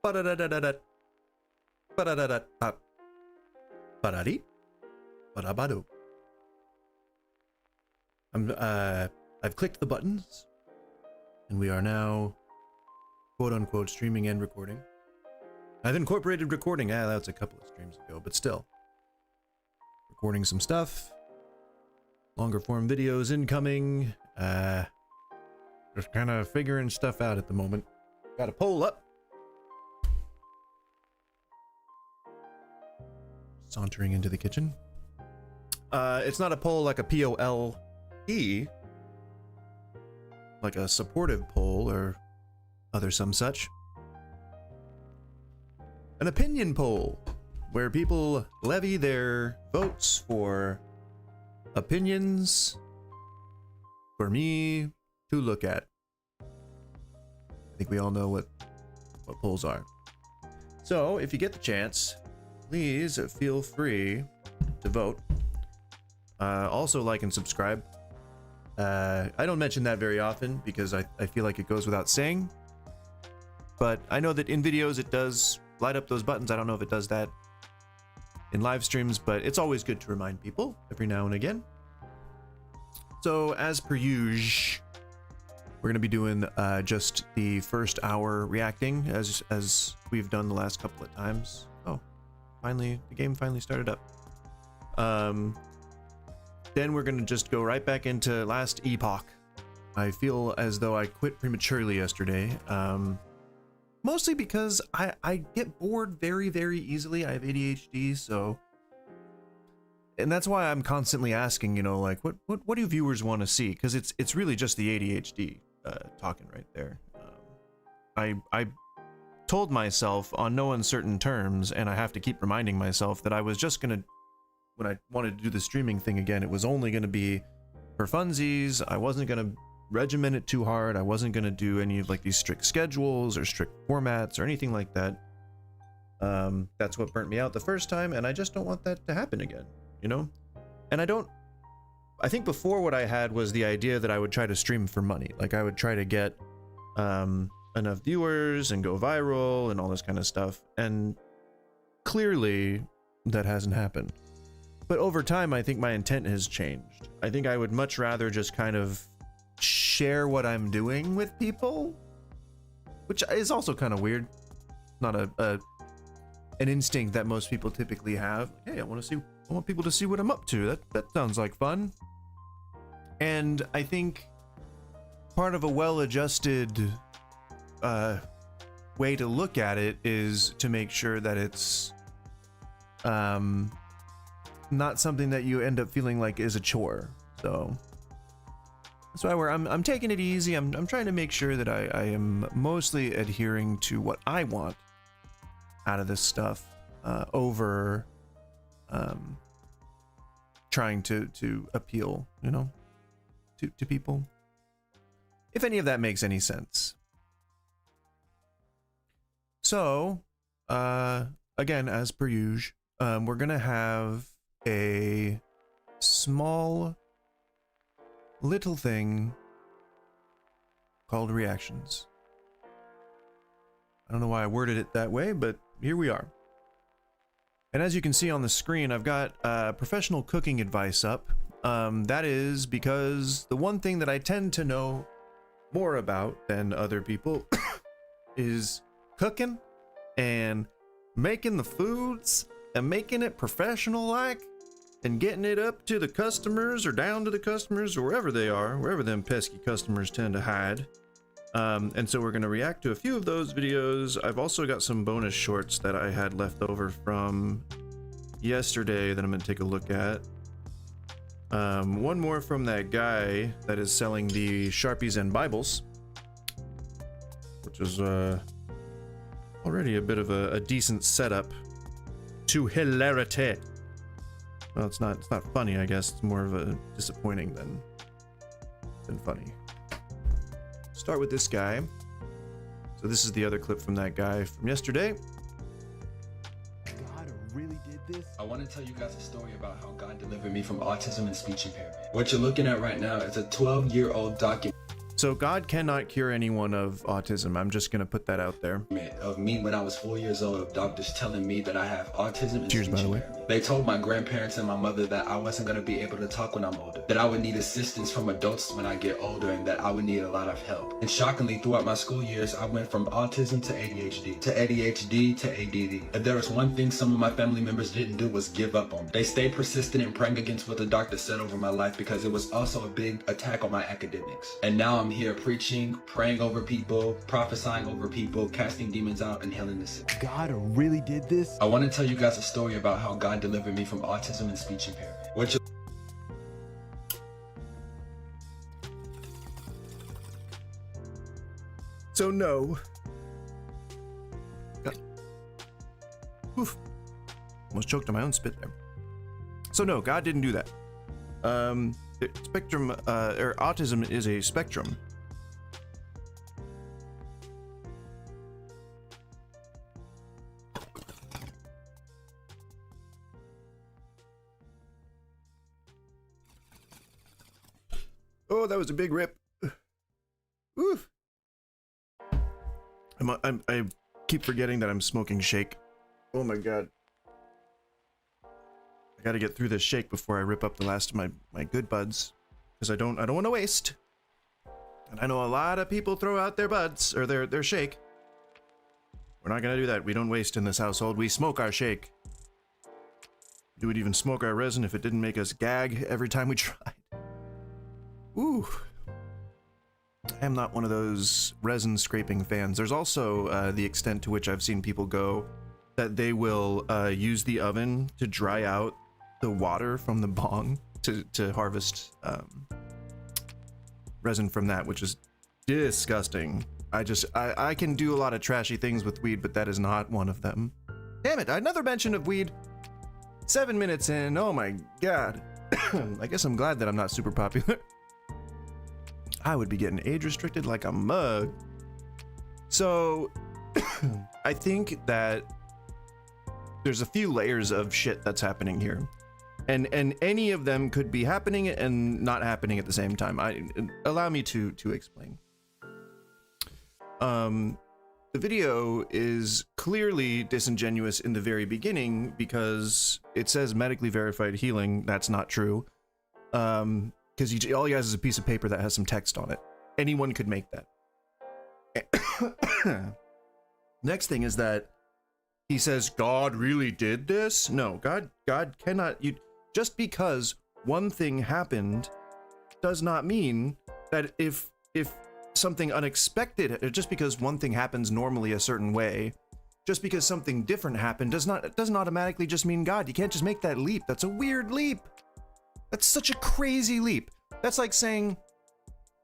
Ba-da-da-da-da-da. Ba-da-da-da-da. Ba-da-dee. Ba-da-ba-do. I've clicked the buttons, and we are now, quote-unquote, streaming and recording. I've incorporated recording. That's a couple of streams ago, but still. Recording some stuff. Longer form videos incoming. Just kind of figuring stuff out at the moment. Got a poll up. Sauntering into the kitchen. It's not a poll like a P-O-L-E. Like a supportive poll or other some such. An opinion poll where people levy their votes for opinions for me to look at. I think we all know what polls are. So if you get the chance, please feel free to vote. Also like and subscribe. I don't mention that very often because I feel like it goes without saying. But I know that in videos it does light up those buttons. I don't know if it does that in live streams, but it's always good to remind people every now and again. So as per usual, we're going to be doing just the first hour reacting as we've done the last couple of times. Oh, finally, the game finally started up. Then we're going to just go right back into Last Epoch. I feel as though I quit prematurely yesterday. Mostly because I get bored very, very easily. I have ADHD, so... And that's why I'm constantly asking, you know, like, what do viewers want to see? Because it's really just the ADHD talking right there. I told myself on no uncertain terms, and I have to keep reminding myself that I was just going to... When I wanted to do the streaming thing again, it was only going to be for funsies. I wasn't going to regiment it too hard. I wasn't going to do any of like these strict schedules or strict formats or anything like that. That's what burnt me out the first time, and I just don't want that to happen again, you know? And I think before what I had was the idea that I would try to stream for money. Like I would try to get enough viewers and go viral and all this kind of stuff. And clearly that hasn't happened. But over time, I think my intent has changed. I think I would much rather just kind of share what I'm doing with people, which is also kind of weird. Not an instinct that most people typically have. Hey, I want people to see what I'm up to. That sounds like fun. And I think part of a well-adjusted way to look at it is to make sure that it's not something that you end up feeling like is a chore. So that's why I'm taking it easy. I'm trying to make sure that I am mostly adhering to what I want out of this stuff over trying to appeal, you know, to people. If any of that makes any sense. So, again, as per usual, we're gonna have a small little thing called reactions. I don't know why I worded it that way, but here we are. And as you can see on the screen, I've got professional cooking advice up. That is because the one thing that I tend to know more about than other people is cooking and making the foods and making it professional like and getting it up to the customers or down to the customers or wherever they are, wherever them pesky customers tend to hide. And so we're going to react to a few of those videos. I've also got some bonus shorts that I had left over from yesterday that I'm going to take a look at. One more from that guy that is selling the Sharpies and Bibles, which is already a bit of a decent setup to hilarity. Well, it's not funny, I guess. It's more of a disappointing than funny. Start with this guy. So this is the other clip from that guy from yesterday. God really did this? I want to tell you guys a story about how God delivered me from autism and speech impairment. What you're looking at right now is a 12-year-old document. So God cannot cure anyone of autism. I'm just gonna put that out there. Of me when I was 4 years old, of doctors telling me that I have autism and Cheers, by speech the way. impairment. They told my grandparents and my mother that I wasn't going to be able to talk when I'm older, that I would need assistance from adults when I get older, and that I would need a lot of help. And shockingly, throughout my school years, I went from autism to ADHD, to ADHD to ADD. If there was one thing some of my family members didn't do was give up on me. They stayed persistent in praying against what the doctor said over my life, because it was also a big attack on my academics. And now I'm here preaching, praying over people, prophesying over people, casting demons out, and healing the sick. God really did this? I want to tell you guys a story about how God delivered me from autism and speech impairment. What you So no. Oof. Almost choked on my own spit there. So no, God didn't do that. The spectrum, or autism is a spectrum. Oh, that was a big rip. Oof. I keep forgetting that I'm smoking shake. Oh my god. I gotta get through this shake before I rip up the last of my good buds, because I don't want to waste. And I know a lot of people throw out their buds or their shake. We're not gonna do that. We don't waste in this household. We smoke our shake. We would even smoke our resin if it didn't make us gag every time we tried. Ooh. I am not one of those resin scraping fans. There's also the extent to which I've seen people go that they will use the oven to dry out the water from the bong to harvest resin from that, which is disgusting. I can do a lot of trashy things with weed, but that is not one of them. Damn it, another mention of weed. 7 minutes in, oh my god. I guess I'm glad that I'm not super popular. I would be getting age restricted like a mug. So I think that there's a few layers of shit that's happening here, and any of them could be happening and not happening at the same time. Allow me to explain. The video is clearly disingenuous in the very beginning because it says medically verified healing. That's not true. Because all he has is a piece of paper that has some text on it. Anyone could make that. Next thing is that he says, God really did this? No, God cannot. Just because one thing happened does not mean that if something unexpected, just because one thing happens normally a certain way, just because something different happened doesn't automatically just mean God. You can't just make that leap. That's a weird leap. That's such a crazy leap. That's like saying,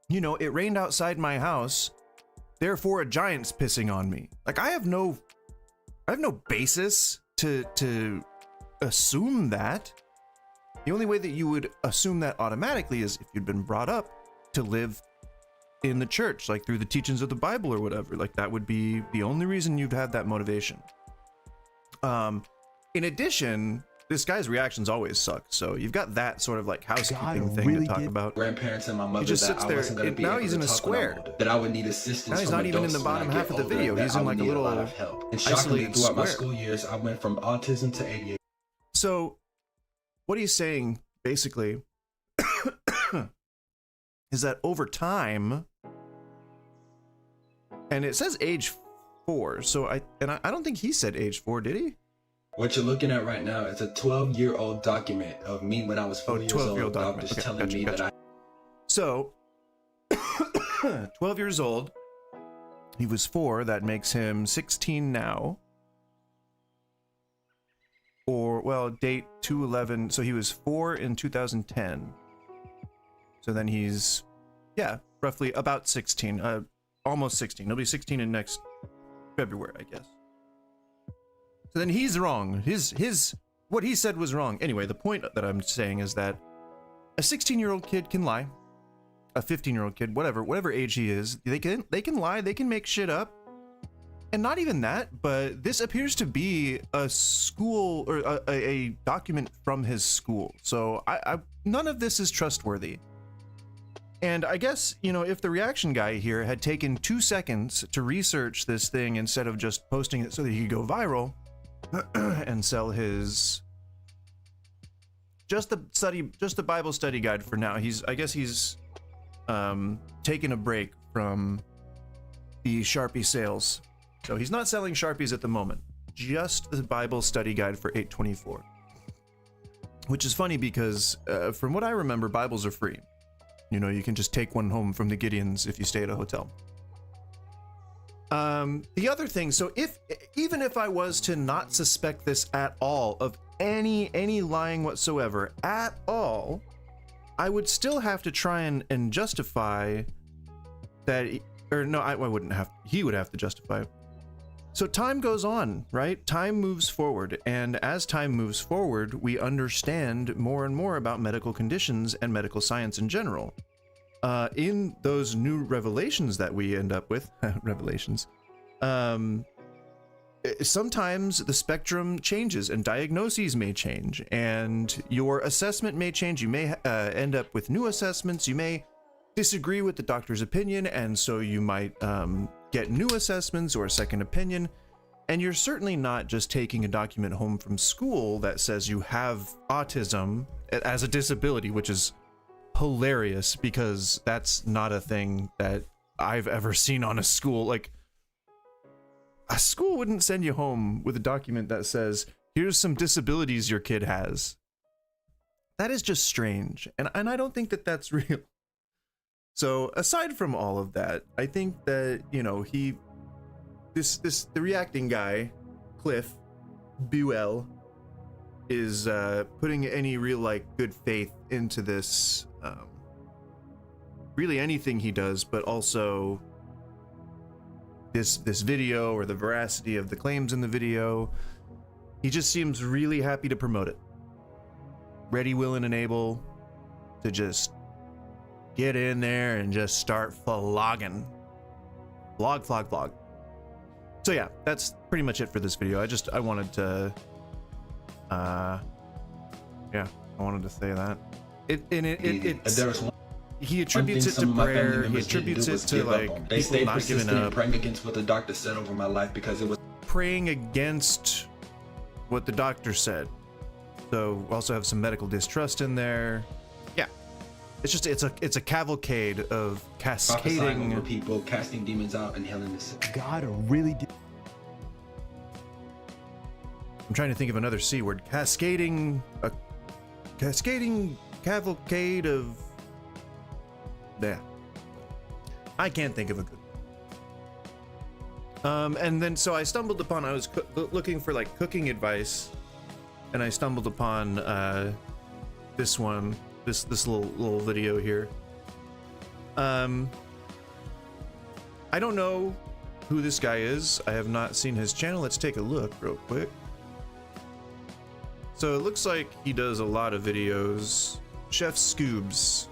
you know, it rained outside my house, therefore a giant's pissing on me. Like, I have no basis to assume that. The only way that you would assume that automatically is if you'd been brought up to live in the church, like through the teachings of the Bible or whatever. Like, that would be the only reason you'd have that motivation. In addition, this guy's reactions always suck, so you've got that sort of like housekeeping thing really to talk about. Grandparents and my mother He just that sits I there. wasn't going to be Now able he's to in a talk when I'm square. older, that I would need assistance Now he's from not even in adults the when I bottom get half of the older, video. that He's I in would like a need lot little of help. And shockingly, isolated throughout my square. school years, I went from autism to ADHD. So what he's saying basically is that over time, and it says age 4, so I don't think he said age 4, did he? What you're looking at right now is a 12-year-old document of me when I was 4 years old. 12-year-old document. Doctors Okay, telling gotcha, me gotcha. that So 12 years old, he was 4, that makes him 16 now. Or, well, date 2/11, so he was 4 in 2010. So then he's, yeah, roughly about 16, almost 16. He'll be 16 in next February, I guess. So then he's wrong. What he said was wrong. Anyway, the point that I'm saying is that a 16-year-old kid can lie. A 15-year-old kid, whatever age he is, they can lie, they can make shit up. And not even that, but this appears to be a school or a document from his school. So I none of this is trustworthy. And I guess, you know, if the reaction guy here had taken 2 seconds to research this thing instead of just posting it so that he could go viral and sell his just the Bible study guide for now. I guess he's taking a break from the Sharpie sales. So he's not selling Sharpies at the moment, just the Bible study guide for 824. Which is funny because from what I remember, Bibles are free. You know, you can just take one home from the Gideons if you stay at a hotel. The other thing, so even if I was to not suspect this at all of any lying whatsoever at all, I would still have to try and justify that, or no, I wouldn't have, he would have to justify. So time goes on, right? Time moves forward, and as time moves forward, we understand more and more about medical conditions and medical science in general. In those new revelations that we end up with, revelations, sometimes the spectrum changes and diagnoses may change and your assessment may change. You may end up with new assessments. You may disagree with the doctor's opinion, and so you might get new assessments or a second opinion. And you're certainly not just taking a document home from school that says you have autism as a disability, which is hilarious because that's not a thing that I've ever seen on a school. Like, a school wouldn't send you home with a document that says, here's some disabilities your kid has. That is just strange. And I don't think that that's real. So aside from all of that, I think that, you know, the reacting guy, Cliff Buell, is putting any real, like, good faith into this, really anything he does, but also this video or the veracity of the claims in the video. He just seems really happy to promote it. Ready, willing, and able to just get in there and just start flogging. Vlog. So yeah, that's pretty much it for this video. I wanted to, I wanted to say that. He attributes it to prayer. He attributes it to, like, they people stayed not persistent giving in up, praying against what the doctor said over my life because it was praying against what the doctor said. So also have some medical distrust in there. Yeah, it's just it's a cavalcade of prophesying cascading over people, casting demons out, and healing the sick. God really did. I'm trying to think of another C word. Cascading cavalcade of. Yeah, I can't think of a good. And then so I stumbled upon. I was looking for, like, cooking advice, and I stumbled upon this one, this little video here. I don't know who this guy is. I have not seen his channel. Let's take a look real quick. So it looks like he does a lot of videos. Chef Scoobs.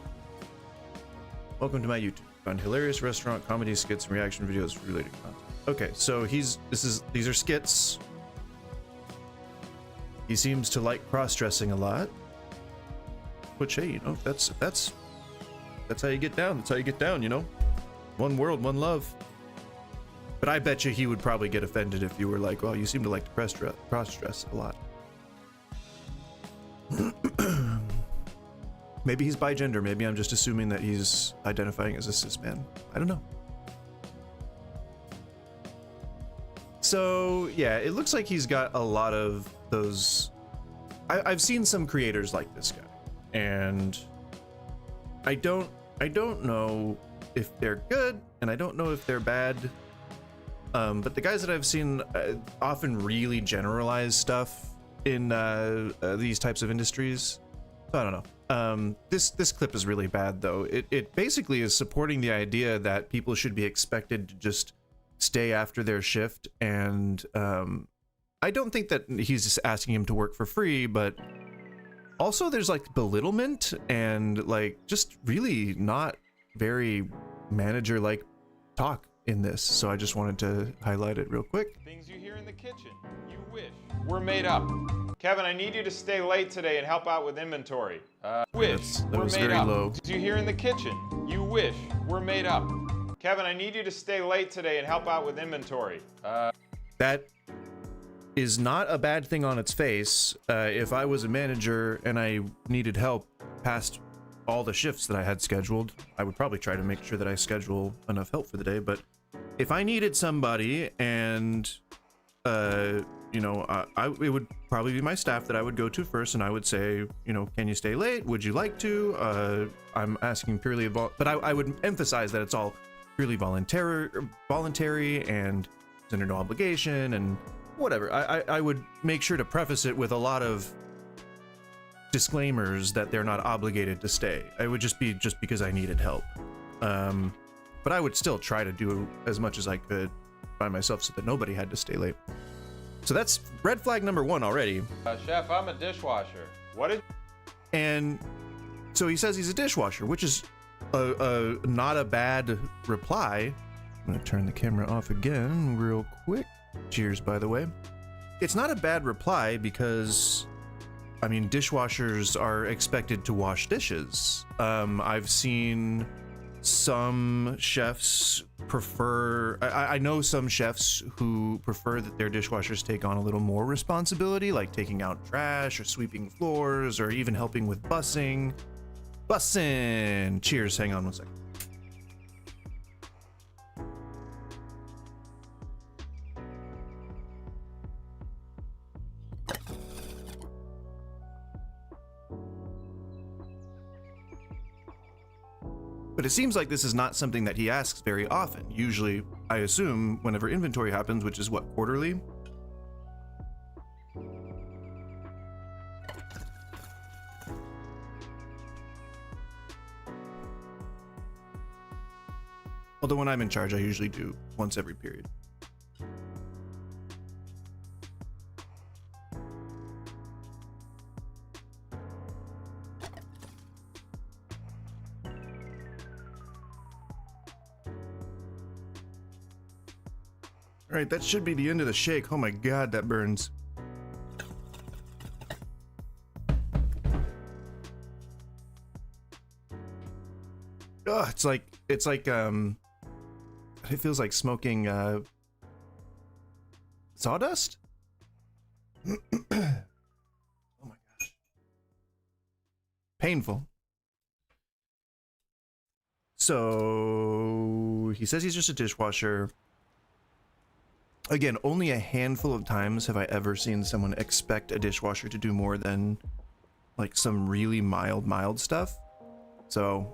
Welcome to my YouTube. Find hilarious restaurant comedy skits and reaction videos for related content. Okay, so these are skits. He seems to like cross-dressing a lot. Which, hey, you know, that's how you get down. That's how you get down, you know? One world, one love. But I bet you he would probably get offended if you were like, well, you seem to like to cross-dress a lot. Maybe he's bigender. Maybe I'm just assuming that he's identifying as a cis man. I don't know. So yeah, it looks like he's got a lot of those. I've seen some creators like this guy, and I don't know if they're good, and I don't know if they're bad. But the guys that I've seen often really generalize stuff in these types of industries. So I don't know. This clip is really bad, though. It basically is supporting the idea that people should be expected to just stay after their shift, and I don't think that he's just asking him to work for free, but also there's, like, belittlement and, like, just really not very manager-like talk in this, so I just wanted to highlight it real quick. Things you hear in the kitchen, you wish were made up. Kevin, I need you to stay late today and help out with inventory. Wish That were was made very up. low. Things you hear in the kitchen, you wish were made up. Kevin, I need you to stay late today and help out with inventory. That is not a bad thing on its face. If I was a manager and I needed help past all the shifts that I had scheduled, I would probably try to make sure that I schedule enough help for the day. But if I needed somebody and you know, it would probably be my staff that I would go to first, and I would say, you know, can you stay late? Would you like to? I'm asking purely about, but I would emphasize that it's all purely voluntary and it's under no obligation and whatever. I would make sure to preface it with a lot of disclaimers that they're not obligated to stay. It would just be just because I needed help. But I would still try to do as much as I could by myself so that nobody had to stay late. So that's red flag number 1 already. Chef, I'm a dishwasher. What did... And so he says he's a dishwasher, which is not a bad reply. I'm gonna turn the camera off again real quick. Cheers, by the way. It's not a bad reply because, I mean, dishwashers are expected to wash dishes. I've seen some chefs prefer, I know some chefs who prefer that their dishwashers take on a little more responsibility, like taking out trash or sweeping floors or even helping with bussing. Cheers, hang on one second. But it seems like this is not something that he asks very often. Usually, I assume, whenever inventory happens, which is what, quarterly? Although when I'm in charge, I usually do once every period. All right, that should be the end of the shake. Oh my God, that burns. Oh, it's like it feels like smoking sawdust. Oh my gosh, painful. So he says he's just a dishwasher. Again, only a handful of times have I ever seen someone expect a dishwasher to do more than like some really mild stuff. So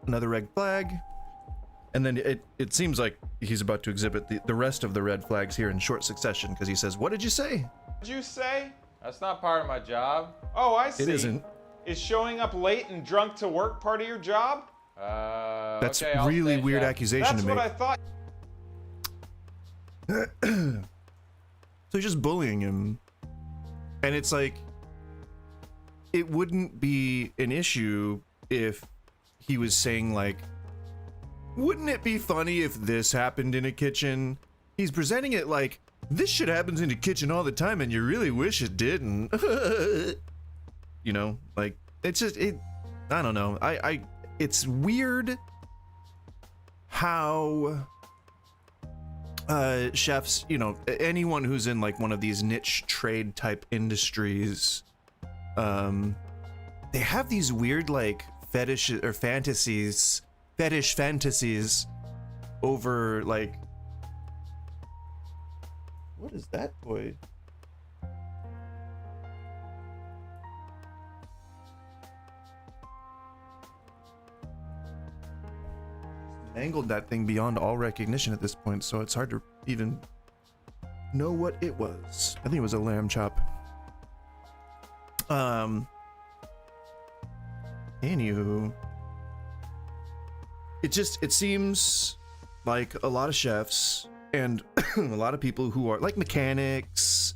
another red flag. And then it seems like he's about to exhibit the rest of the red flags here in short succession, because he says, what did you say? What did you say? That's not part of my job. Oh, I see. It isn't. Is showing up late and drunk to work part of your job? That's okay, I'll really stay, weird Chef. accusation That's to make. what I thought. So he's just bullying him, and it's like, it wouldn't be an issue if he was saying like, wouldn't it be funny if this happened in a kitchen? He's presenting it like, this shit happens in a kitchen all the time and you really wish it didn't. You know, like, it's just, I don't know. It's weird how chefs, you know, anyone who's in like one of these niche trade type industries, they have these weird like fetish fantasies over like, what is that toy? Mangled that thing beyond all recognition at this point, so it's hard to even know what it was. I think it was a lamb chop. Anywho, it seems like a lot of chefs and a lot of people who are like mechanics,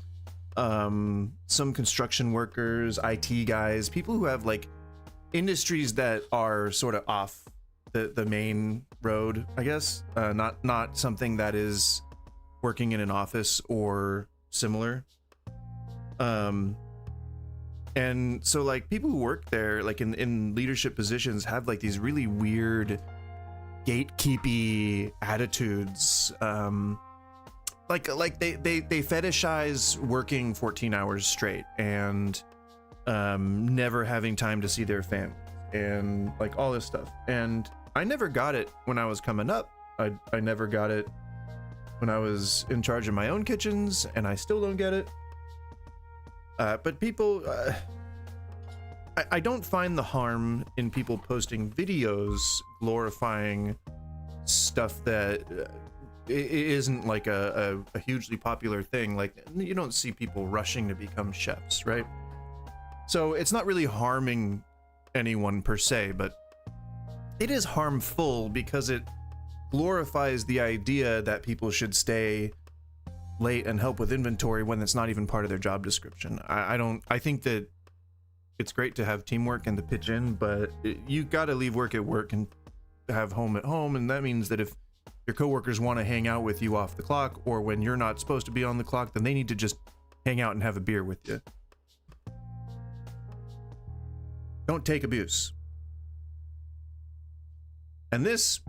some construction workers, IT guys, people who have like industries that are sort of off the main road, I guess. Not something that is working in an office or similar. And so like people who work there, like in leadership positions, have like these really weird gatekeepy attitudes. Like they fetishize working 14 hours straight and never having time to see their family and like all this stuff. And I never got it when I was coming up. I never got it when I was in charge of my own kitchens, and I still don't get it. But people, I don't find the harm in people posting videos glorifying stuff that isn't like a hugely popular thing. Like, you don't see people rushing to become chefs, right? So it's not really harming anyone per se, but it is harmful because it glorifies the idea that people should stay late and help with inventory when it's not even part of their job description. I think that it's great to have teamwork and to pitch in, but you gotta leave work at work and have home at home. And that means that if your coworkers want to hang out with you off the clock or when you're not supposed to be on the clock, then they need to just hang out and have a beer with you. Don't take abuse. And this,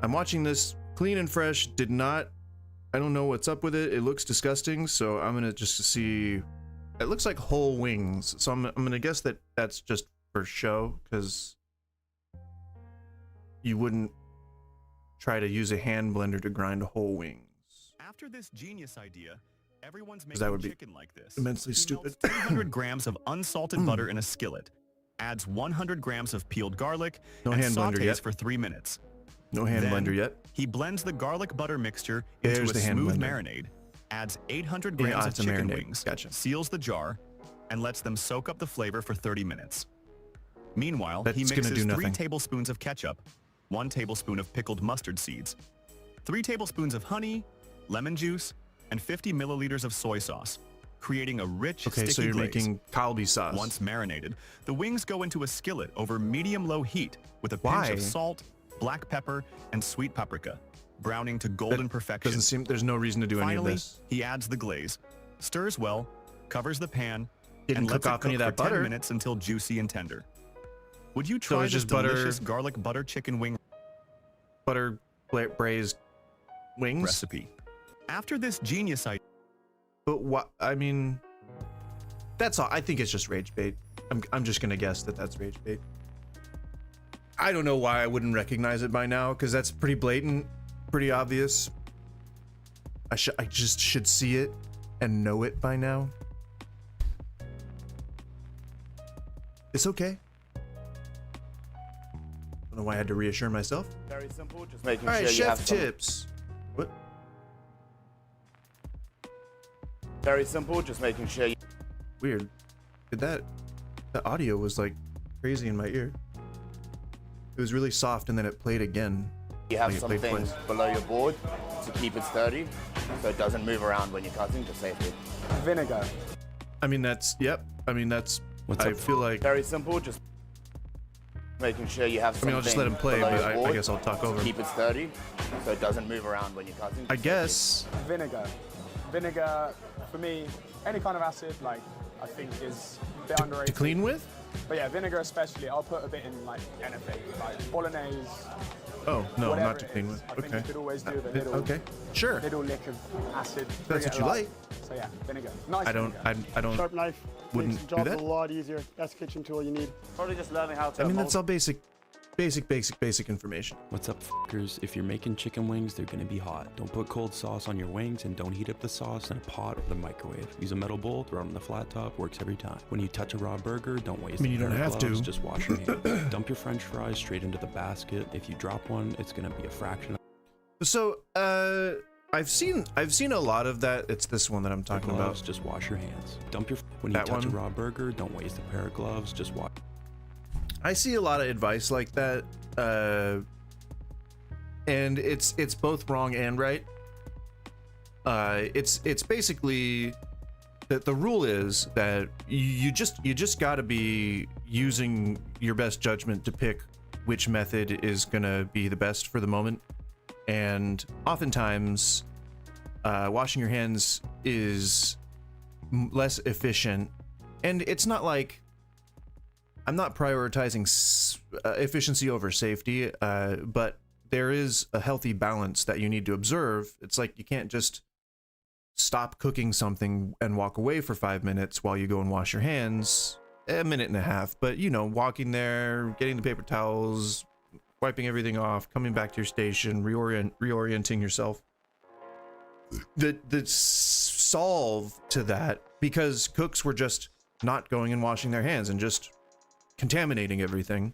I'm watching this clean and fresh, I don't know what's up with it. It looks disgusting, so I'm gonna just see. It looks like whole wings, so I'm gonna guess that that's just for show, because you wouldn't try to use a hand blender to grind whole wings. After this genius idea, everyone's That making would be chicken like this. immensely He stupid. melts 300 grams of unsalted butter in a skillet, adds 100 grams of peeled garlic, No and hand blender sautés yet. for 3 minutes. No hand Then, blender yet. He blends the garlic butter mixture There's into the a hand smooth blender. marinade, adds 800 Yeah, grams of it's a chicken marinade. wings, Gotcha. seals the jar, and lets them soak up the flavor for 30 minutes. Meanwhile, he That's gonna mixes do 3 nothing. tablespoons of ketchup, 1 tablespoon of pickled mustard seeds, 3 tablespoons of honey, lemon juice, and 50 milliliters of soy sauce, creating a rich, Okay, sticky so you're glaze. making kalbi sauce. Once marinated, the wings go into a skillet over medium-low heat with a pinch Why? of salt, black pepper, and sweet paprika, browning to golden That perfection. doesn't seem. There's no reason to do any of Finally, this. he adds the glaze, stirs well, covers the pan, Didn't and cook lets it off any of cook that for 10 butter. minutes until juicy and tender. Would you try it's this just butter- delicious garlic butter chicken wing Butter braised wings. recipe? After this genius idea, But what? I mean, that's all. I think it's just rage bait. I'm just gonna guess that that's rage bait. I don't know why I wouldn't recognize it by now, because that's pretty blatant, pretty obvious. I just should see it and know it by now. It's okay. Don't know why I had to reassure myself. Very simple, just making All right, sure you have chef some. tips. What? Very simple, just making sure you Weird. Did that audio was like crazy in my ear. It was really soft and then it played again. have Like it some played things twice. below your board to keep it sturdy, so it doesn't move around when you're cutting for safety. Vinegar. I mean that's What's I up? feel like Very simple, just making sure you have I something mean I'll just let him play, below but your I board guess I'll talk over to him. keep it sturdy, so it doesn't move around when you're cutting. I guess Vinegar. Vinegar, for me, any kind of acid, like, I think is a bit to underrated. clean with? But yeah, vinegar especially, I'll put a bit in like anything, like bolognese, Oh, no, whatever not to it clean is. with. I think Okay. you could always do with a little, Okay. Sure. little lick of acid. That's bring what it you alive. like. So yeah, vinegar. Nice I don't vinegar. I don't Sharp knife Wouldn't makes the do job that? a lot easier. Best kitchen tool you need. Probably just learning how to. I mean that's all basic information. What's up, f***ers? If you're making chicken wings, they're gonna be hot. Don't put cold sauce on your wings, and don't heat up the sauce in a pot or the microwave. Use a metal bowl, throw it on the flat top, works every time. When you touch a raw burger, don't waste I mean, a you pair don't of have gloves, to. just wash your hands. Dump your french fries straight into the basket. If you drop one, it's gonna be a fraction of So I've seen a lot of that. It's this one that I'm the talking gloves, about. just wash your hands. When you That touch one? a raw burger, don't waste a pair of gloves, just wash. I see a lot of advice like that, and it's both wrong and right. It's basically that the rule is that you just got to be using your best judgment to pick which method is gonna be the best for the moment. And oftentimes, washing your hands is less efficient. And it's not like I'm not prioritizing efficiency over safety, but there is a healthy balance that you need to observe. It's like you can't just stop cooking something and walk away for 5 minutes while you go and wash your hands. A minute and a half, but you know, walking there, getting the paper towels, wiping everything off, coming back to your station, reorienting yourself. The solve to that, because cooks were just not going and washing their hands and just contaminating everything.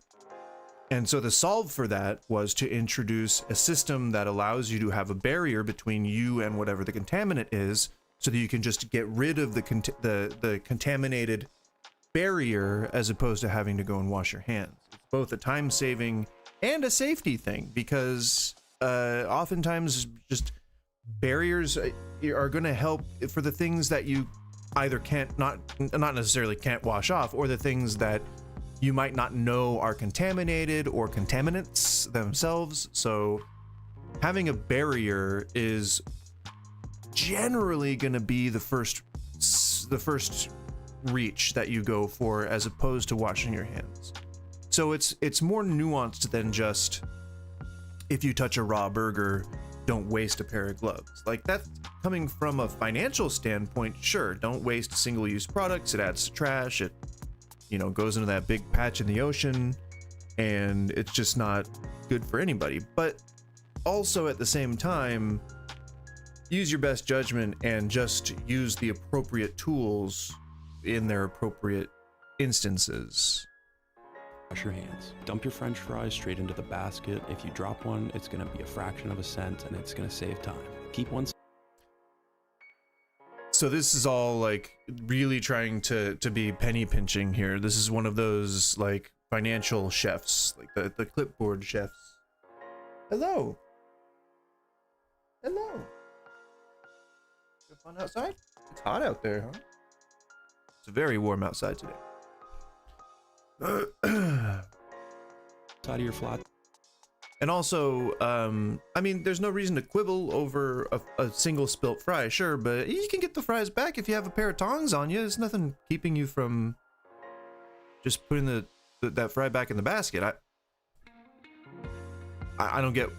And so the solve for that was to introduce a system that allows you to have a barrier between you and whatever the contaminant is, so that you can just get rid of the contaminated barrier as opposed to having to go and wash your hands. It's both a time saving and a safety thing, because oftentimes just barriers are going to help for the things that you either not necessarily can't wash off, or the things that you might not know are contaminated or contaminants themselves. So having a barrier is generally going to be the first reach that you go for, as opposed to washing your hands. So it's more nuanced than just, if you touch a raw burger, don't waste a pair of gloves. Like, that's coming from a financial standpoint. Sure, don't waste single-use products. It adds to trash. It, you know, goes into that big patch in the ocean, and it's just not good for anybody. But also at the same time, use your best judgment and just use the appropriate tools in their appropriate instances. Wash your hands. Dump your french fries straight into the basket. If you drop one, it's going to be a fraction of a cent, and it's going to save time. Keep one. So this is all like really trying to be penny pinching here. This is one of those like financial chefs, like the clipboard chefs. Hello. Hello. You have fun outside? It's hot out there, huh? It's very warm outside today. Side of your flat. And also, I mean, there's no reason to quibble over a single spilt fry, sure, but you can get the fries back if you have a pair of tongs on you. There's nothing keeping you from just putting that fry back in the basket. I don't get.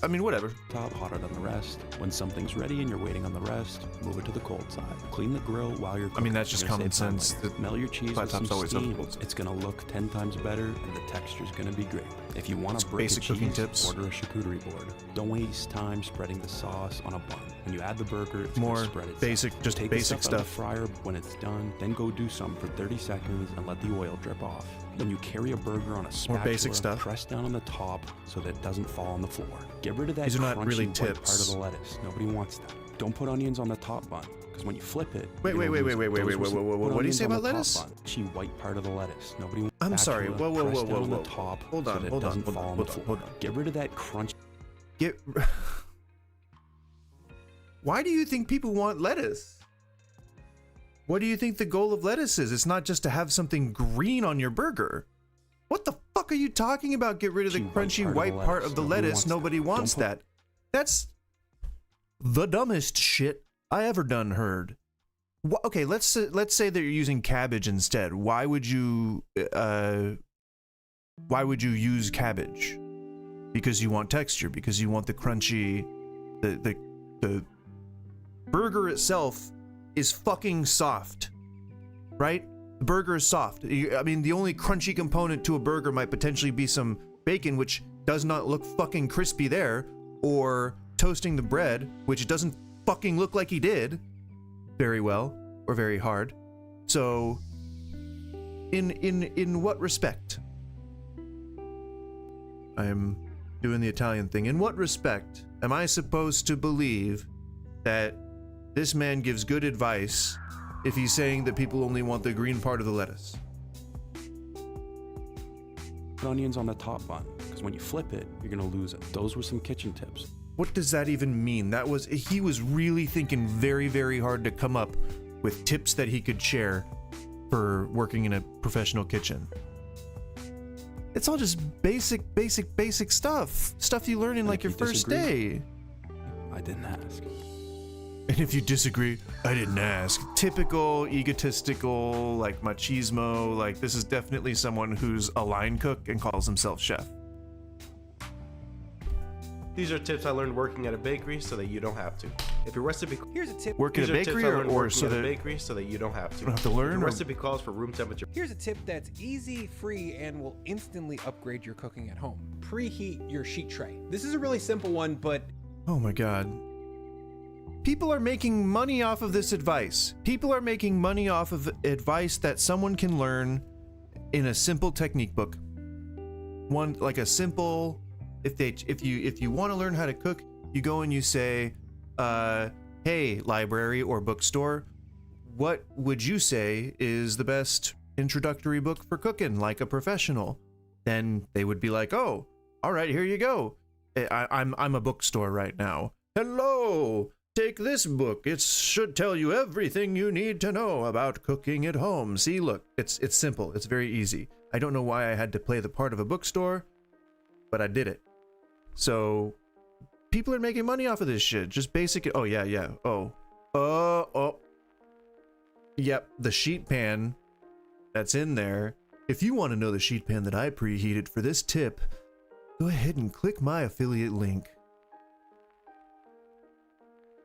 I mean, whatever. Top hotter than the rest. When something's ready and you're waiting on the rest, move it to the cold side. Clean the grill while you're cooking. I mean, that's just common sense. Melt your cheese with some steam. It's gonna look 10 times better, and the texture's gonna be great. If you want to break basic cheese, cooking tips. Order a charcuterie board. Don't waste time spreading the sauce on a bun. When you add the burger, it's more gonna spread itself. basic, just Take basic the stuff out of stuff. the fryer when it's done, then go do some for 30 seconds and let the oil drip off. When you carry a burger on a spatula, More basic stuff. press down on the top so that it doesn't fall on the floor. Get rid of that These are not crunchy really white tips. part of the lettuce. Nobody wants that. Don't put onions on the top bun, because when you flip it, Wait, you're gonna wait, lose wait, it. wait, Those wait, were some- wait, put what do you onions say on the about top lettuce? bun. Crunchy white part of the lettuce. Nobody. I'm sorry. Spatula, Whoa, press down on whoa. the top Hold so on, that it hold on, doesn't hold fall on, on the hold on, floor. hold on. Get rid of that crunch. Get. Why do you think people want lettuce? What do you think the goal of lettuce is? It's not just to have something green on your burger. What the fuck are you talking about? Get rid of the crunchy white part of the lettuce. Nobody wants that. That's the dumbest shit I ever done heard. Okay, let's say that you're using cabbage instead. Why would you use cabbage? Because you want texture, because you want the crunchy, the burger itself is fucking soft, right? The burger is soft. I mean, the only crunchy component to a burger might potentially be some bacon, which does not look fucking crispy there, or toasting the bread, which doesn't fucking look like he did very well or very hard. So, in what respect? I'm doing the Italian thing. In what respect am I supposed to believe that this man gives good advice if he's saying that people only want the green part of the lettuce? Put onions on the top bun, because when you flip it, you're gonna lose it. Those were some kitchen tips. What does that even mean? He was really thinking very, very hard to come up with tips that he could share for working in a professional kitchen. It's all just basic stuff. Stuff you learn in like your first day. I didn't ask. And if you disagree, I didn't ask. Typical egotistical, like machismo, like this is definitely someone who's a line cook and calls himself chef. These are tips I learned working at a bakery so that you don't have to. If your recipe Here's a tip. Work at a bakery or so that bakery so that you don't have to. you don't have to learn. Your Or, recipe calls for room temperature. Here's a tip that's easy, free, and will instantly upgrade your cooking at home. Preheat your sheet tray. This is a really simple one, but oh my god. People are making money off of this advice. People are making money off of advice that someone can learn in a simple technique book. One like a simple if you want to learn how to cook, you go and you say, hey, library or bookstore, what would you say is the best introductory book for cooking like a professional? Then they would be like, oh, all right, here you go. I'm a bookstore right now. Hello, take this book. It should tell you everything you need to know about cooking at home. See, look, it's simple. It's very easy. I don't know why I had to play the part of a bookstore, but I did it. So people are making money off of this shit. Just basic. Oh yeah. Oh. Yep. The sheet pan that's in there. If you want to know the sheet pan that I preheated for this tip, go ahead and click my affiliate link.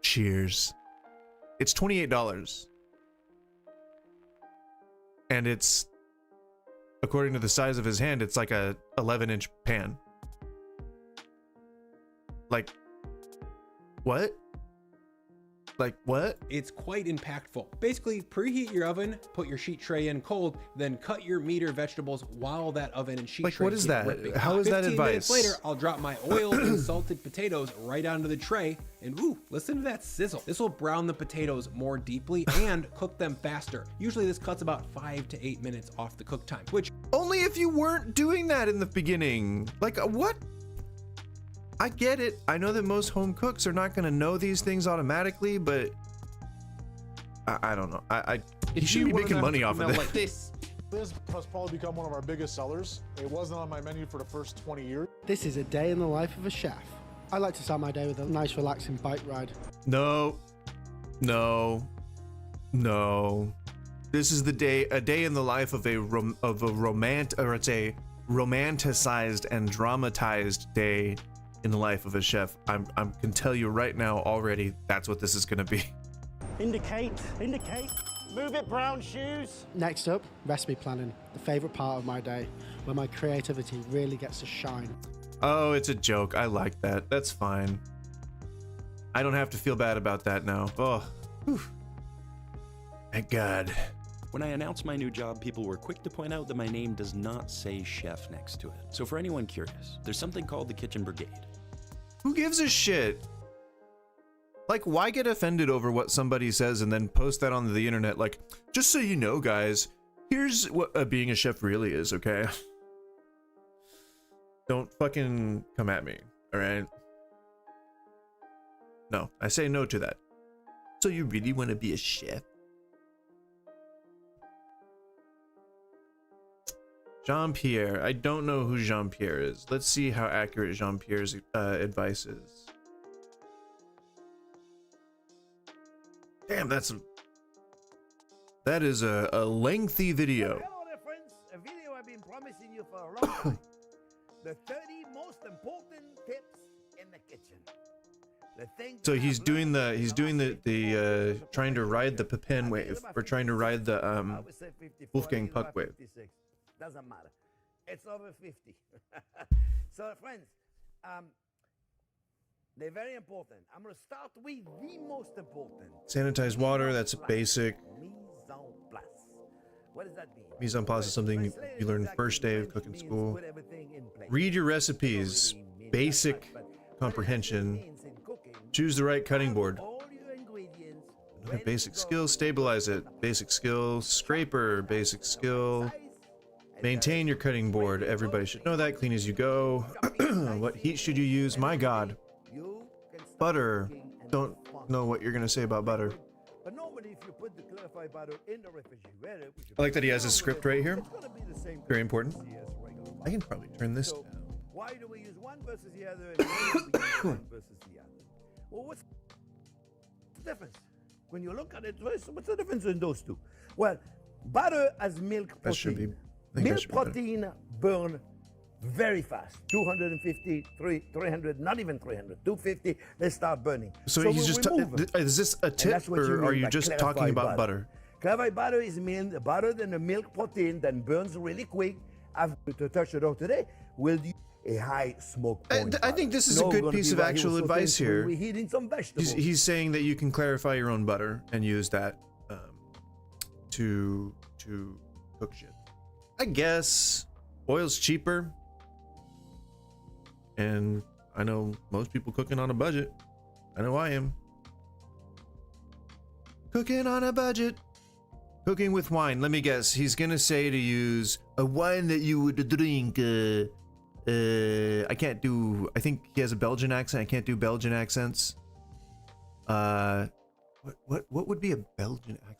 Cheers. It's $28. And it's, according to the size of his hand, it's like a 11-inch pan. Like, what? Like, what? it's quite impactful. Basically, preheat your oven, put your sheet tray in cold, then cut your meat or vegetables while that oven and sheet Like, tray what is get that? ripping How hot. is that 15 minutes advice? later, I'll drop my oiled and salted potatoes right onto the tray, and ooh, listen to that sizzle. This will brown the potatoes more deeply and cook them faster. Usually this cuts about 5 to 8 minutes off the cook time, which Only if you weren't doing that in the beginning. Like, what? I get it. I know that most home cooks are not going to know these things automatically, but I don't know. You shouldn't be making money off of it. Like this has probably become one of our biggest sellers. It wasn't on my menu for the first 20 years. This is a day in the life of a chef. I like to start my day with a nice relaxing bike ride. No. This is a day in the life of a romanticized and dramatized day in the life of a chef. I can tell you right now already, that's what this is going to be. Indicate. Move it, brown shoes. Next up, recipe planning, the favorite part of my day, where my creativity really gets to shine. Oh, it's a joke. I like that. That's fine. I don't have to feel bad about that now. Oh, whew. Thank God. When I announced my new job, people were quick to point out that my name does not say chef next to it. So for anyone curious, there's something called the Kitchen Brigade. Who gives a shit? Like, why get offended over what somebody says and then post that on the internet? Like, just so you know, guys, here's what being a chef really is, okay? Don't fucking come at me, all right? No, I say no to that. So you really want to be a chef? Jean-Pierre. I don't know who Jean-Pierre is. Let's see how accurate Jean-Pierre's advice is. Damn, that is a lengthy video. Hello there, friends. A video I've been promising you for a long time. The 30 most important tips in the kitchen. So he's doing the trying to ride the Pepin wave, or trying to ride the Wolfgang Puck wave. Doesn't matter. It's over 50. So, friends, they're very important. I'm going to start with the most important. Sanitized water, that's basic. Mise en place. What does that mean? Mise en place is something you learn first day of cooking school. Read your recipes, basic comprehension. Choose the right cutting board. Another basic skill, stabilize it. Basic skill, scraper, basic skill. Maintain your cutting board. Everybody should know that. Clean as you go. What heat should you use? My God. Butter. Don't know what you're gonna say about butter. But normally, if you put the clarified butter in the refrigerator, I like that he has a script right here. Very important. I can probably turn this down. Why do we use one versus the other and why do we use one versus the other? Well, what's the difference? When you look at it, what's the difference in those two? Well, butter has milk protein. That should be. Milk protein burn very fast. 250, 300, not even 300, 250, they start burning. So he's just, is this a tip or are you just talking about butter? Clarified butter is mean butter than the milk protein that burns really quick. After to touch it out today, will use a high smoke point. I think this is a good piece of actual advice here. We're heating some vegetables. He's saying that you can clarify your own butter and use that to cook shit. I guess oil's cheaper, and I know most people cooking on a budget. I know I am. Cooking on a budget. Cooking with wine. Let me guess. He's gonna say to use a wine that you would drink. I can't do. I think he has a Belgian accent. I can't do Belgian accents. What would be a Belgian accent?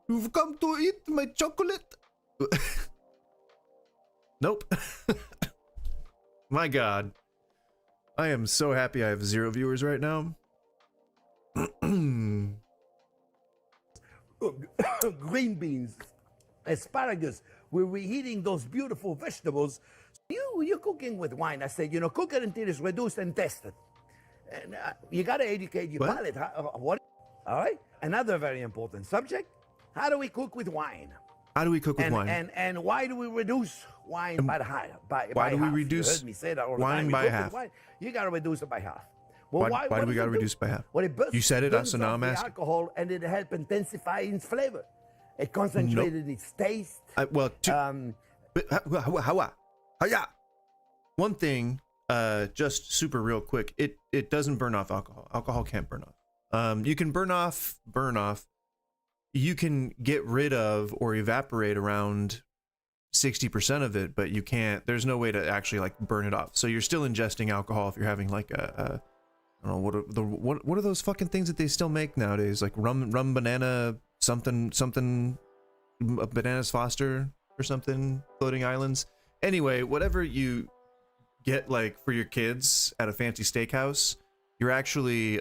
You've come to eat my chocolate. Nope. My God. I am so happy I have 0 viewers right now. Green beans, asparagus. We're reheating those beautiful vegetables. You're cooking with wine. I said, cook it until it's reduced and tested. And you got to educate your palate. What? All right. Another very important subject. How do we cook with wine? How do we cook with wine? And why do we reduce wine by half? Why do we half? reduce You heard me say that all the wine time. by half? You got to reduce it by half. Well, why do we got to reduce by half? Well, it burns, you said it, so now I'm the asking. Alcohol, and it helps intensify its flavor. It concentrated its taste. One thing, just super real quick, it doesn't burn off alcohol. Alcohol can't burn off. You can burn off. You can get rid of or evaporate around 60% of it, but you can't. There's no way to actually like burn it off. So you're still ingesting alcohol if you're having like I don't know what are those fucking things that they still make nowadays, like rum banana something bananas Foster or something, floating islands. Anyway, whatever you get like for your kids at a fancy steakhouse, you're actually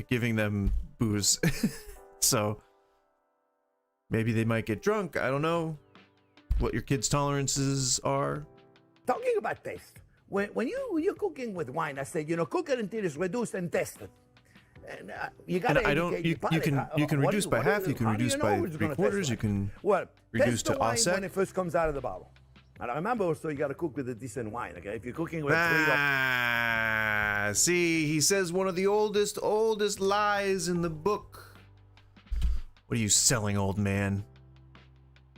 giving them booze. So maybe they might get drunk. I don't know what your kids' tolerances are. Talking about taste. When you're cooking with wine, I said, cook it until it's reduced and tested. And you got to educate your palate. You can reduce by half, you can reduce by 3/4, you can reduce to offset. When it first comes out of the bottle. And I remember also you got to cook with a decent wine, okay? If you're cooking with see, he says one of the oldest lies in the book. What are you selling, old man?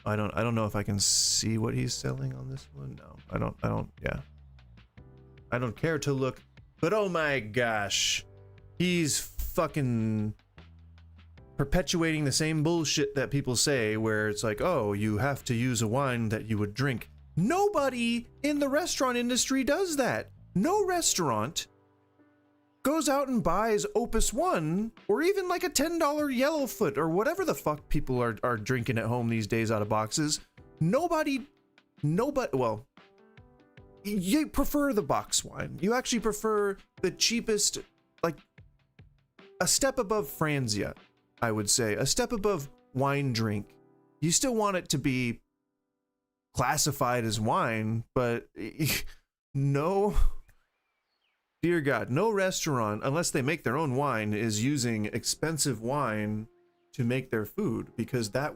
I don't know if I can see what he's selling on this one. No, I don't, yeah. I don't care to look, but oh my gosh, he's fucking perpetuating the same bullshit that people say where it's like, oh, you have to use a wine that you would drink. Nobody in the restaurant industry does that. No restaurant goes out and buys Opus One or even like a $10 Yellowfoot or whatever the fuck people are drinking at home these days out of boxes. Nobody, well, you prefer the box wine. You actually prefer the cheapest, like a step above Franzia, I would say, a step above wine drink. You still want it to be classified as wine, but no, dear God, no restaurant, unless they make their own wine, is using expensive wine to make their food, because that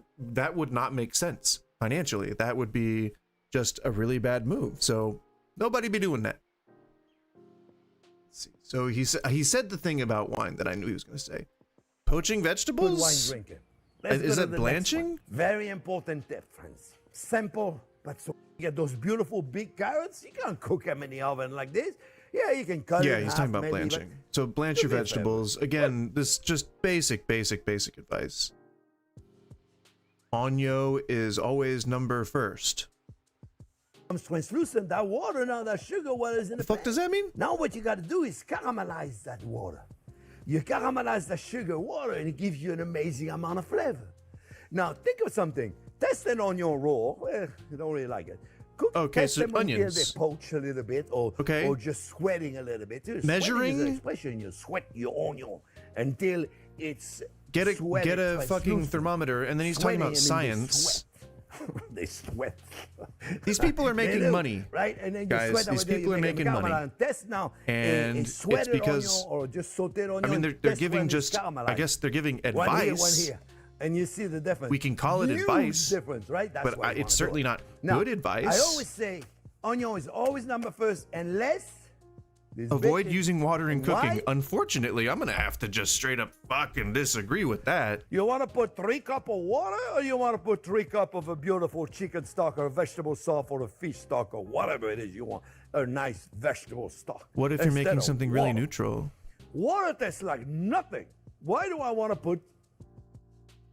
would not make sense financially. That would be just a really bad move. So nobody be doing that. Let's see. So he said the thing about wine that I knew he was going to say. Poaching vegetables? Good wine drinking. Is that blanching? Very important tip, friends. Simple, but so you get those beautiful big carrots. You can't cook them in the oven like this. Yeah, you can cut it. Yeah, he's talking about blanching. So blanch your vegetables. Again, this just basic advice. Agno is always number first. Translucent, that water now, that sugar water is in the fuck does that mean? Now what you got to do is caramelize that water. You caramelize the sugar water and it gives you an amazing amount of flavor. Now think of something. Test an onion raw. Well, you don't really like it. Okay, so them until onions. they poach a little bit, or just sweating a little bit. Measuring? Sweating is an expression. You sweat your onion until it's Get a fucking thermometer, and then he's talking about science. They sweat. These people are making money, right? And then guys. you sweat These people are making money. Test now, and it's because or just sauteed onion. I mean, they're giving just. I guess they're giving advice. One here. And you see the difference. We can call it Huge advice, difference, right? That's but it's certainly not now, good advice. I always say onion is always number first, unless avoid using water in cooking. Unfortunately, I'm gonna have to just straight up fucking disagree with that. You want to put 3 cups of water, or you want to put 3 cups of a beautiful chicken stock or a vegetable stock or a fish stock or whatever it is you want, a nice vegetable stock. What if you're making something really neutral? Water tastes like nothing. Why do I want to put?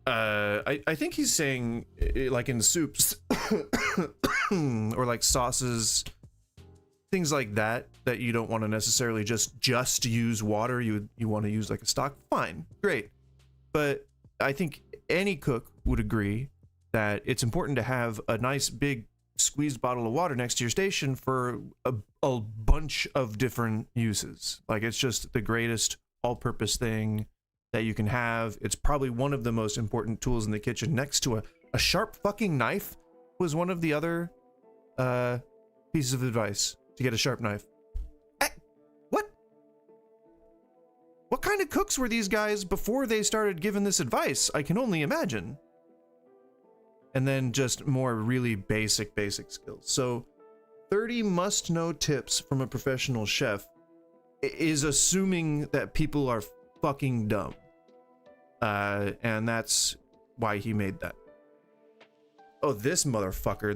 I think he's saying like in soups or like sauces, things like that you don't want to necessarily just use water. You want to use like a stock. Fine, great. But I think any cook would agree that it's important to have a nice big squeezed bottle of water next to your station for a bunch of different uses. Like, it's just the greatest all-purpose thing that you can have. It's probably one of the most important tools in the kitchen, next to a sharp fucking knife. Was one of the other pieces of advice to get a sharp knife. What kind of cooks were these guys before they started giving this advice? I can only imagine. And then just more really basic skills. So 30 must-know tips from a professional chef is assuming that people are fucking dumb. And that's why he made that. Oh, this motherfucker.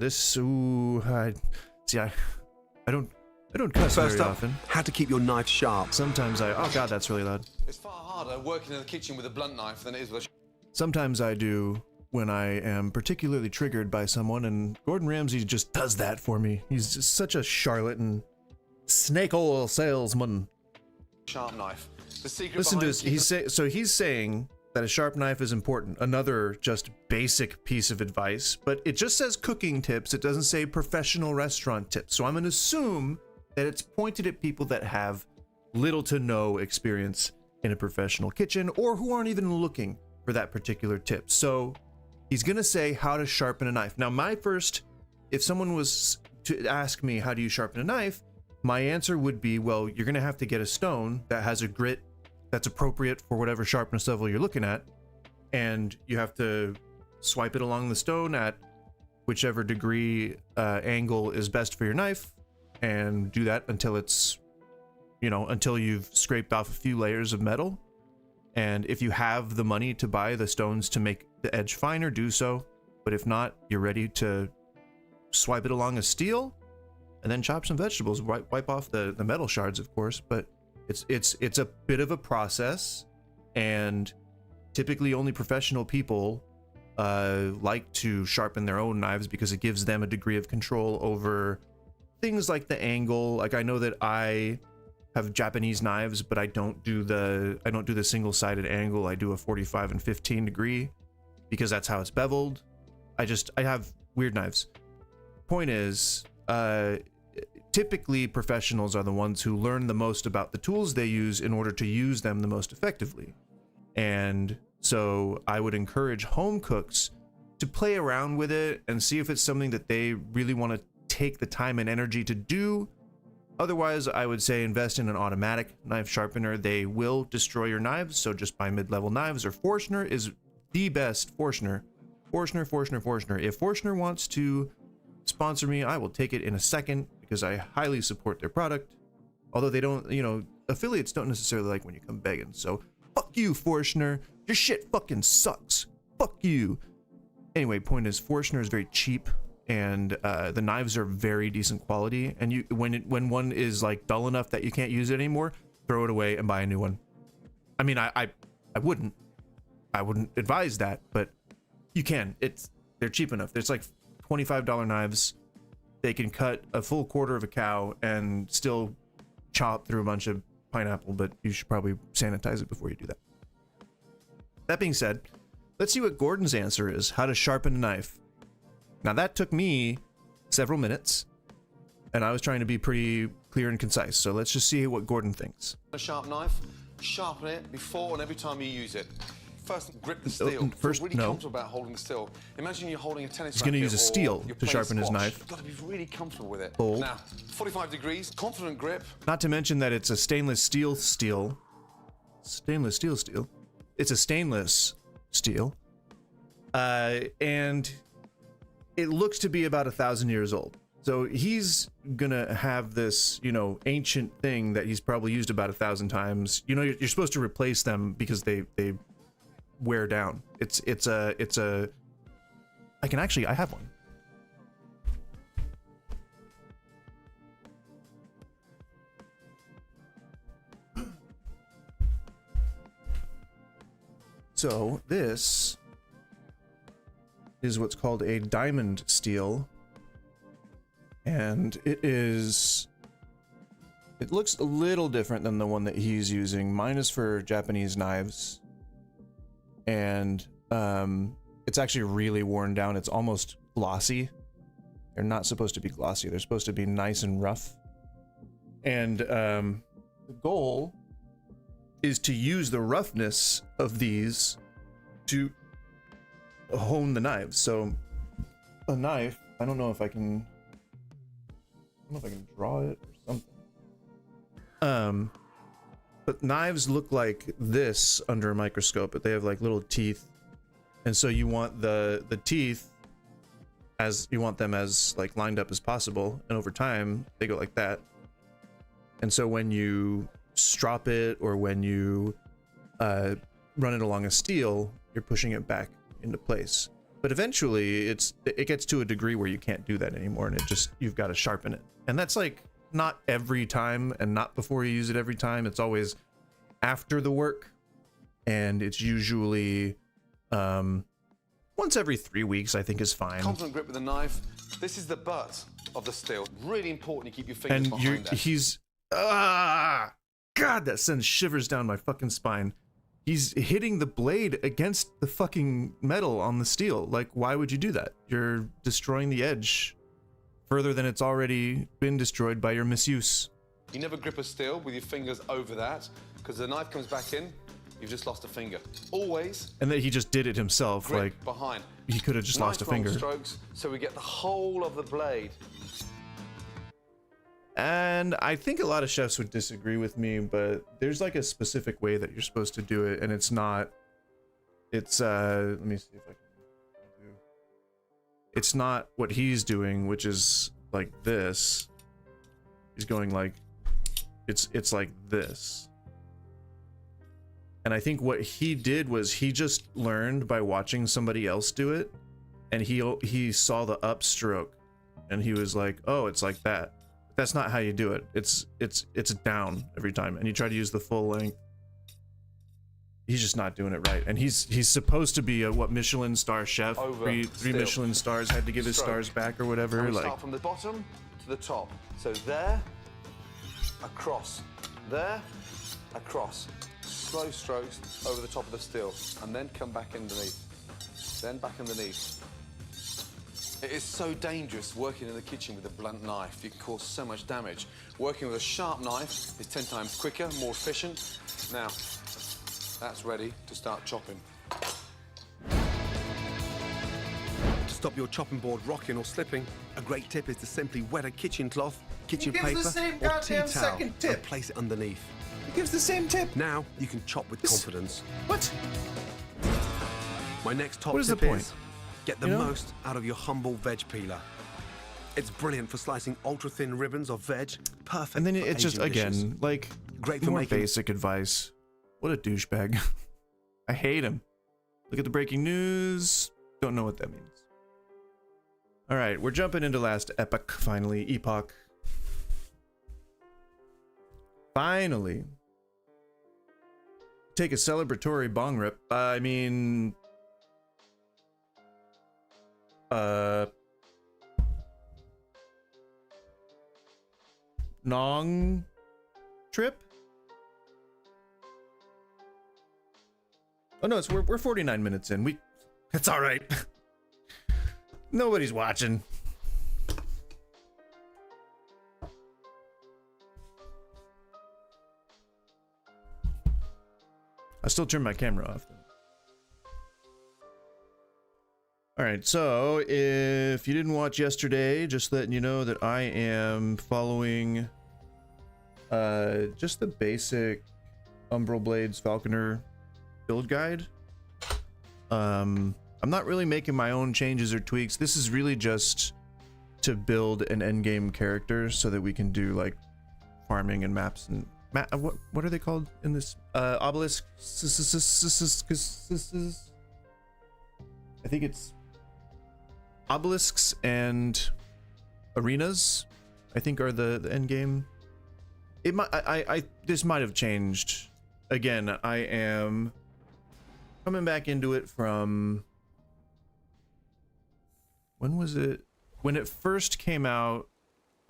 I don't cuss very often. How to keep your knife sharp. Sometimes oh god, that's really loud. It's far harder working in the kitchen with a blunt knife than it is with a... Sometimes I do when I am particularly triggered by someone, and Gordon Ramsay just does that for me. He's just such a charlatan, snake oil salesman. Sharp knife. The secret. Listen to this. He's saying that a sharp knife is important. Another just basic piece of advice, but it just says cooking tips. It doesn't say professional restaurant tips. So I'm gonna assume that it's pointed at people that have little to no experience in a professional kitchen, or who aren't even looking for that particular tip. So he's gonna say how to sharpen a knife. Now, if someone was to ask me how do you sharpen a knife, my answer would be, well, you're gonna have to get a stone that has a grit that's appropriate for whatever sharpness level you're looking at, and you have to swipe it along the stone at whichever degree angle is best for your knife, and do that until it's, until you've scraped off a few layers of metal. And if you have the money to buy the stones to make the edge finer, do so. But if not, you're ready to swipe it along a steel and then chop some vegetables. Wipe off the metal shards, of course, but it's a bit of a process, and typically only professional people like to sharpen their own knives because it gives them a degree of control over things like the angle. Like, I know that I have Japanese knives, but I don't do the single-sided angle. I do a 45 and 15 degree because that's how it's beveled. I have weird knives. Point is, typically professionals are the ones who learn the most about the tools they use in order to use them the most effectively. And so I would encourage home cooks to play around with it and see if it's something that they really want to take the time and energy to do. Otherwise, I would say invest in an automatic knife sharpener. They will destroy your knives, so just buy mid-level knives, or Forstner is the best. Forstner. If Forstner wants to sponsor me, I will take it in a second, because I highly support their product. Although they don't, affiliates don't necessarily like when you come begging. So fuck you, Forstner. Your shit fucking sucks. Fuck you. Anyway, point is, Forstner is very cheap, and the knives are very decent quality. And when one is like dull enough that you can't use it anymore, throw it away and buy a new one. I mean, I wouldn't advise that, but you can. They're cheap enough. There's like $25 knives. They can cut a full quarter of a cow and still chop through a bunch of pineapple, but you should probably sanitize it before you do that. That being said, let's see what Gordon's answer is. How to sharpen a knife. Now, that took me several minutes, and I was trying to be pretty clear and concise. So let's just see what Gordon thinks. A sharp knife, sharpen it before and every time you use it. First, grip the steel. First, really no. comfortable about holding the steel. Imagine you're holding a tennis He's going to racket use a or steel you're to playing sharpen his squash. knife. You've got to be really comfortable with it. Bold. Now, 45 degrees, confident grip. Not to mention that it's a stainless steel. Stainless steel steel. It's a stainless steel. And it looks to be about 1,000 years old. So he's gonna have this, you know, ancient thing that he's probably used about 1,000 times. You know, you're supposed to replace them because they wear down. It's a I have one. So this is what's called a diamond steel, and it looks a little different than the one that he's using. Mine is for Japanese knives, and it's actually really worn down. It's almost glossy. They're not supposed to be glossy. They're supposed to be nice and rough. And the goal is to use the roughness of these to hone the knives. So a knife, I don't know if I can draw it or something. But knives look like this under a microscope, but they have like little teeth. And so you want the teeth them as like lined up as possible, and over time they go like that. And so when you strop it or when you run it along a steel, you're pushing it back into place. But eventually it gets to a degree where you can't do that anymore, and you've got to sharpen it. And that's like not every time, and not before you use it every time. It's always after the work, and it's usually once every 3 weeks, I think, is fine. Confident grip with the knife. This is the butt of the steel. Really important you keep your fingers behind that. God, that sends shivers down my fucking spine. He's hitting the blade against the fucking metal on the steel. Like, why would you do that? You're destroying the edge further than it's already been destroyed by your misuse. You never grip a steel with your fingers over that, because the knife comes back in, you've just lost a finger. Always. And then he just did it himself. Grip like behind. He could have just lost a finger. Strokes, so we get the whole of the blade. And I think a lot of chefs would disagree with me, but there's like a specific way that you're supposed to do it, and it's not. It's let me see if I can do. It's not what he's doing, which is like this. He's going like, it's like this. And I think what he did was he just learned by watching somebody else do it, and he saw the upstroke, and he was like, oh, it's like that. That's not how you do it. It's down every time, and you try to use the full length. He's just not doing it right, and he's supposed to be a Michelin star chef. Three Michelin stars, had to give his stars back or whatever. And we like start from the bottom to the top. So there, across, there, across. Slow strokes over the top of the steel, and then come back underneath. Then back underneath. It is so dangerous working in the kitchen with a blunt knife. You can cause so much damage. Working with a sharp knife is 10 times quicker, more efficient. Now, that's ready to start chopping. To stop your chopping board rocking or slipping, a great tip is to simply wet a kitchen cloth, kitchen paper, or tea towel and place it underneath. He gives the same tip. Now you can chop with confidence. What? My next top What is the tip point? is get the most out of your humble veg peeler. It's brilliant for slicing ultra-thin ribbons of veg. Perfect. And then for it's just Asian dishes. again like Great for more making basic advice. What a douchebag. I hate him. Look at the breaking news. Don't know what that means. All right, we're jumping into Last Epoch. Finally, Epoch. Finally. Take a celebratory bong rip. I mean, Nong trip? Oh no, we're 49 minutes in. It's all right. Nobody's watching. I still turn my camera off. All right, so if you didn't watch yesterday, just letting you know that I am following just the basic Umbral Blades Falconer build guide. I'm not really making my own changes or tweaks. This is really just to build an endgame character so that we can do like farming and maps and what are they called in this obelisk? I think it's obelisks and arenas, I think, are the end game. It might this might have changed. Again, I am coming back into it from, when was it? When it first came out,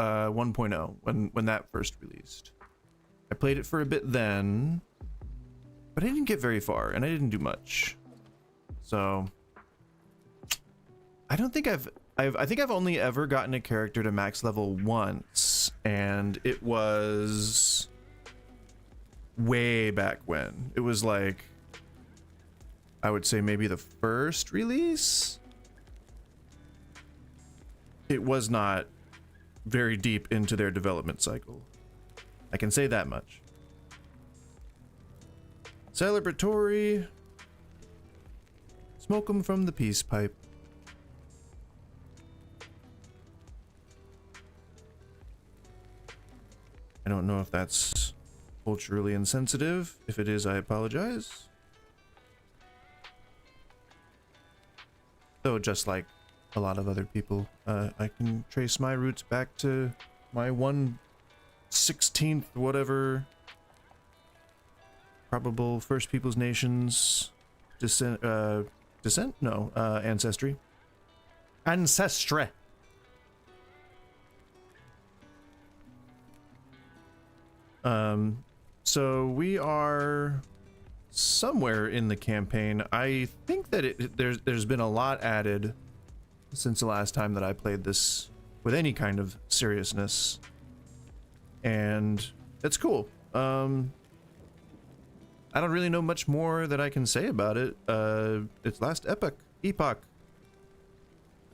1.0, when that first released. I played it for a bit then, but I didn't get very far and I didn't do much. So I don't think I think I've only ever gotten a character to max level once, and it was way back when. It was like, I would say maybe the first release. It was not very deep into their development cycle. I can say that much. Celebratory. Smoke 'em from the peace pipe. I don't know if that's culturally insensitive. If it is, I apologize. Though, just like a lot of other people, I can trace my roots back to my 1/16th whatever probable First Peoples Nations descent? No, ancestry. Ancestry. So we are somewhere in the campaign. I think that there's been a lot added since the last time that I played this with any kind of seriousness, and it's cool. I don't really know much more that I can say about it. It's Last Epoch.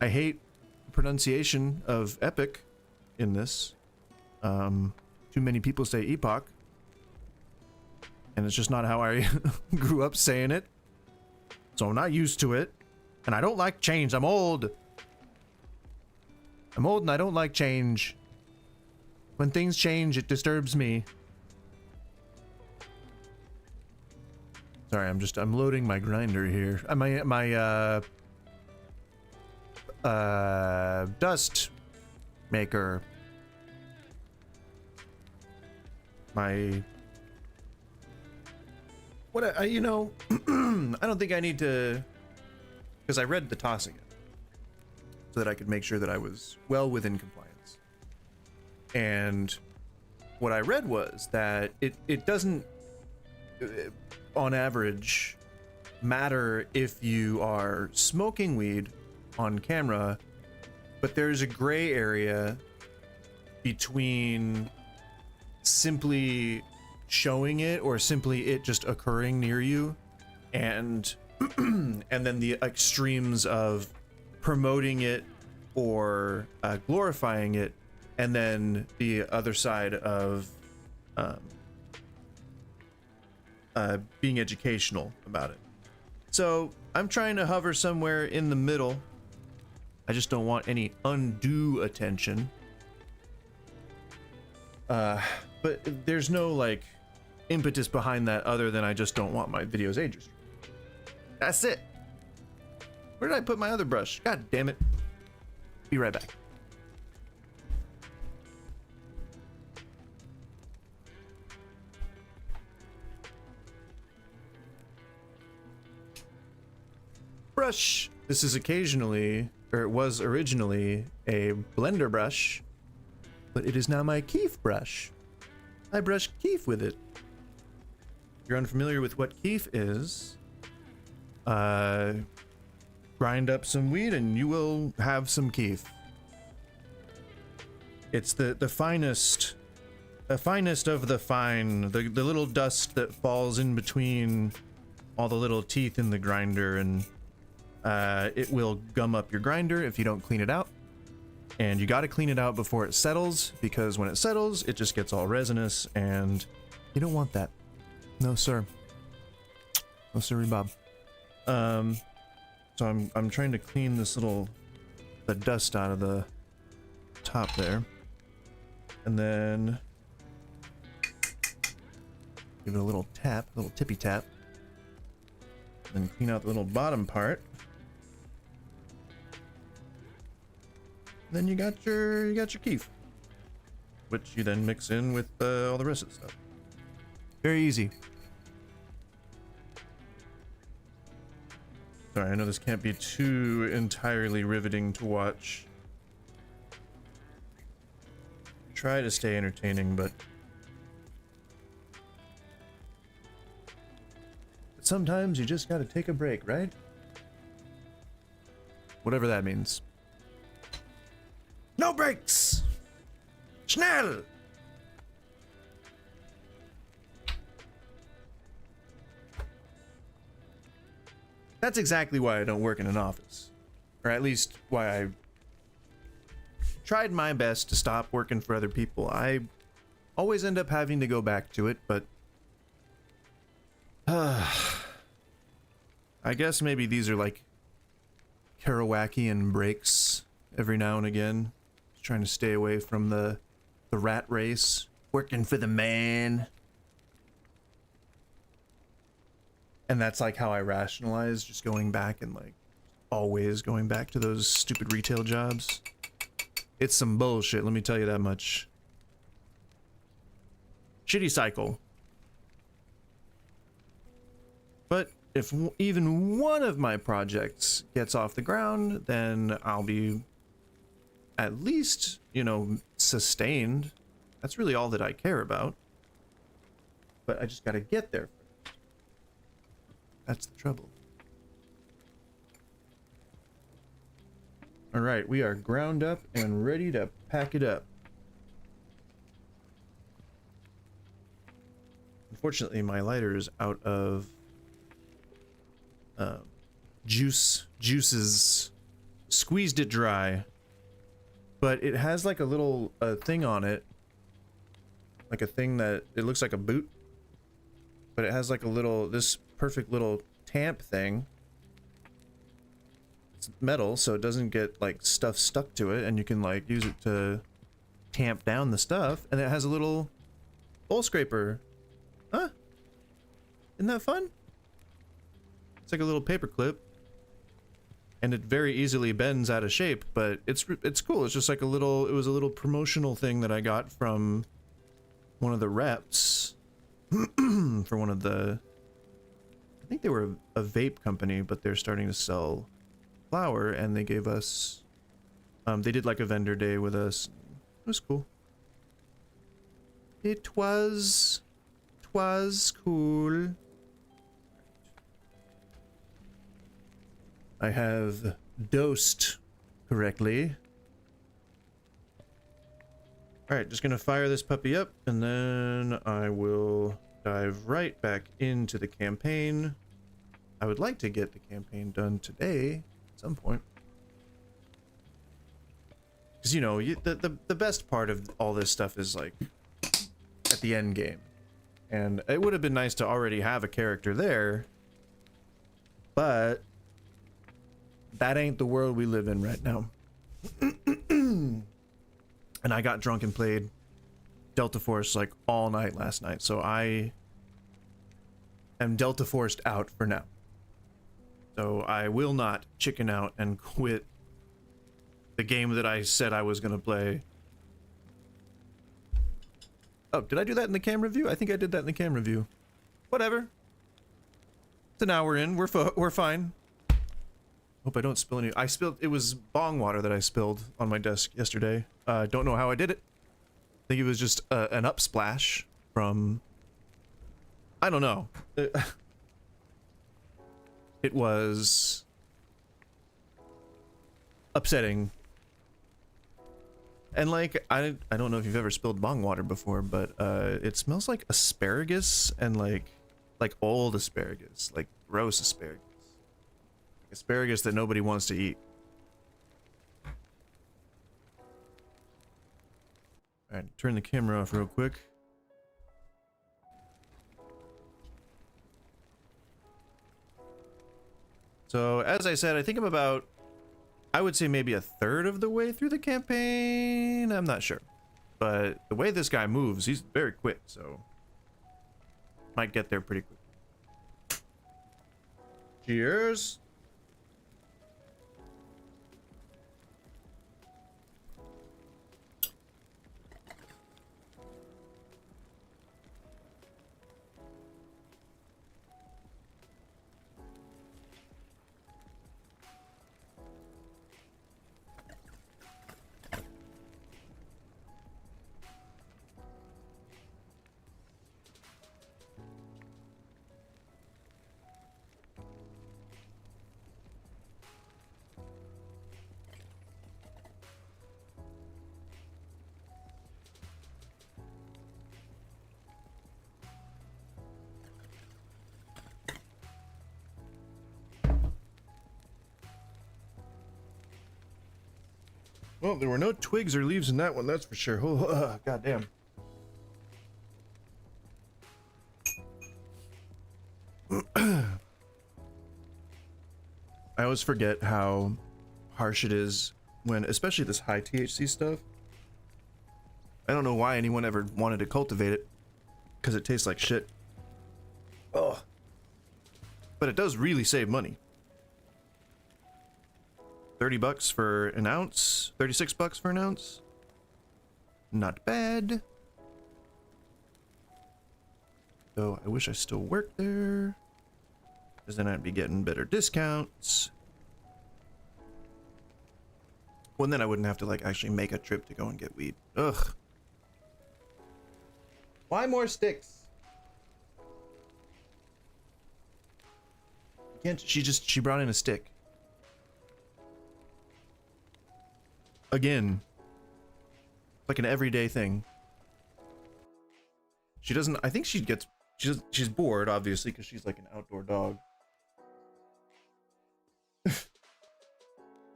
I hate pronunciation of epic in this. Too many people say epoch, and it's just not how I grew up saying it, so I'm not used to it, and I don't like change. I'm old and I don't like change. When things change, it disturbs me. Sorry, I'm loading my grinder here. My dust maker. My what you know, I don't think I need to, because I read the tossing it so that I could make sure that I was well within compliance. And what I read was that it doesn't on average matter if you are smoking weed on camera, but there's a gray area between simply showing it or simply it just occurring near you, and and then the extremes of promoting it or glorifying it, and then the other side of being educational about it. So I'm trying to hover somewhere in the middle. I just don't want any undue attention. But there's no like impetus behind that other than I just don't want my videos age restricted. That's it. Where did I put my other brush? God damn it. Be right back. Brush. This is occasionally, or it was originally, a blender brush, but it is now my keef brush. I brush keef with it. If you're unfamiliar with what keef is, grind up some weed and you will have some keef. It's the finest of the fine, the little dust that falls in between all the little teeth in the grinder, and it will gum up your grinder if you don't clean it out. And you got to clean it out before it settles, because when it settles, it just gets all resinous, and you don't want that. No, sir. No, sorry, Bob. So I'm trying to clean this the dust out of the top there, and then give it a little tap, a little tippy tap, then clean out the little bottom part. Then you got your keef, which you then mix in with all the rest of the stuff. Very easy. Sorry, I know this can't be too entirely riveting to watch. Try to stay entertaining, but sometimes you just gotta take a break, right? Whatever that means. No breaks! Schnell! That's exactly why I don't work in an office. Or at least why I tried my best to stop working for other people. I always end up having to go back to it, but I guess maybe these are like Kerouacian breaks every now and again. Just trying to stay away from the rat race. Working for the man. And that's like how I rationalize just going back and like always going back to those stupid retail jobs. It's some bullshit, let me tell you that much. Shitty cycle. But if even one of my projects gets off the ground, then I'll be at least, you know, sustained. That's really all that I care about. But I just gotta get there first. That's the trouble. All right, we are ground up and ready to pack it up. Unfortunately, my lighter is out of juices. Squeezed it dry, but it has like a little thing on it, like a thing that it looks like a boot, but it has like a little, this perfect little tamp thing. It's metal, so it doesn't get like stuff stuck to it, and you can like use it to tamp down the stuff. And it has a little bowl scraper. Huh? Isn't that fun? It's like a little paper clip, and it very easily bends out of shape, but it's cool. It's just like a little, it was a little promotional thing that I got from one of the reps for one of the, I think they were a vape company, but they're starting to sell flour, and they gave us, they did like a vendor day with us. It was cool. It was cool. I have dosed correctly. Alright, just gonna fire this puppy up, and then I will dive right back into the campaign. I would like to get the campaign done today at some point. Because, you know, the best part of all this stuff is, like, at the end game. And it would have been nice to already have a character there, but that ain't the world we live in right now. And I got drunk and played Delta Force like all night last night, so I am Delta Forced out for now. So I will not chicken out and quit the game that I said I was gonna play. Oh, did I do that in the camera view? I think I did that in the camera view. Whatever. It's an hour in. We're fine. Hope I don't spill any. I spilled. It was bong water that I spilled on my desk yesterday. Don't know how I did it. I think it was just an upsplash from. I don't know. It was upsetting. And like I don't know if you've ever spilled bong water before, but it smells like asparagus and like old asparagus, like gross asparagus. Asparagus that nobody wants to eat. Alright, turn the camera off real quick. So, as I said, I think I'm about, I would say maybe a third of the way through the campaign. I'm not sure. But the way this guy moves, he's very quick, so might get there pretty quick. Cheers. Well, there were no twigs or leaves in that one, that's for sure. Oh, goddamn. I always forget how harsh it is when, especially this high THC stuff. I don't know why anyone ever wanted to cultivate it, because it tastes like shit. Oh. But it does really save money. 30 bucks for an ounce, 36 bucks for an ounce. Not bad. Though I wish I still worked there, because then I'd be getting better discounts. Well, and then I wouldn't have to like actually make a trip to go and get weed. Ugh. Why more sticks? Can't she brought in a stick. Again, like an everyday thing. She doesn't, I think she's bored, obviously, because she's like an outdoor dog.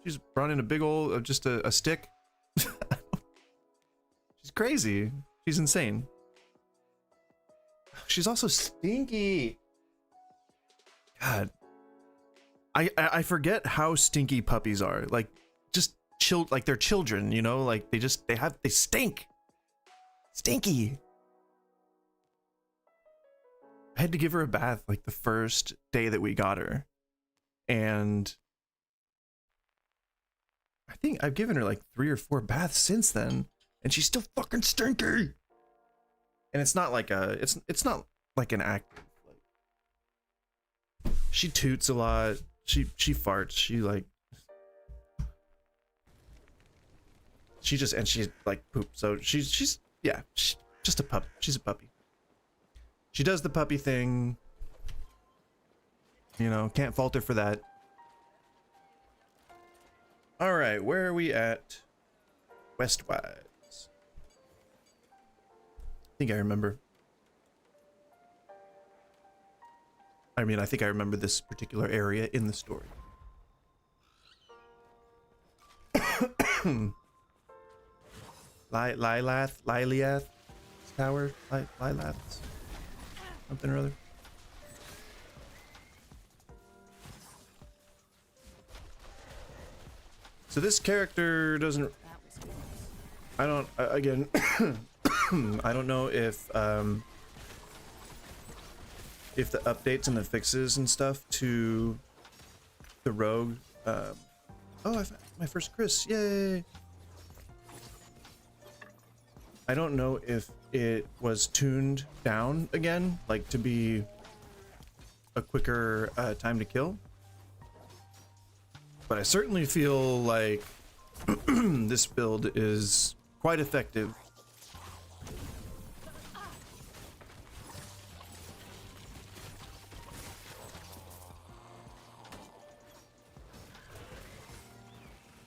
She's brought in a big old, just a stick. She's crazy. She's insane. She's also stinky. God. I forget how stinky puppies are. Like, just like they're children, you know, like they stink. Stinky. I had to give her a bath like the first day that we got her, and I think I've given her like 3 or 4 baths since then, and she's still fucking stinky. And it's not like it's not like an act. She toots a lot. She farts. She like. She like poops. So she's just a pup. She's a puppy. She does the puppy thing. You know, can't fault her for that. All right, where are we at? Westwise. I think I remember. I mean, I think I remember this particular area in the story. Liliath Tower, Liliath, something or other. So this character doesn't. I don't. Again, I don't know if the updates and the fixes and stuff to the rogue. Oh, I found my first Chris! Yay! I don't know if it was tuned down again, like to be a quicker time to kill. But I certainly feel like this build is quite effective.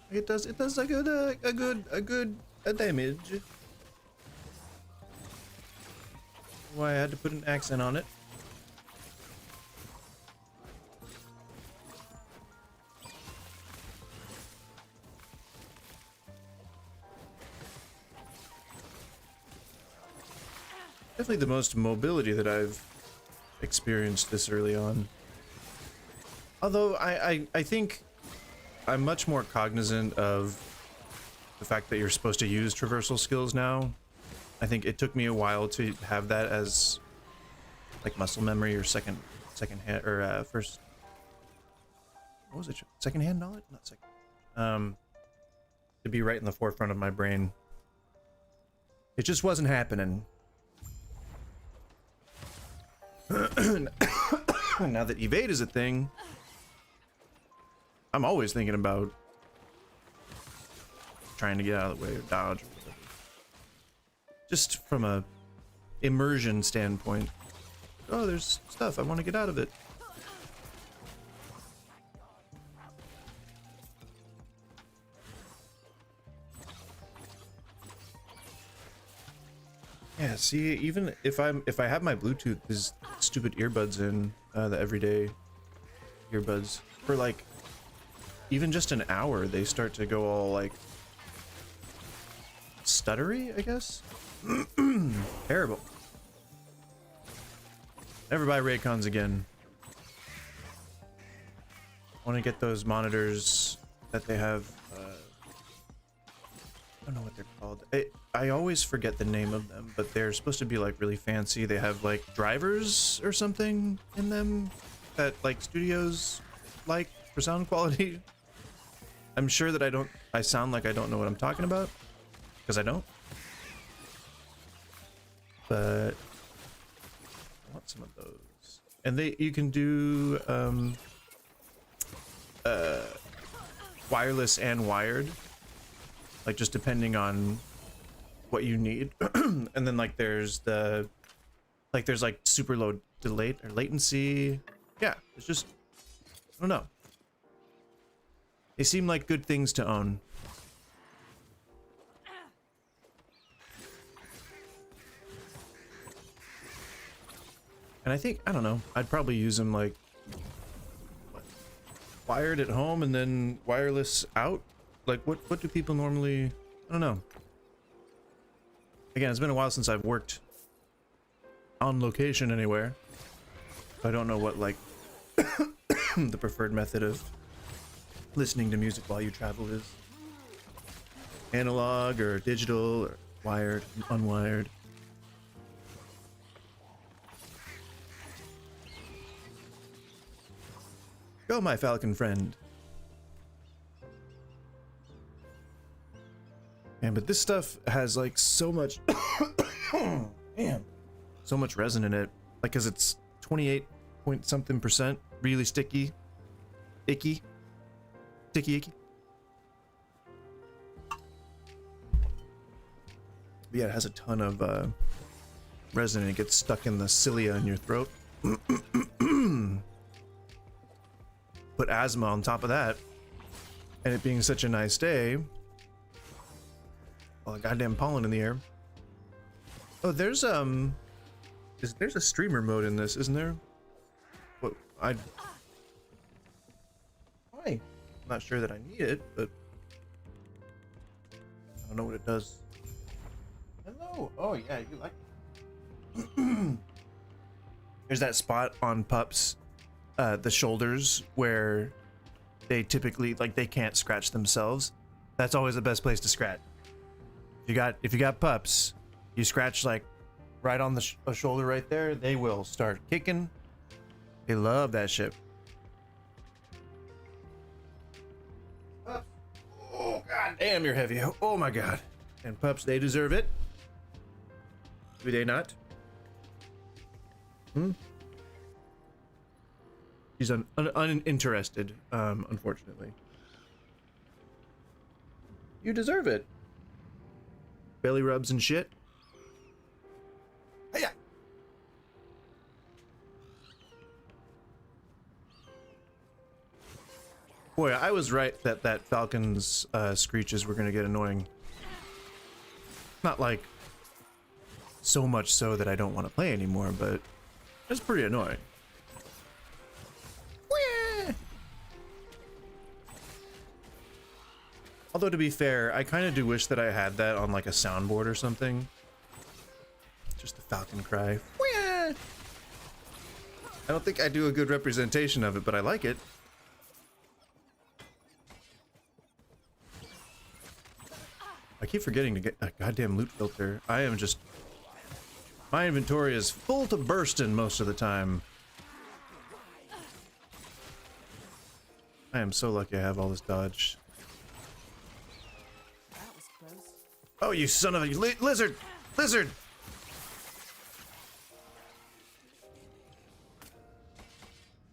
It does like a good damage. Why I had to put an accent on it. Definitely the most mobility that I've experienced this early on. Although I think I'm much more cognizant of the fact that you're supposed to use traversal skills now. I think it took me a while to have that as like muscle memory or second hand or first, what was it? Second hand knowledge? Not second. To be right in the forefront of my brain. It just wasn't happening. Now that evade is a thing, I'm always thinking about trying to get out of the way or dodge or whatever. Just from a immersion standpoint. Oh, there's stuff. I want to get out of it. Yeah, see, even if I have my Bluetooth, these stupid earbuds in, the everyday earbuds, for like even just an hour, they start to go all like stuttery, I guess. Terrible. Never buy Raycons again. I want to get those monitors that they have. I don't know what they're called. I always forget the name of them, but they're supposed to be like really fancy. They have like drivers or something in them that like studios like for sound quality. I'm sure that I sound like I don't know what I'm talking about, because I don't. But I want some of those. And you can do wireless and wired, like just depending on what you need. And then like there's like super low delay or latency. Yeah, it's just, I don't know. They seem like good things to own. And I think, I don't know, I'd probably use them like wired at home and then wireless out. Like what do people normally, I don't know. Again, it's been a while since I've worked on location anywhere. I don't know what like the preferred method of listening to music while you travel is. Analog or digital or wired, unwired. Go, my falcon friend. Man, but this stuff has like so much damn, so much resin in it, like, because it's 28 point something %, really sticky, icky, sticky icky. But yeah, it has a ton of resin and it gets stuck in the cilia in your throat. Put asthma on top of that, and it being such a nice day. All the goddamn pollen in the air. Oh, there's a streamer mode in this, isn't there? What I'm not sure that I need it, but I don't know what it does. Hello. Oh yeah, you like it. There's that spot on pups, the shoulders, where they typically, like, they can't scratch themselves. That's always the best place to scratch. If you got pups, you scratch like right on the shoulder right there, they will start kicking. They love that shit. Oh god damn, you're heavy. Oh my god. And pups, they deserve it. Do they not? She's uninterested, unfortunately. You deserve it. Belly rubs and shit. Hiya. Boy, I was right that Falcon's screeches were gonna get annoying. Not like so much so that I don't want to play anymore, but it's pretty annoying. Although, to be fair, I kind of do wish that I had that on like a soundboard or something. Just the falcon cry. I don't think I do a good representation of it, but I like it. I keep forgetting to get a goddamn loot filter. I am just... My inventory is full to bursting most of the time. I am so lucky I have all this dodge. Oh, you son of a lizard! Lizard!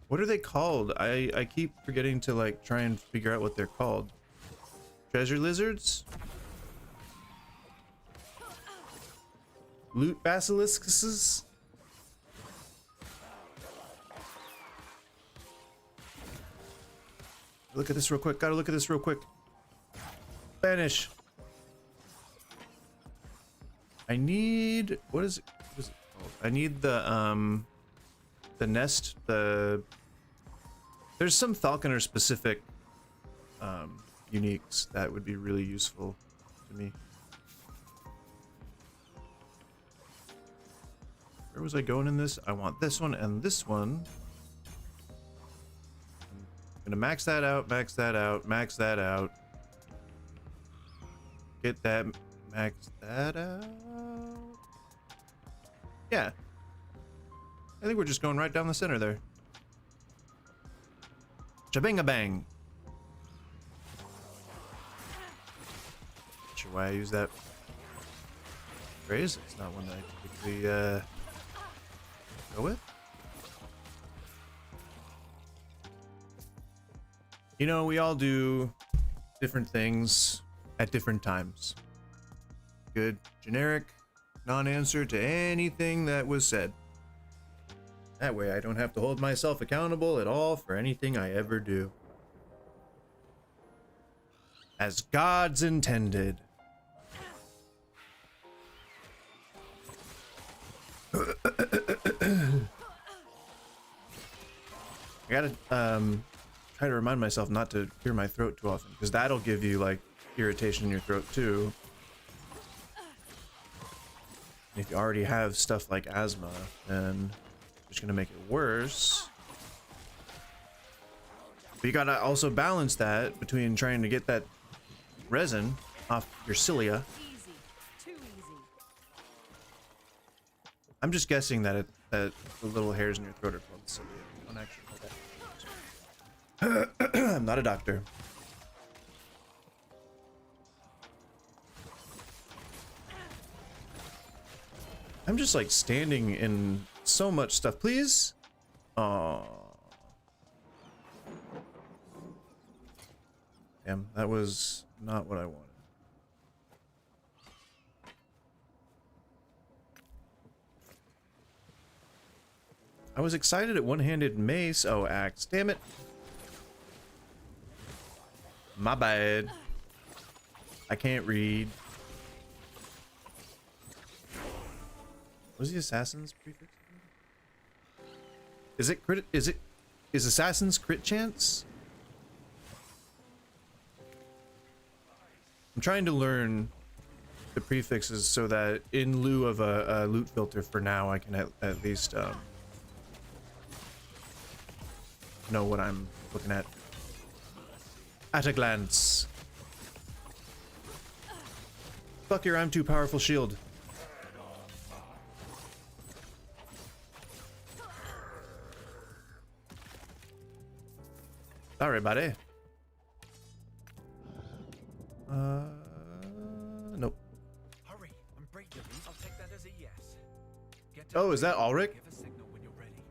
What are they called? I keep forgetting to like try and figure out what they're called. Treasure lizards? Loot basilisks? Look at this real quick. Gotta look at this real quick. Vanish. I need... What is it called? I need the nest, there's some falconer specific uniques that would be really useful to me. Where was I going in this? I want this one and this one. I'm gonna max that out, max that out, max that out. Get that, max that out. Yeah. I think we're just going right down the center there. Jabinga bang. Not sure why I use that phrase. It's not one that I typically go with. You know, we all do different things at different times. Good generic non-answer to anything that was said. That way I don't have to hold myself accountable at all for anything I ever do. As God's intended. I gotta try to remind myself not to clear my throat too often, because that'll give you like irritation in your throat too. And if you already have stuff like asthma, then it's gonna make it worse. But you gotta also balance that between trying to get that resin off your cilia. I'm just guessing that that the little hairs in your throat are called cilia. I don't actually know that. I'm not a doctor. I'm just like standing in so much stuff. Please? Aww. Damn, that was not what I wanted. I was excited at one-handed mace. Oh, axe. Damn it. My bad. I can't read. What was the assassin's prefix? Is it crit? Is assassin's crit chance? I'm trying to learn the prefixes so that in lieu of a loot filter for now, I can at least know what I'm looking at a glance. Fuck your I'm too powerful shield. Sorry, buddy. Nope. Hurry, I'm breaking. I'll take that as a yes. Oh, is that Ulrich? Give a signal when you're ready.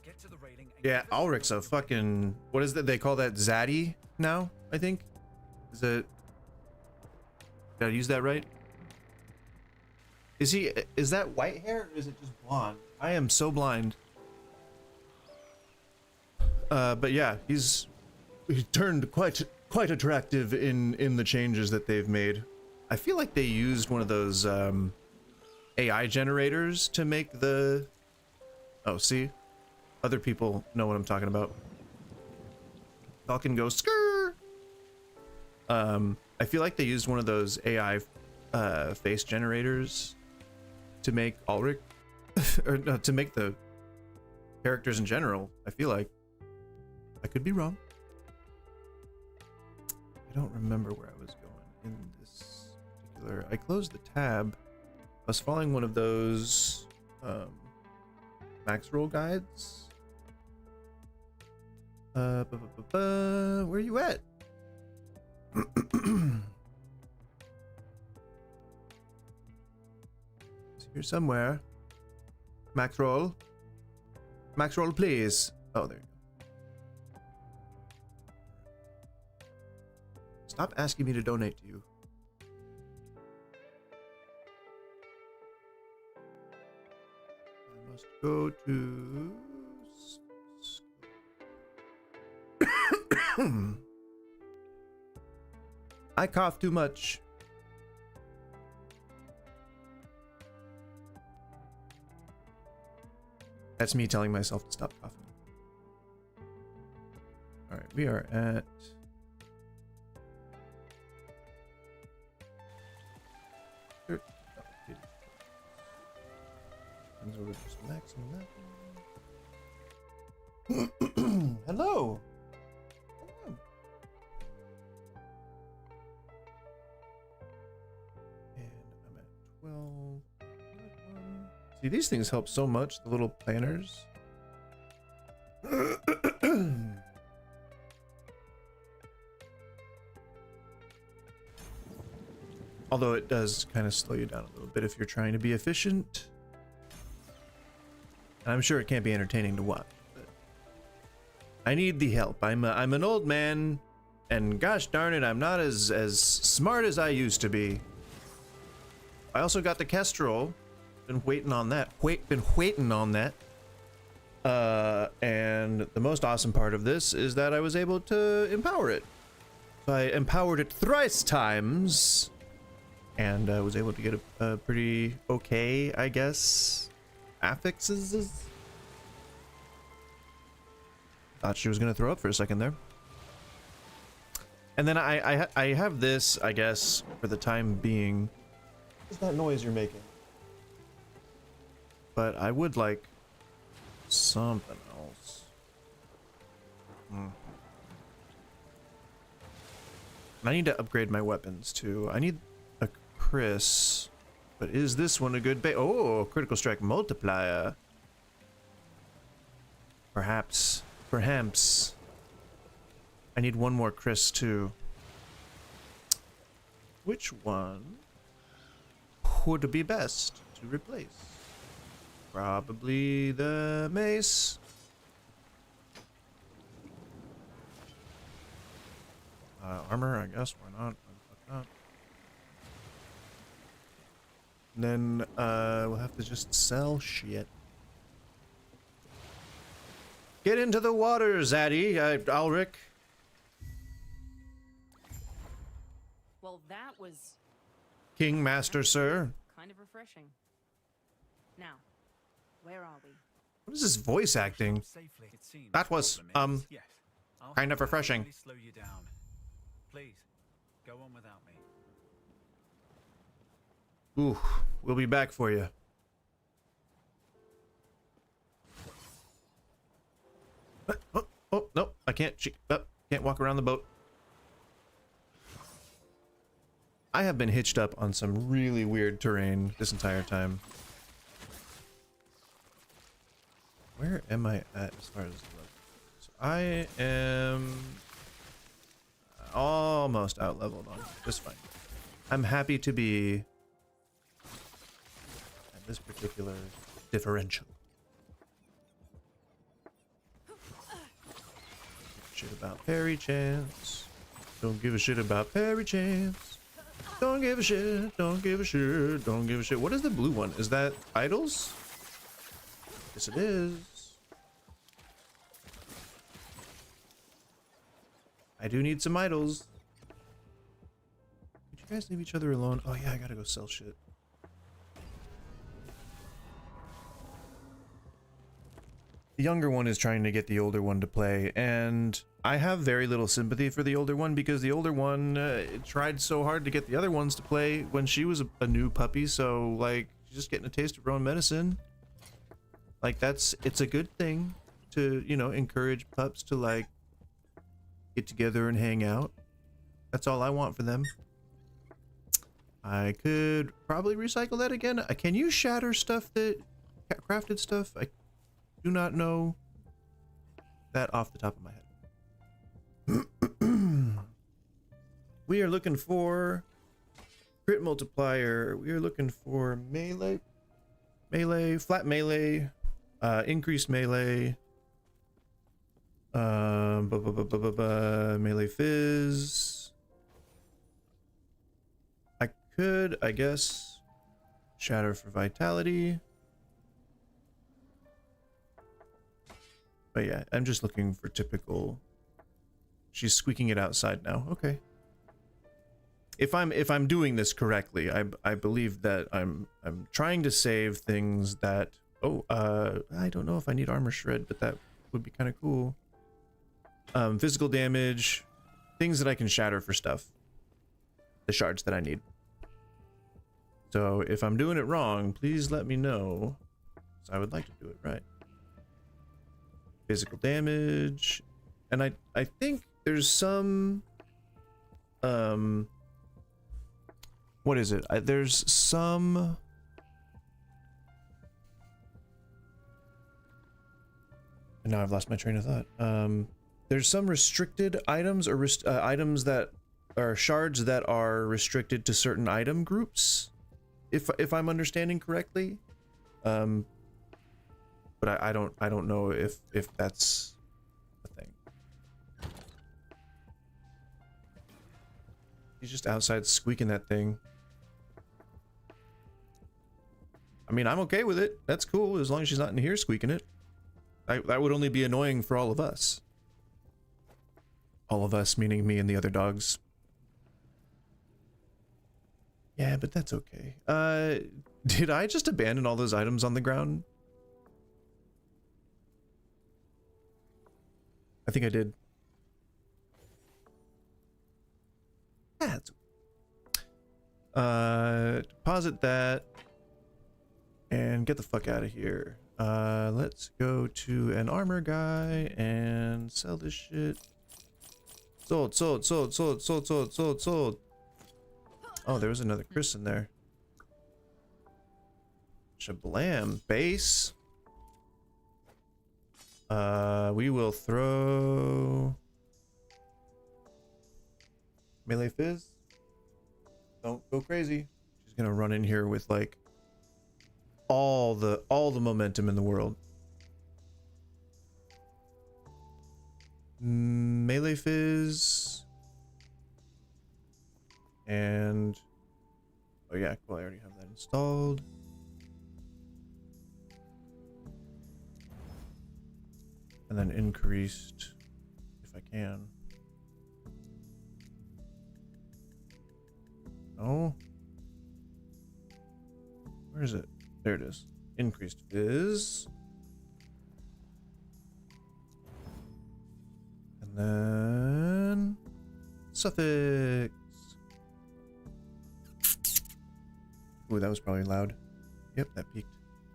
Get to the railing and Yeah, Ulrich's a fucking... What is that? They call that Zaddy now, I think? Is it... Did I use that right? Is that white hair or is it just blonde? I am so blind. But yeah, he turned quite attractive in the changes that they've made. I feel like they used one of those AI generators to make the... Oh, see? Other people know what I'm talking about. Falcon goes skrrr. I feel like they used one of those AI face generators to make Ulrich, or no, to make the characters in general. I feel like I could be wrong. I don't remember where I was going in this particular. I closed the tab. I was following one of those max roll guides. Where are you at? It's here somewhere. Max roll. Max roll, please. Oh, there you go. Stop asking me to donate to you. I must go to... I cough too much. That's me telling myself to stop coughing. All right, we are at... Over just maxing that. Hello. And I'm at 12. See, these things help so much, the little planners. Although it does kind of slow you down a little bit if you're trying to be efficient. I'm sure it can't be entertaining to watch, but I need the help. I'm an old man, and gosh darn it, I'm not as smart as I used to be. I also got the Kestrel. Been waiting on that. Been waiting on that. And the most awesome part of this is that I was able to empower it. So I empowered it thrice times, and I was able to get a pretty okay, I guess, affixes. Thought she was gonna throw up for a second there. And then I have this, I guess, for the time being. What's that noise you're making? But I would like something else. I need to upgrade my weapons too. I need a Chris, but is this one a good oh, critical strike multiplier? Perhaps. I need one more Chris too. Which one would be best to replace? Probably the mace. Armor, I guess. Why not? And then we'll have to just sell shit. Get into the water, Zaddy, Ulrich. Well, that was King Master, sir. kind of refreshing. Now, where are we? What is this voice acting? That was, kind of refreshing. Slow you down. Please, go on without me. Ooh, we'll be back for you. Oh, no, I can't. Can't walk around the boat. I have been hitched up on some really weird terrain this entire time. Where am I at as far as level? So I am almost out leveled on just fine. I'm happy to be at this particular differential. Shit about fairy chance. Don't give a shit about fairy chance. Don't give a shit. Don't give a shit. Don't give a shit. What is the blue one? Is that idols? Yes, it is. I do need some idols. Could you guys leave each other alone? Oh yeah, I gotta go sell shit. The younger one is trying to get the older one to play, and I have very little sympathy for the older one because the older one tried so hard to get the other ones to play when she was a new puppy, so like She's just getting a taste of her own medicine. Like, it's a good thing to, you know, encourage pups to, like, get together and hang out. That's all I want for them. I could probably recycle that again. Can you shatter stuff that crafted stuff? I do not know that off the top of my head. We are looking for crit multiplier. We are looking for melee, flat melee, increased melee, melee fizz. I could, I guess, shatter for vitality. But yeah, I'm just looking for typical. She's squeaking it outside now. Okay. If I'm doing this correctly, I believe that I'm trying to save things that I don't know if I need armor shred, but that would be kind of cool. Physical damage, things that I can shatter for stuff. The shards that I need. So if I'm doing it wrong, please let me know. So I would like to do it right. Physical damage, and I think there's some what is it? There's some and now I've lost my train of thought. There's some restricted items or items that are shards that are restricted to certain item groups, if I'm understanding correctly. But I don't know if that's a thing. He's just outside squeaking that thing. I mean, I'm okay with it. That's cool as long as she's not in here squeaking it. That would only be annoying for all of us. All of us, meaning me and the other dogs. Yeah, but that's okay. Did I just abandon all those items on the ground? I think I did. Yeah, deposit that and get the fuck out of here. Let's go to an armor guy and sell this shit. Sold. Oh, there was another Chris in there. Shablam. Base. We will throw melee fizz. Don't go crazy. She's gonna run in here with like all the momentum in the world. Melee fizz. And oh yeah, cool, I already have that installed. And then increased, if I can. Oh. Where is it? There it is. Increased fizz. And then suffix. Ooh, that was probably loud. Yep, that peaked.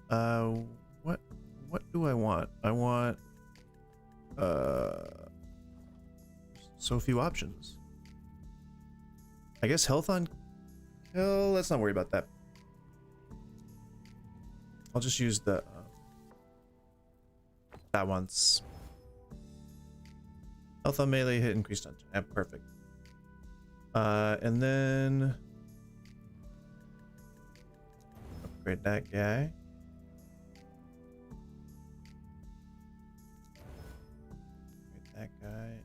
What do I want? I want so few options. I guess health on kill. Let's not worry about that. I'll just use the that once. Health on melee, hit increased on perfect. And then upgrade that guy. That guy and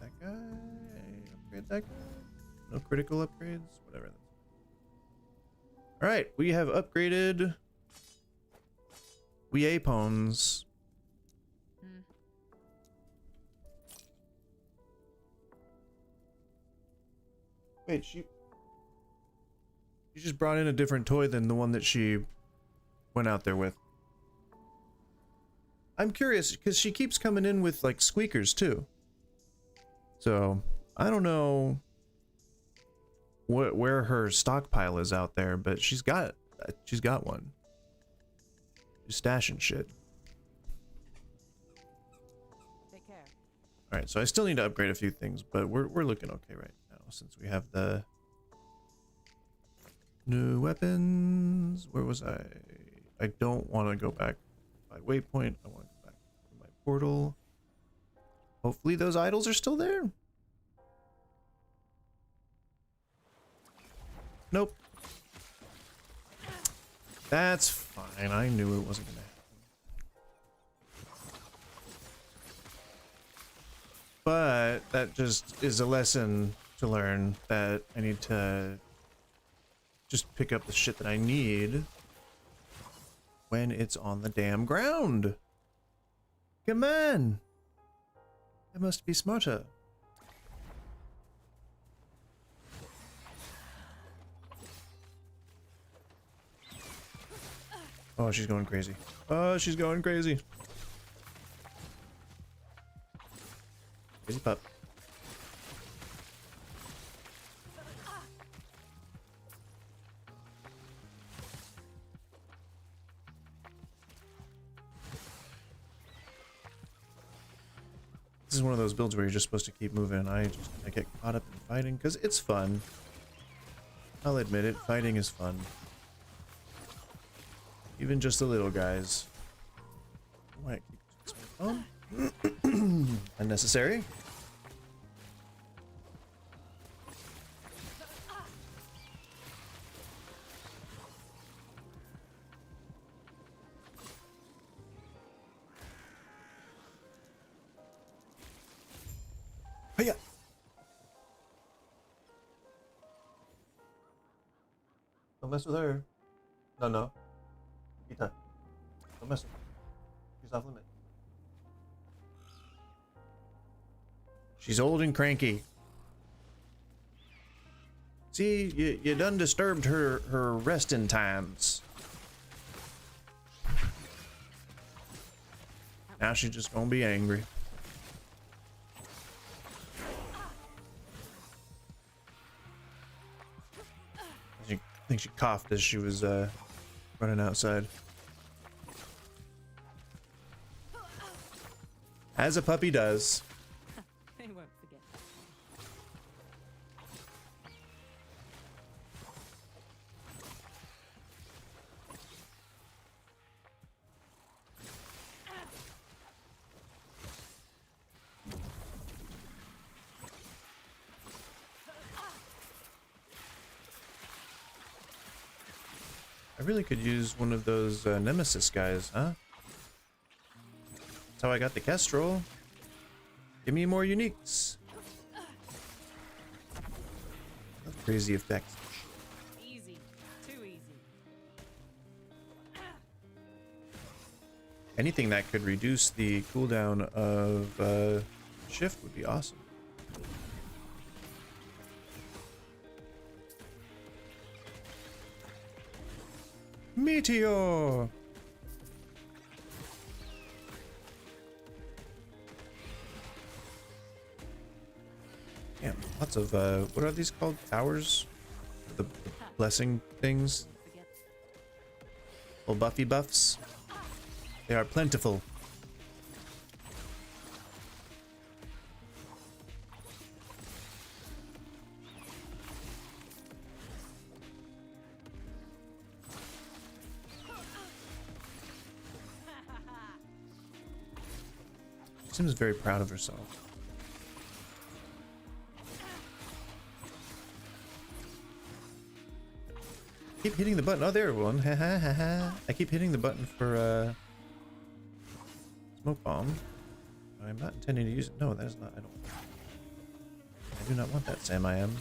that guy. Upgrade that guy. No critical upgrades. Whatever. All right, we have upgraded. We apons. Wait, she just brought in a different toy than the one that she went out there with. I'm curious because she keeps coming in with like squeakers too. So I don't know where her stockpile is out there, but she's got She's got one. She's stashing shit. Take care. All right, so I still need to upgrade a few things, but we're looking okay right now since we have the new weapons. Where was I? I don't want to go back by waypoint. I want to go back to my portal. Hopefully those idols are still there. Nope. That's fine. I knew it wasn't gonna happen. But that just is a lesson to learn that I need to just pick up the shit that I need when it's on the damn ground. Come on. I must be smarter. Oh, she's going crazy. Oh, she's going crazy. Crazy pup. This is one of those builds where you're just supposed to keep moving. I get caught up in fighting because it's fun. I'll admit it, fighting is fun. Even just the little guys. Why I keep unnecessary. Hiya. Don't mess with her. No. Ita. Don't mess with her. She's off limit. She's old and cranky. See, you done disturbed her resting times. Now she's just gonna be angry. I think she coughed as she was running outside. As a puppy does. They won't forget. I really could use one of those Nemesis guys, huh? That's how I got the Kestrel. Give me more uniques. That's crazy effects. Easy. Too easy. Anything that could reduce the cooldown of shift would be awesome. Meteor! Damn, lots of, what are these called? Towers? The blessing things? Little Buffy buffs? They are plentiful. Seems very proud of herself. Keep hitting the button. Oh, there one. Ha ha ha ha. I keep hitting the button for smoke bomb. I'm not intending to use it. No, that is not. I do not want that, Sam. I am.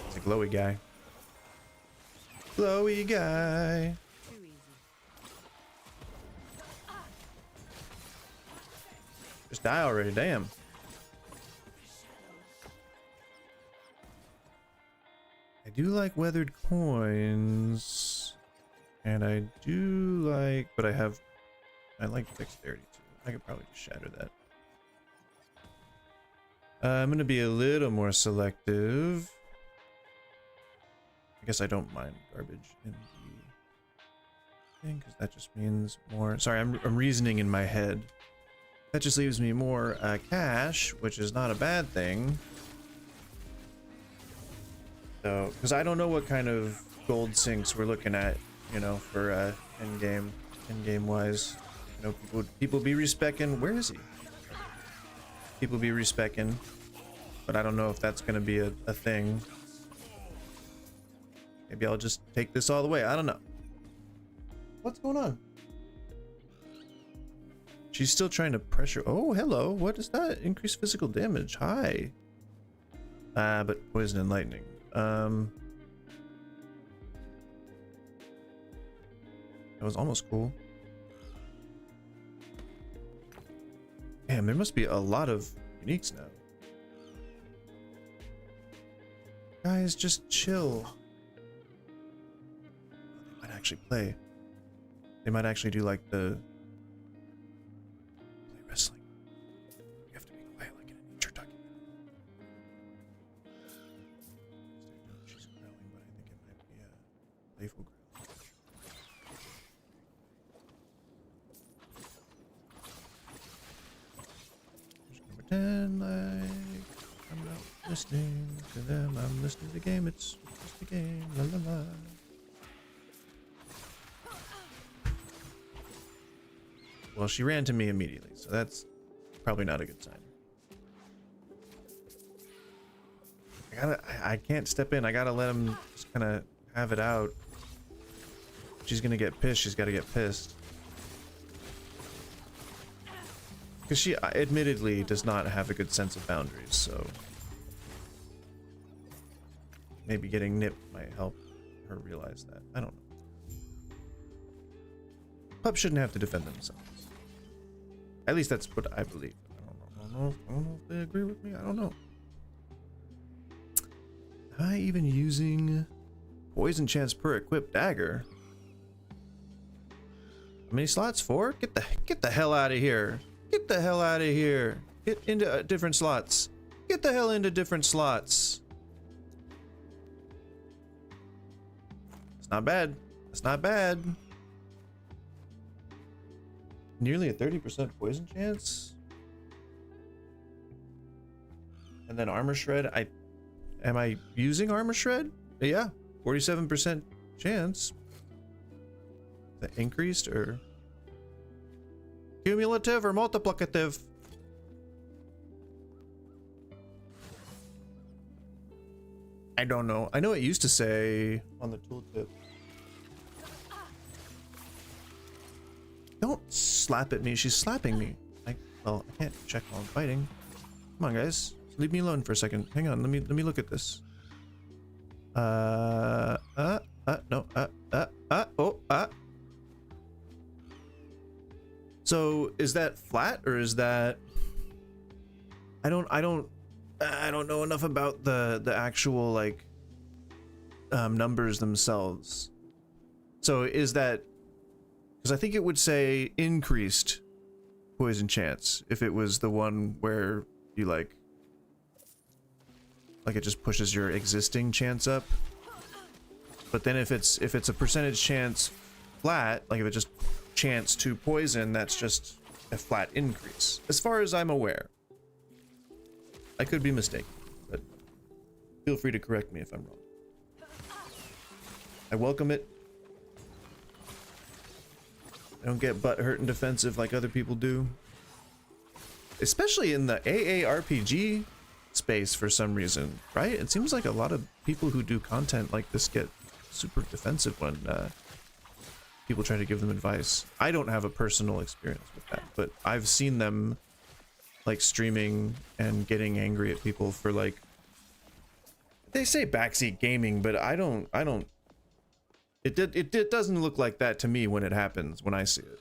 It's a glowy guy. Glowy guy. Too easy. Just die already, damn. I do like weathered coins. And I do like, but I like dexterity too. I could probably just shatter that. I'm gonna be a little more selective. I guess I don't mind garbage in the thing because that just means more. Sorry, I'm reasoning in my head. That just leaves me more cash, which is not a bad thing. So, because I don't know what kind of gold sinks we're looking at, you know, for in-game wise. You know, people be respecking. Where is he? People be respecking, but I don't know if that's gonna be a thing. Maybe I'll just take this all the way. I don't know. What's going on? She's still trying to pressure. Oh, hello. What is that? Increased physical damage. Hi. But poison and lightning. That was almost cool. Damn, there must be a lot of uniques now. Guys, just chill. They might actually play. They might actually do like the play wrestling. You have to be quiet like in a nature documentary. She's growling, but I think it might be a playful growl. Pretend like I'm not listening to them. I'm listening to the game. It's just a game. La la la. Well, she ran to me immediately, so that's probably not a good sign. I can't step in. I gotta let him just kind of have it out. She's gonna get pissed. She's gotta get pissed. Because she admittedly does not have a good sense of boundaries, so maybe getting nipped might help her realize that. I don't know. Pups shouldn't have to defend themselves. At least that's what I believe. I don't know if they agree with me. I don't know. Am I even using poison chance per equipped dagger? How many slots? 4? Get the hell out of here. Get the hell out of here. Get into different slots. Get the hell into different slots. It's not bad. It's not bad. Nearly a 30% poison chance. And then armor shred. Am I using armor shred? Yeah, 47% chance. Is that increased or cumulative or multiplicative? I don't know. I know it used to say on the tooltip. Don't slap at me. She's slapping me. Well, I can't check while I'm fighting. Come on, guys. Leave me alone for a second. Hang on. Let me look at this. No. So is that flat or is that? I don't know enough about the actual like numbers themselves. So is that? Because I think it would say increased poison chance if it was the one where you like it just pushes your existing chance up. But then if it's a percentage chance flat, like if it just chance to poison, that's just a flat increase, as far as I'm aware. I could be mistaken, but feel free to correct me if I'm wrong. I welcome it. I don't get butthurt and defensive like other people do. Especially in the AARPG space for some reason, right? It seems like a lot of people who do content like this get super defensive when people try to give them advice. I don't have a personal experience with that, but I've seen them like streaming and getting angry at people for like, they say backseat gaming, but I don't it doesn't look like that to me when it happens, when I see it.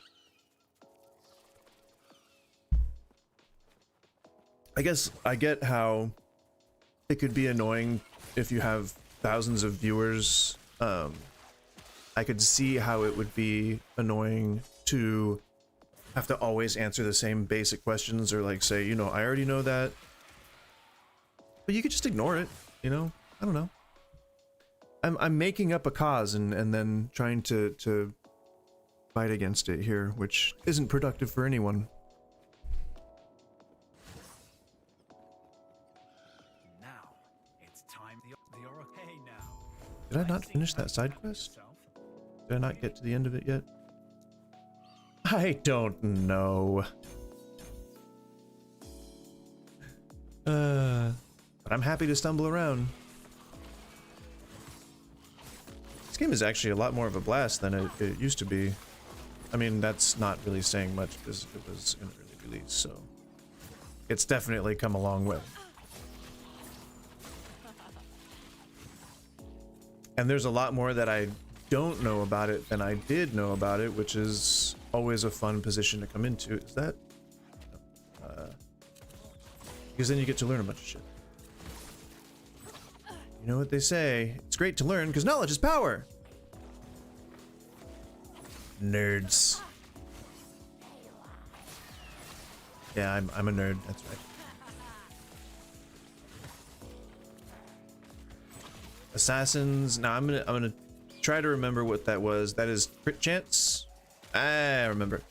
I guess I get how it could be annoying if you have thousands of viewers I could see how it would be annoying to have to always answer the same basic questions, or like say, you know, I already know that. But you could just ignore it, you know? I don't know. I'm making up a cause and then trying to fight against it here, which isn't productive for anyone. Now, it's time the oracle. Hey now. Did I not finish that side quest? Did I not get to the end of it yet? I don't know. But I'm happy to stumble around. This game is actually a lot more of a blast than it used to be. I mean, that's not really saying much because it was an early release, so it's definitely come a long way. And there's a lot more that I don't know about it than I did know about it, which is always a fun position to come into. Is that? Because then you get to learn a bunch of shit. You know what they say? It's great to learn because knowledge is power. Nerds. Yeah, I'm a nerd. That's right. Assassins. Now I'm gonna try to remember what that was. That is crit chance. I remember.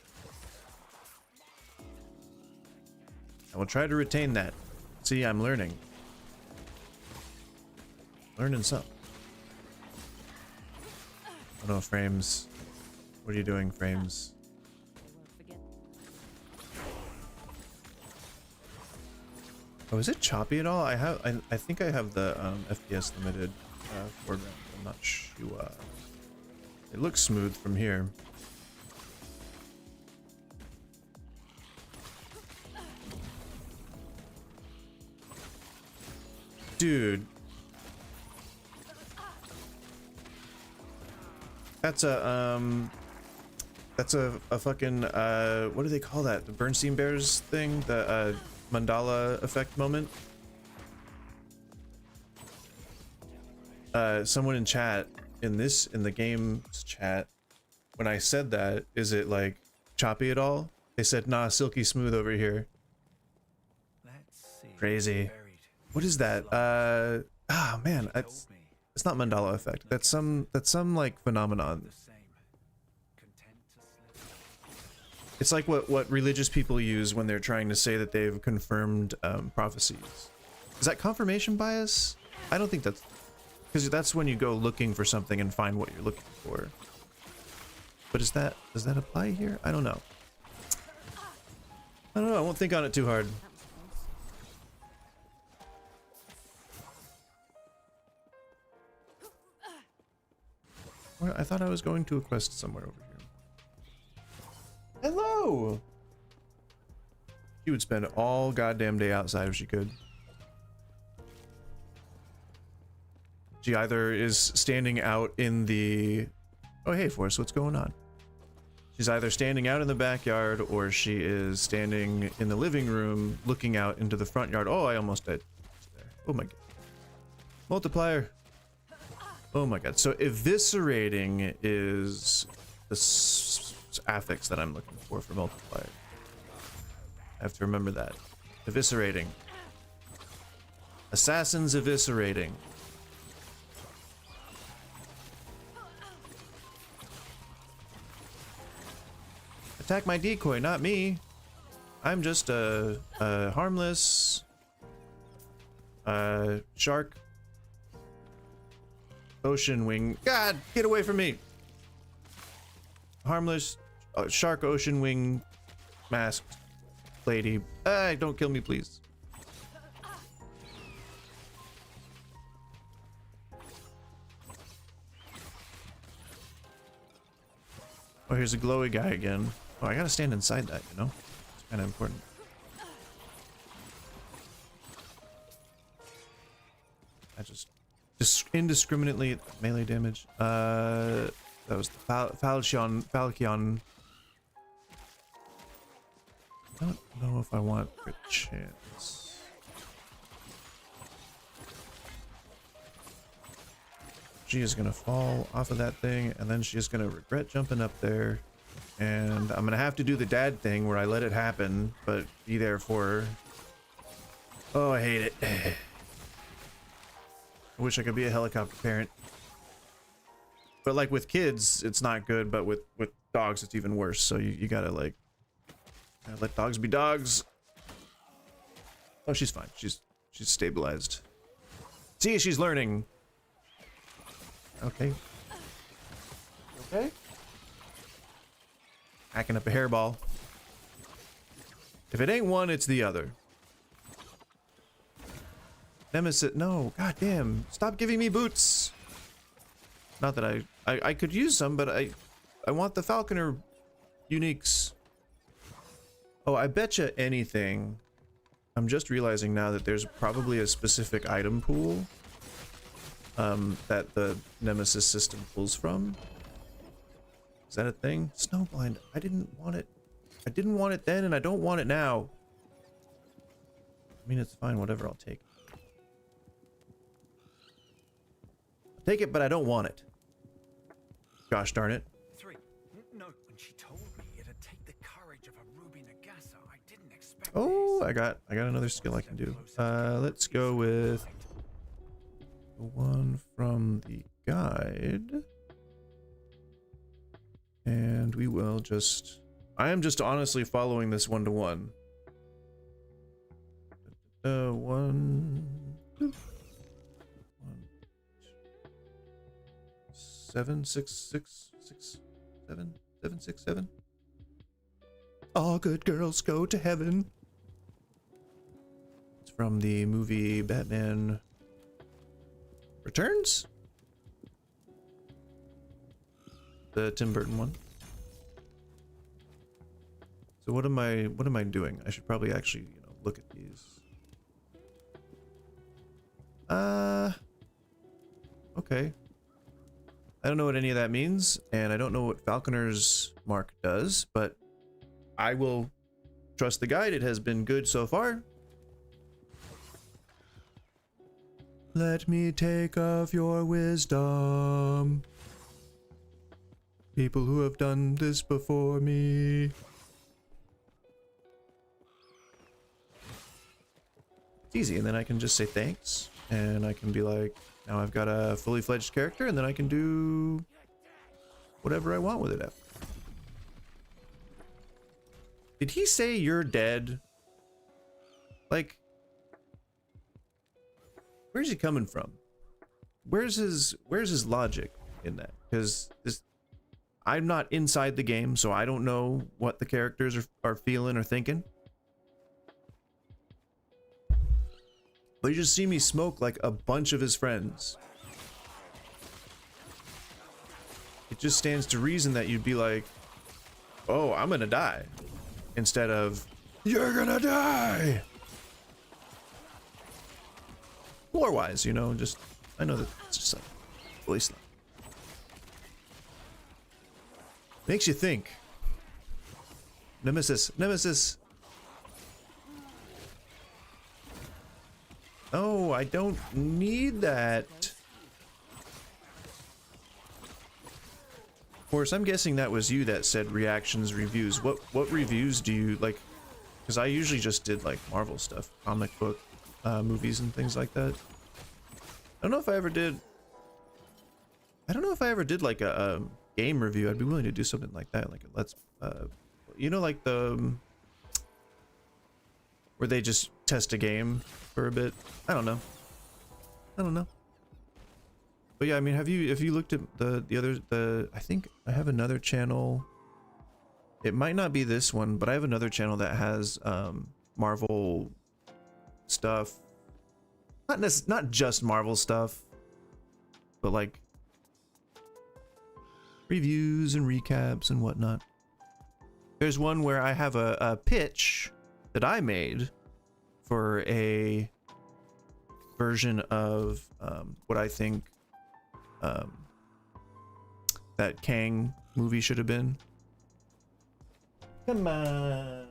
I will try to retain that. See, I'm learning. Learning something. Oh no, Frames. What are you doing, Frames? Oh, is it choppy at all? I think I have the FPS limited foreground. I'm not sure. It looks smooth from here. Dude. That's a fucking what do they call that? The Bernstein Bears thing? The mandala effect moment? Someone in chat, in the game's chat, when I said that, is it like choppy at all? They said, nah, silky smooth over here. Crazy. What is that? Ah, man, it's not mandala effect. That's some like phenomenon. It's like what religious people use when they're trying to say that they've confirmed prophecies. Is that confirmation bias? I don't think that's, because that's when you go looking for something and find what you're looking for. But does that apply here? I don't know. I don't know. I won't think on it too hard. I thought I was going to a quest somewhere over here. Hello! She would spend all goddamn day outside if she could. She either is standing out in the... Oh, hey, Forrest, what's going on? She's either standing out in the backyard or she is standing in the living room looking out into the front yard. Oh, I almost died. Oh my god. Multiplier. Oh my god. So eviscerating is the affix that I'm looking for multiplier. I have to remember that. Eviscerating. Assassins eviscerating. Attack my decoy, not me. I'm just a harmless shark. Ocean wing. God, get away from me. Harmless shark ocean wing masked lady. Don't kill me, please. Oh, here's a glowy guy again. Oh, I gotta stand inside that, you know? It's kind of important. I just indiscriminately melee damage. That was the Falchion. I don't know if I want crit chance. She is gonna fall off of that thing, and then she's gonna regret jumping up there. And I'm gonna have to do the dad thing where I let it happen, but be there for her. Oh, I hate it. I wish I could be a helicopter parent. But like with kids, it's not good, but with dogs, it's even worse. So you gotta like let dogs be dogs. Oh, she's fine. She's stabilized. See, she's learning. Okay. Okay. Hacking up a hairball. If it ain't one, it's the other. Nemesis, no, goddamn! Stop giving me boots. Not that I could use some, but I want the falconer uniques. Oh, I betcha anything. I'm just realizing now that there's probably a specific item pool that the Nemesis system pulls from. Is that a thing? Snowblind. I didn't want it. I didn't want it then, and I don't want it now. I mean, it's fine. Whatever. I'll take it. I'll take it, but I don't want it. Gosh darn it. 3. No, when she told me it'd take the courage of a Ruby Nagasa, I didn't expect Oh, I got another skill I can do. Let's go with the one from the guide. And we will just... I am just honestly following this 1-to-1. 1, 2, 1, 7, 6, 6, 6, 7, 7, 6, 7. All good girls go to heaven. It's from the movie Batman Returns? The Tim Burton one. So what am I doing? I should probably actually, look at these. Okay. I don't know what any of that means, and I don't know what Falconer's Mark does, but I will trust the guide. It has been good so far. Let me take of your wisdom. People who have done this before me. It's easy, and then I can just say thanks, and I can be like, now I've got a fully fledged character, and then I can do whatever I want with it after. Did he say you're dead? Like, where's he coming from? Where's his logic in that? Because I'm not inside the game, so I don't know what the characters are feeling or thinking. But you just see me smoke like a bunch of his friends. It just stands to reason that you'd be like, oh, I'm gonna die. Instead of, you're gonna die! Lore-wise, just, I know that it's just like, voice line. Makes you think. Nemesis. Oh, I don't need that. Of course, I'm guessing that was you that said reactions, reviews. What reviews do you like? Because I usually just did like Marvel stuff, comic book, movies and things like that. I don't know if I ever did like a game review. I'd be willing to do something like that, like a let's like the where they just test a game for a bit. I don't know. But yeah, I mean, if you looked at the I think I have another channel. It might not be this one, but I have another channel that has Marvel stuff. Not just Marvel stuff, but like reviews and recaps and whatnot. There's one where I have a pitch that I made for a version of what I think that Kang movie should have been. Come on.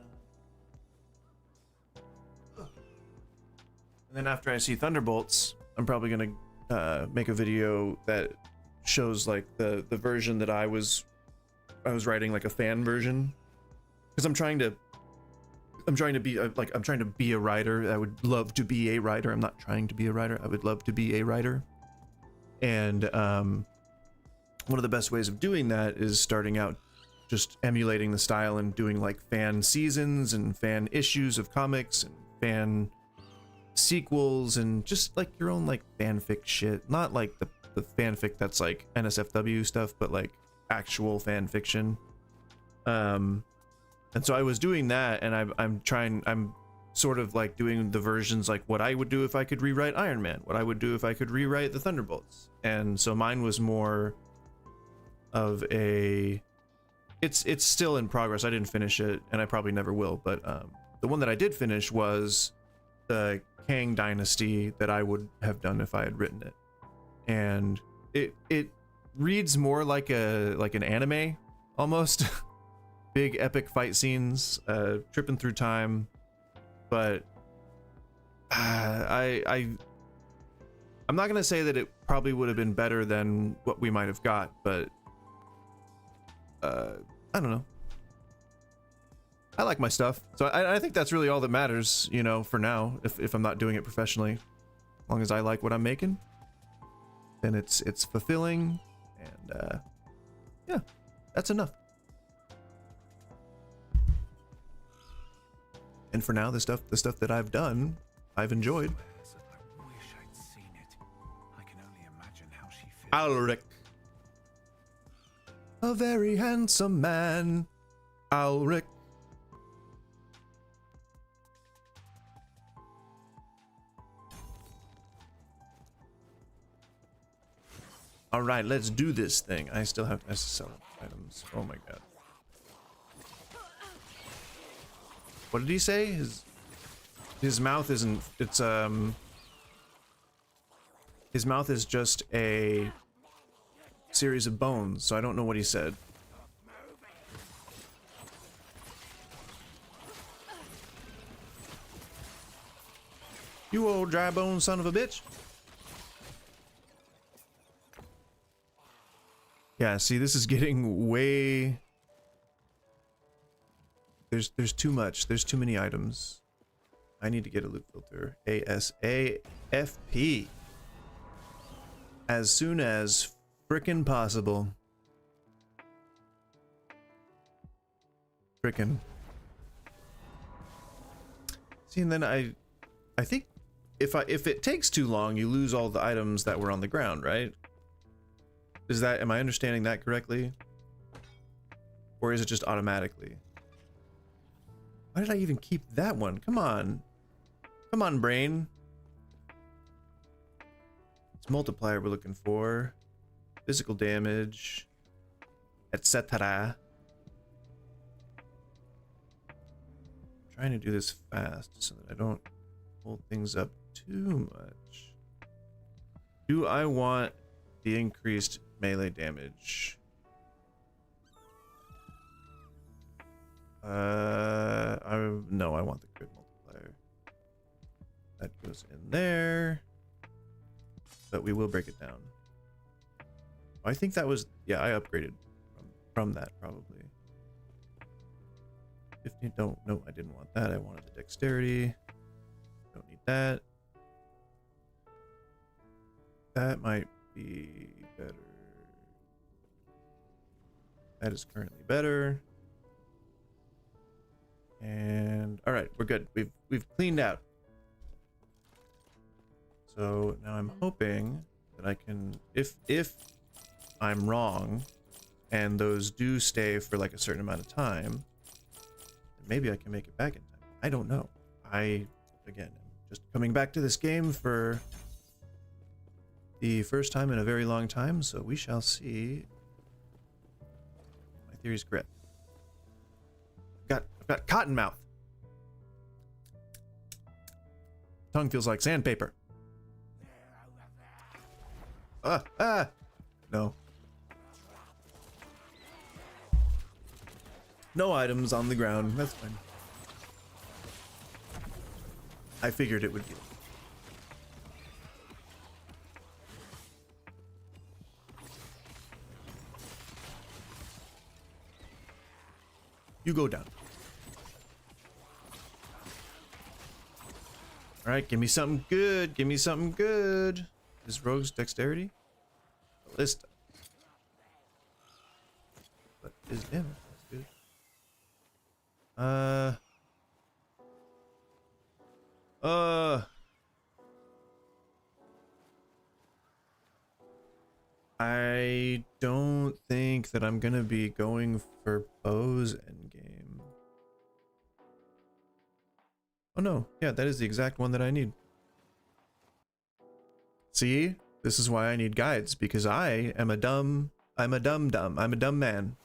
And then after I see Thunderbolts, I'm probably gonna make a video that shows like the version that I was writing, like a fan version, because I'm trying to be I'm trying to be a writer. I would love to be a writer. I'm not trying to be a writer. I would love to be a writer. And one of the best ways of doing that is starting out just emulating the style and doing like fan seasons and fan issues of comics and fan sequels and just like your own like fanfic shit. Not like the fanfic that's like NSFW stuff, but like actual fan fiction. And so I was doing that, and I'm sort of like doing the versions like what I would do if I could rewrite Iron Man, what I would do if I could rewrite the Thunderbolts. And so mine was more of a, it's still in progress. I didn't finish it, and I probably never will, but the one that I did finish was the Kang Dynasty that I would have done if I had written it. And it reads more like an anime almost. Big epic fight scenes, tripping through time, but I'm not gonna say that it probably would have been better than what we might have got, but I don't know. I like my stuff, so I think that's really all that matters, you know, for now. If I'm not doing it professionally, as long as I like what I'm making, then it's fulfilling, and yeah, that's enough. And for now, the stuff that I've done, I've enjoyed. I wish I'd seen it. I can only imagine how she feels. Alric. A very handsome man. Alric. All right, let's do this thing. I still have to sell items. Oh my god. What did he say? His mouth isn't, it's his mouth is just a series of bones, so I don't know what he said. You old dry bone son of a bitch. Yeah, see, this is getting way... There's too much. There's too many items. I need to get a loot filter. ASAFP. As soon as frickin' possible. Frickin'. See, and then I think if it takes too long, you lose all the items that were on the ground, right? Am I understanding that correctly? Or is it just automatically? Why did I even keep that one? Come on. Come on, brain. It's multiplier we're looking for. Physical damage. Etc. Trying to do this fast so that I don't hold things up too much. Do I want the increased melee damage? No, I want the crit multiplier. That goes in there, but we will break it down. I think that was, yeah, I upgraded from that probably. 15, no, I didn't want that. I wanted the dexterity. Don't need that. That might be better. That is currently better. And all right, we're good. We've cleaned out. So now I'm hoping that I can, if I'm wrong, and those do stay for like a certain amount of time, maybe I can make it back in time. I don't know. Again, am just coming back to this game for the first time in a very long time, so we shall see. My theory's correct. I've got cotton mouth. Tongue feels like sandpaper. No. No items on the ground. That's fine. I figured it would be. You go down. All right, give me something good. Give me something good. Is Rogue's dexterity? List. But his damage. That's good. I don't think that I'm gonna be going for Bo's endgame. Oh no, yeah, that is the exact one that I need. See? This is why I need guides, because I'm a dumb man.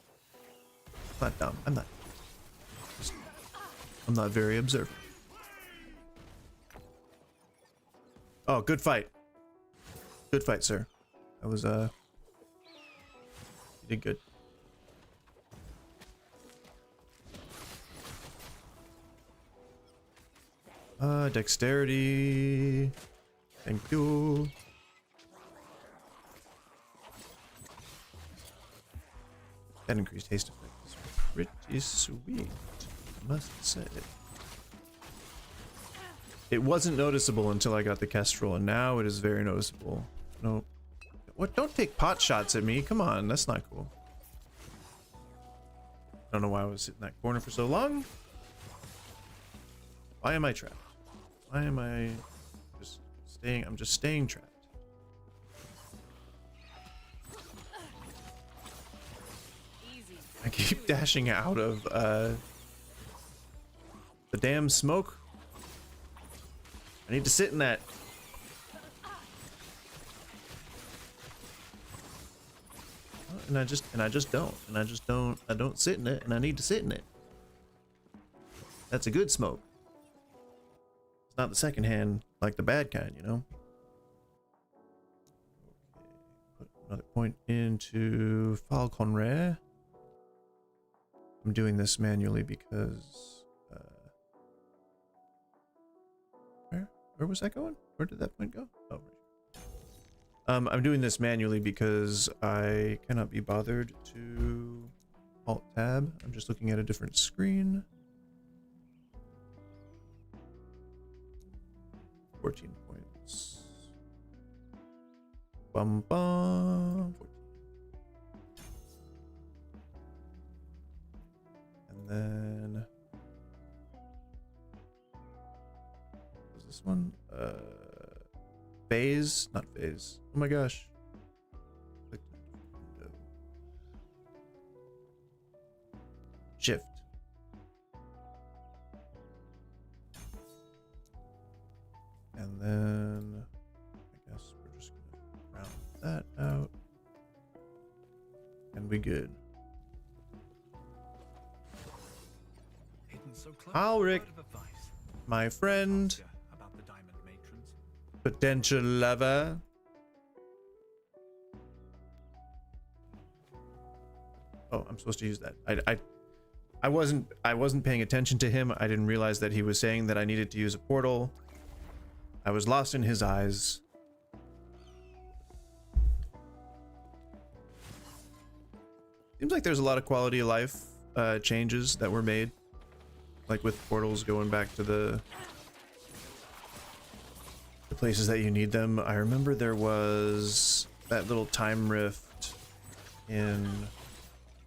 Not dumb, I'm not very observant. Oh, good fight. Good fight, sir. That was, you did good. Dexterity. Thank you. That increased haste effect is pretty sweet, I must say. It wasn't noticeable until I got the Kestrel, and now it is very noticeable. No. What? Don't take pot shots at me. Come on, that's not cool. I don't know why I was sitting in that corner for so long. Why am I trapped? Why am I just staying? I'm just staying trapped. I keep dashing out of the damn smoke. I need to sit in that. And I just don't. I don't sit in it, and I need to sit in it. That's a good smoke. It's not the second hand, like the bad kind, you know? Okay, put another point into Falcon Rare. I'm doing this manually because where was that going? Where did that point go? Oh, right. I'm doing this manually because I cannot be bothered to alt tab. I'm just looking at a different screen. 14 points. Bum bum. 14. And then what was this one? Phase? Not phase. Oh my gosh. Shift. And then I guess we're just gonna round that out. And we good. Alric, my friend, potential lover. Oh, I'm supposed to use that. I wasn't paying attention to him. I didn't realize that he was saying that I needed to use a portal. I was lost in his eyes. Seems like there's a lot of quality of life changes that were made, like with portals going back to the places that you need them. I remember there was that little time rift in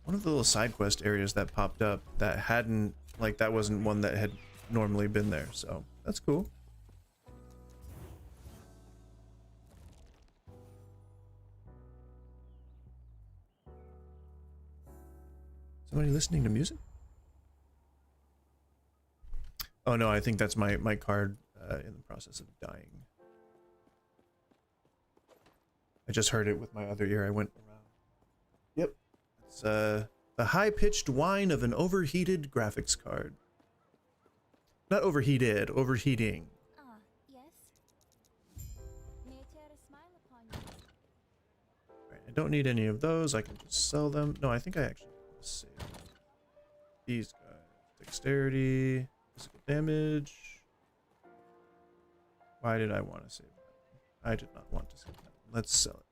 one of the little side quest areas that popped up that hadn't, like, that wasn't one that had normally been there, so that's cool. Somebody listening to music? Oh no, I think that's my card in the process of dying. I just heard it with my other ear. I went around. Yep. It's the high-pitched whine of an overheated graphics card. Not overheated, overheating. Yes. May I tear a smile upon you? Right, I don't need any of those. I can just sell them. No, I think I actually want to save these guys. Dexterity, physical damage. Why did I want to save that? I did not want to save that. Let's sell it.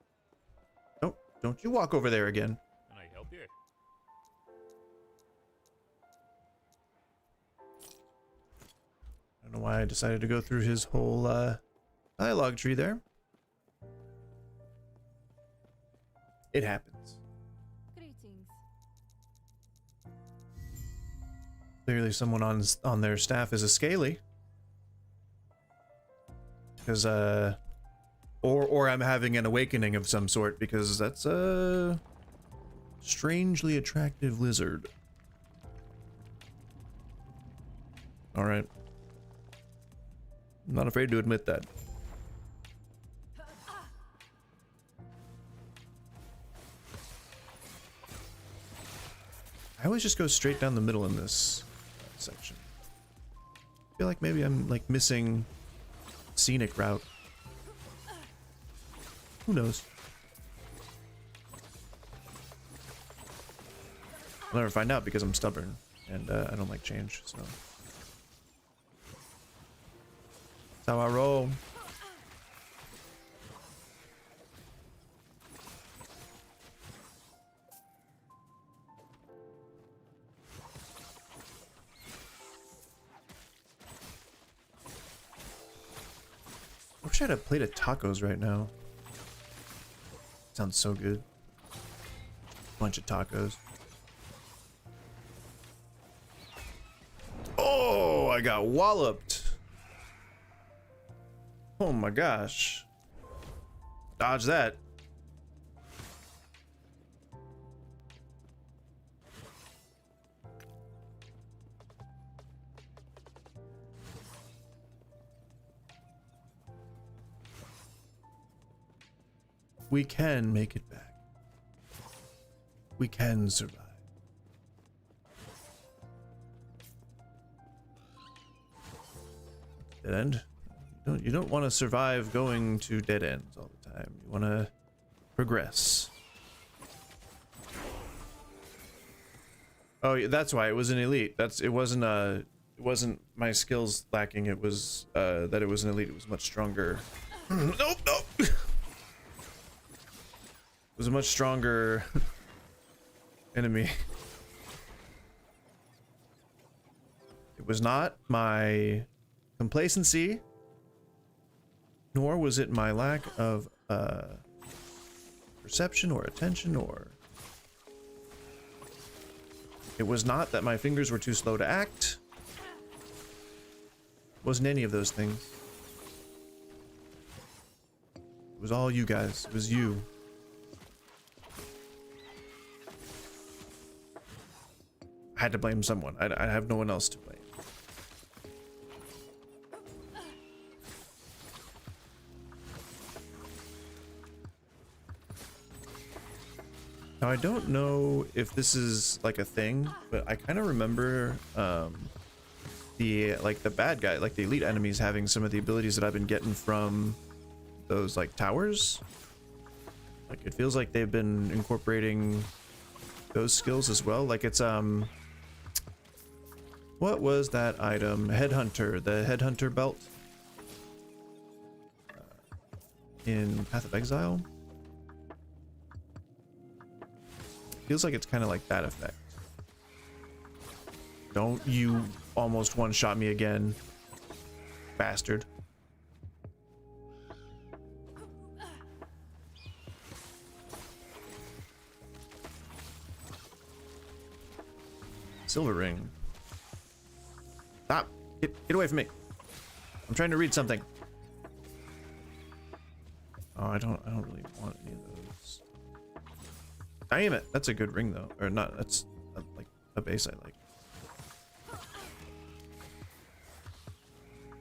Oh, don't you walk over there again. Can I help you? don't know why I decided to go through his whole dialogue tree there. It happens. Greetings. Clearly someone on their staff is a scaly. Because or I'm having an awakening of some sort, because that's a strangely attractive lizard. All right. I'm not afraid to admit that. I always just go straight down the middle in this section. I feel like maybe I'm like missing scenic route. Who knows? I'll never find out because I'm stubborn and I don't like change, so. That's how I roll. I wish I had a plate of tacos right now. Sounds so good. Bunch of tacos. Oh, I got walloped. Oh my gosh. Dodge that. We can make it back. We can survive. Dead end? You don't want to survive going to dead ends all the time. You want to progress. Oh, yeah, that's why it was an elite. It wasn't my skills lacking. It was that it was an elite. It was much stronger. Nope. It was a much stronger enemy. It was not my complacency, nor was it my lack of perception or attention, or it was not that my fingers were too slow to act. It wasn't any of those things. It was all you guys. It was you. I had to blame someone. I have no one else to blame. Now I don't know if this is like a thing, but I kind of remember the bad guy, like the elite enemies, having some of the abilities that I've been getting from those like towers. Like it feels like they've been incorporating those skills as well. Like it's what was that item? Headhunter, the Headhunter belt in Path of Exile. Feels like it's kind of like that effect. Don't you almost one-shot me again, bastard. Silver ring. Stop! Get away from me! I'm trying to read something. Oh, I don't really want any of those. Damn it! That's a good ring though, or not? That's like a base I like.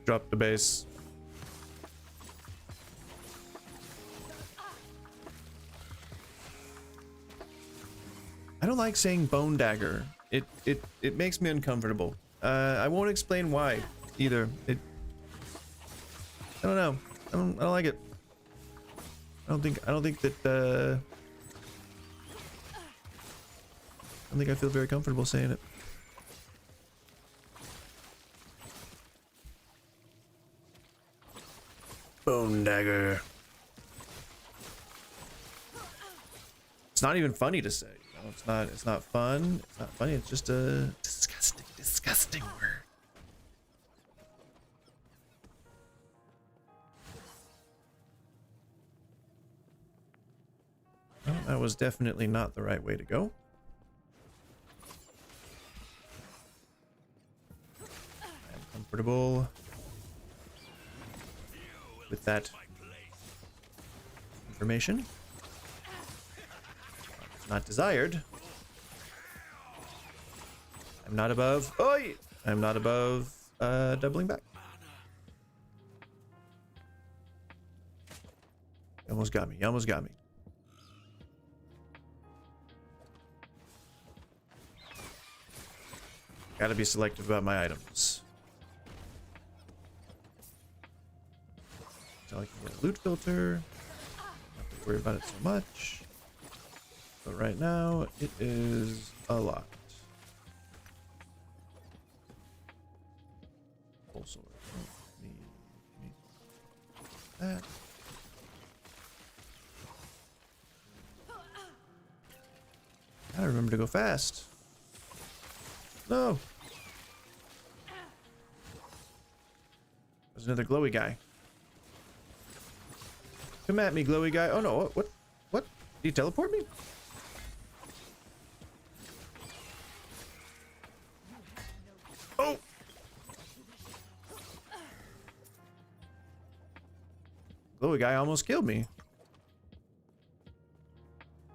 Drop the base. I don't like saying bone dagger. It makes me uncomfortable. I won't explain why either. I don't know. I don't like it. I don't think that I don't think I feel very comfortable saying it. Bone dagger. It's not even funny to say. You know? It's not fun. It's not funny. It's just a disgusting word. That was definitely not the right way to go. I'm comfortable with that information. It's not desired. I'm not above. Oi! I'm not above doubling back. You almost got me. You almost got me. Gotta be selective about my items. So I can get a loot filter. Not have to worry about it so much. But right now, it is a lot. Full sword. Need that. Gotta remember to go fast. No. There's another glowy guy. Come at me, glowy guy. Oh no, what? What? Did he teleport me? Oh! Glowy guy almost killed me.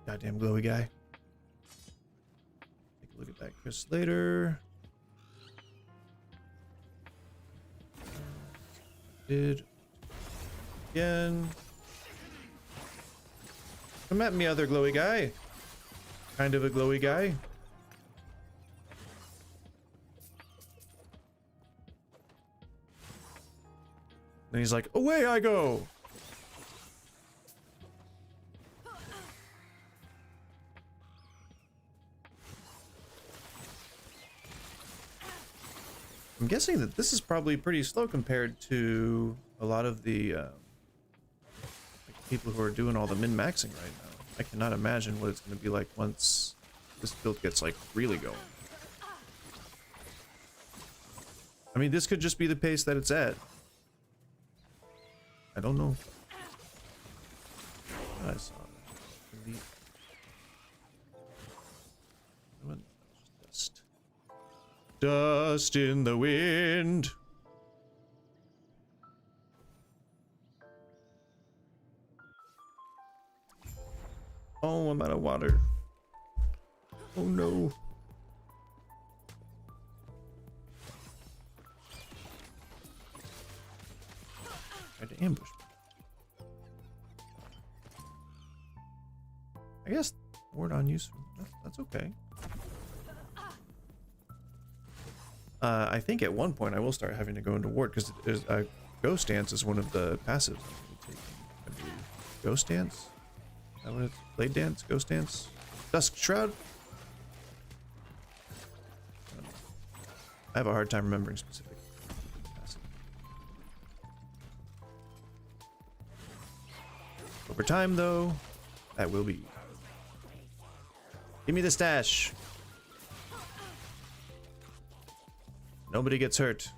Goddamn glowy guy. Take a look at that Chris later. Did again. Come at me, other glowy guy. Kind of a glowy guy. Then he's like, away I go. I'm guessing that this is probably pretty slow compared to a lot of the like people who are doing all the min-maxing right now. I cannot imagine what it's going to be like once this build gets like really going. I mean, this could just be the pace that it's at. I don't know. I saw that. Delete. What? Dust. Dust in the wind. Oh, I'm out of water. Oh no. Tried to ambush me. I guess word on use. That's okay. I think at one point I will start having to go into ward because ghost dance is one of the passives. I believe. Ghost dance. Is that what it's? Blade dance. Ghost dance. Dusk shroud. I have a hard time remembering specific passive. Over time, though, that will be. Give me the stash. Nobody gets hurt.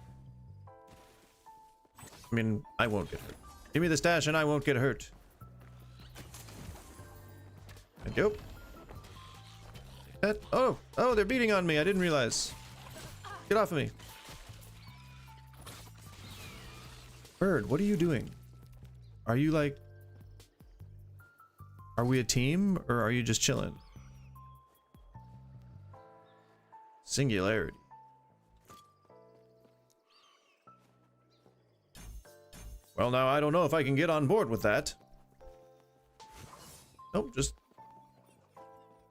I mean, I won't get hurt. Give me the stash and I won't get hurt. Thank you. Oh, they're beating on me. I didn't realize. Get off of me. Bird, what are you doing? Are you like... Are we a team or are you just chilling? Singularity. Well, now I don't know if I can get on board with that. Nope, just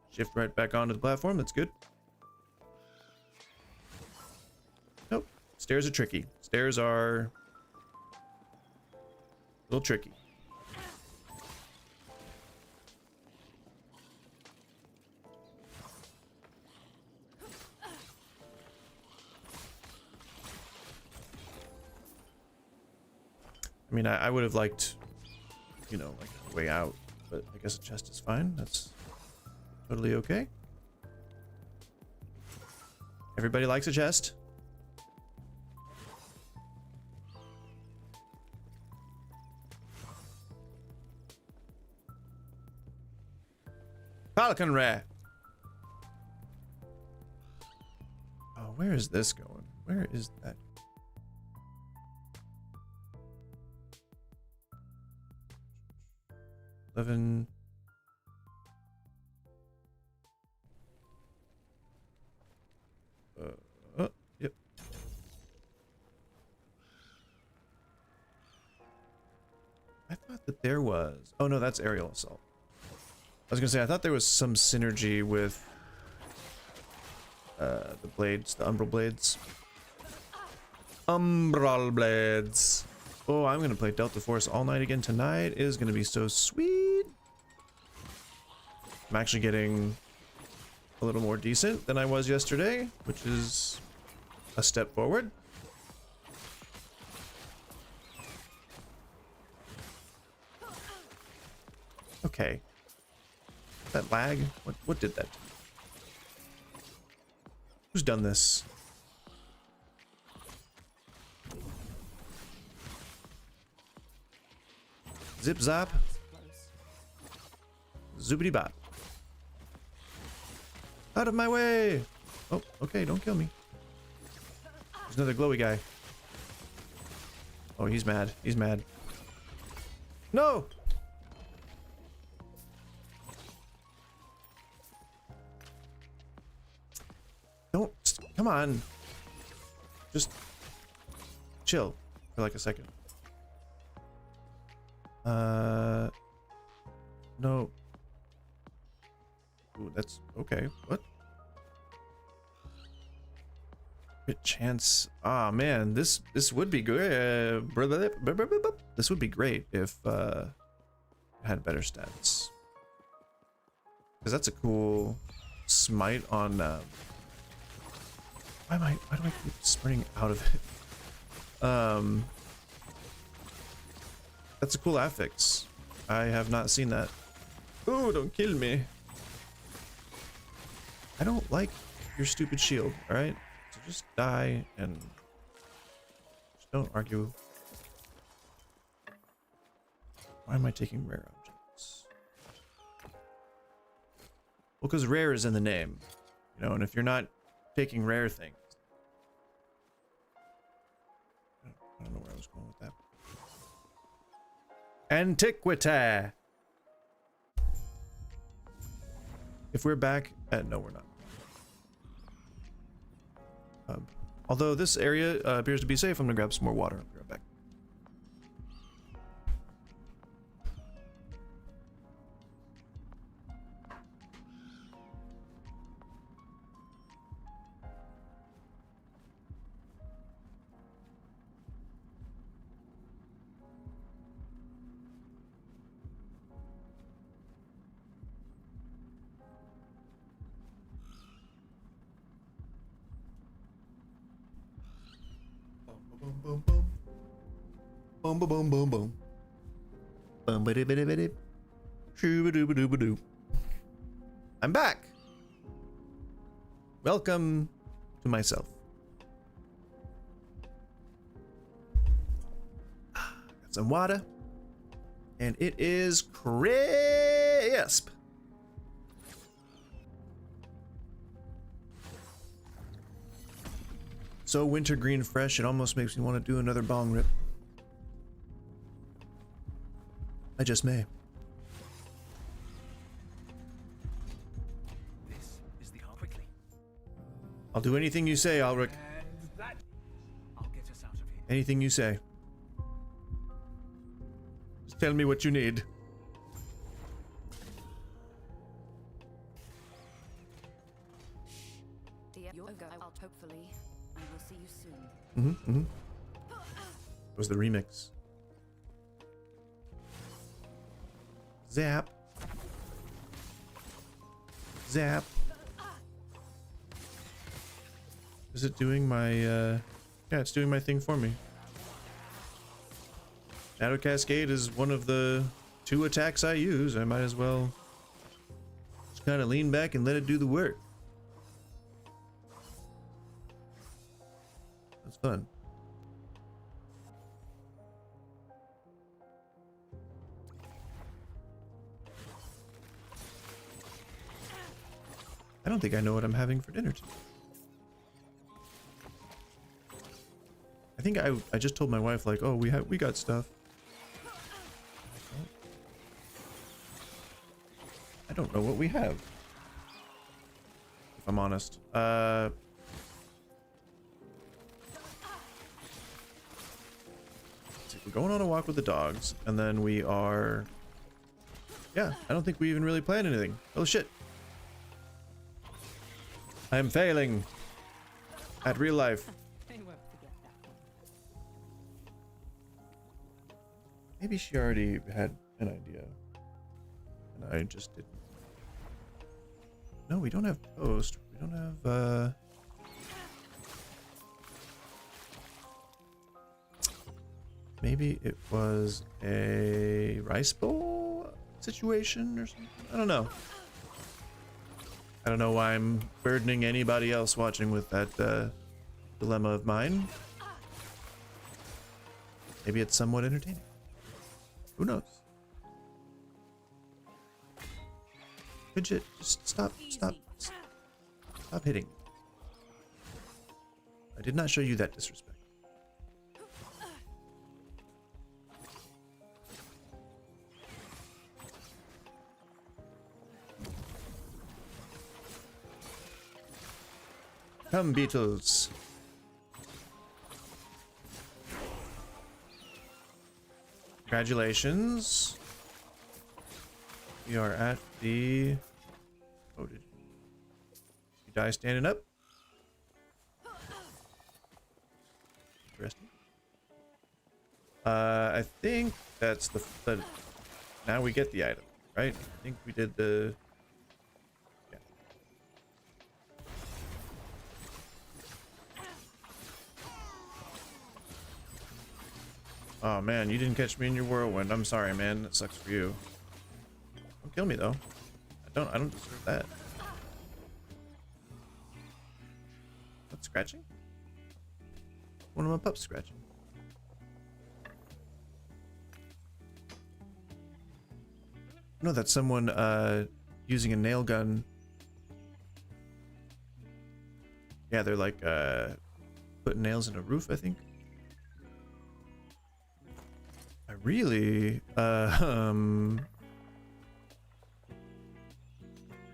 shift right back onto the platform. That's good. Nope. Stairs are tricky. Stairs are a little tricky. I mean, I would have liked, you know, like a way out, but I guess a chest is fine. That's totally okay. Everybody likes a chest. Falconry. Oh, where is this going? Where is that? Living. Yep. I thought that there was. Oh no, that's aerial assault. I was gonna say I thought there was some synergy with the blades, the umbral blades. Umbral blades. Oh, I'm gonna play Delta Force all night again tonight. It is gonna be so sweet. I'm actually getting a little more decent than I was yesterday, which is a step forward. Okay. That lag? What did that do? Who's done this? Zip zap. Zoopity bop. Out of my way! Oh, okay, don't kill me. There's another glowy guy. Oh, he's mad. He's mad. No! Don't. Come on. Just chill for like a second. No. Ooh, that's okay. What? Good chance. Ah, man, this would be good. This would be great if it had better stats. Because that's a cool smite on. Why do I keep sprinting out of it? That's a cool affix. I have not seen that. Ooh, don't kill me. I don't like your stupid shield, alright? So just die and just don't argue. Why am I taking rare objects? Well, because rare is in the name. You know, and if you're not taking rare things. I don't know where I was going with that. Antiquity! If we're back at... No, we're not. Although this area appears to be safe, I'm gonna grab some more water. I'll be right back. Boom, boom. Boom, boom, boom, boom, boom. Boom, ba dip, dip, dip. Shoo, doo, doo, doo. I'm back. Welcome to myself. Got some water, and it is crisp. So wintergreen fresh, it almost makes me want to do another bong rip. I just may. This is the quickly. I'll do anything you say, Ulrich. I'll get us out of here. Anything you say. Just tell me what you need. Hopefully, I will see you soon. It was the remix. Zap. Zap. Is it doing my, yeah, it's doing my thing for me. Shadow Cascade is one of the 2 attacks I use. I might as well just kind of lean back and let it do the work. That's fun. I don't think I know what I'm having for dinner today. I think I just told my wife like, oh, we got stuff. I don't know what we have, if I'm honest. We're going on a walk with the dogs, and then we are... Yeah, I don't think we even really planned anything. Oh shit. I am failing at real life. Maybe she already had an idea, and I just didn't. No, we don't have toast. We don't have, maybe it was a rice bowl situation or something? I don't know. I don't know why I'm burdening anybody else watching with that dilemma of mine. Maybe it's somewhat entertaining. Who knows? Fidget, just stop hitting. I did not show you that disrespect. Come, beetles. Congratulations. We are at the... Oh, did you die standing up? Interesting. I think that's the... Now we get the item, right? I think we did the... Yeah. Oh man, you didn't catch me in your whirlwind. I'm sorry, man. That sucks for you. Don't kill me though. I don't deserve that. What's scratching? One of my pups scratching. No, that's someone using a nail gun. Yeah, they're like putting nails in a roof, I think. I really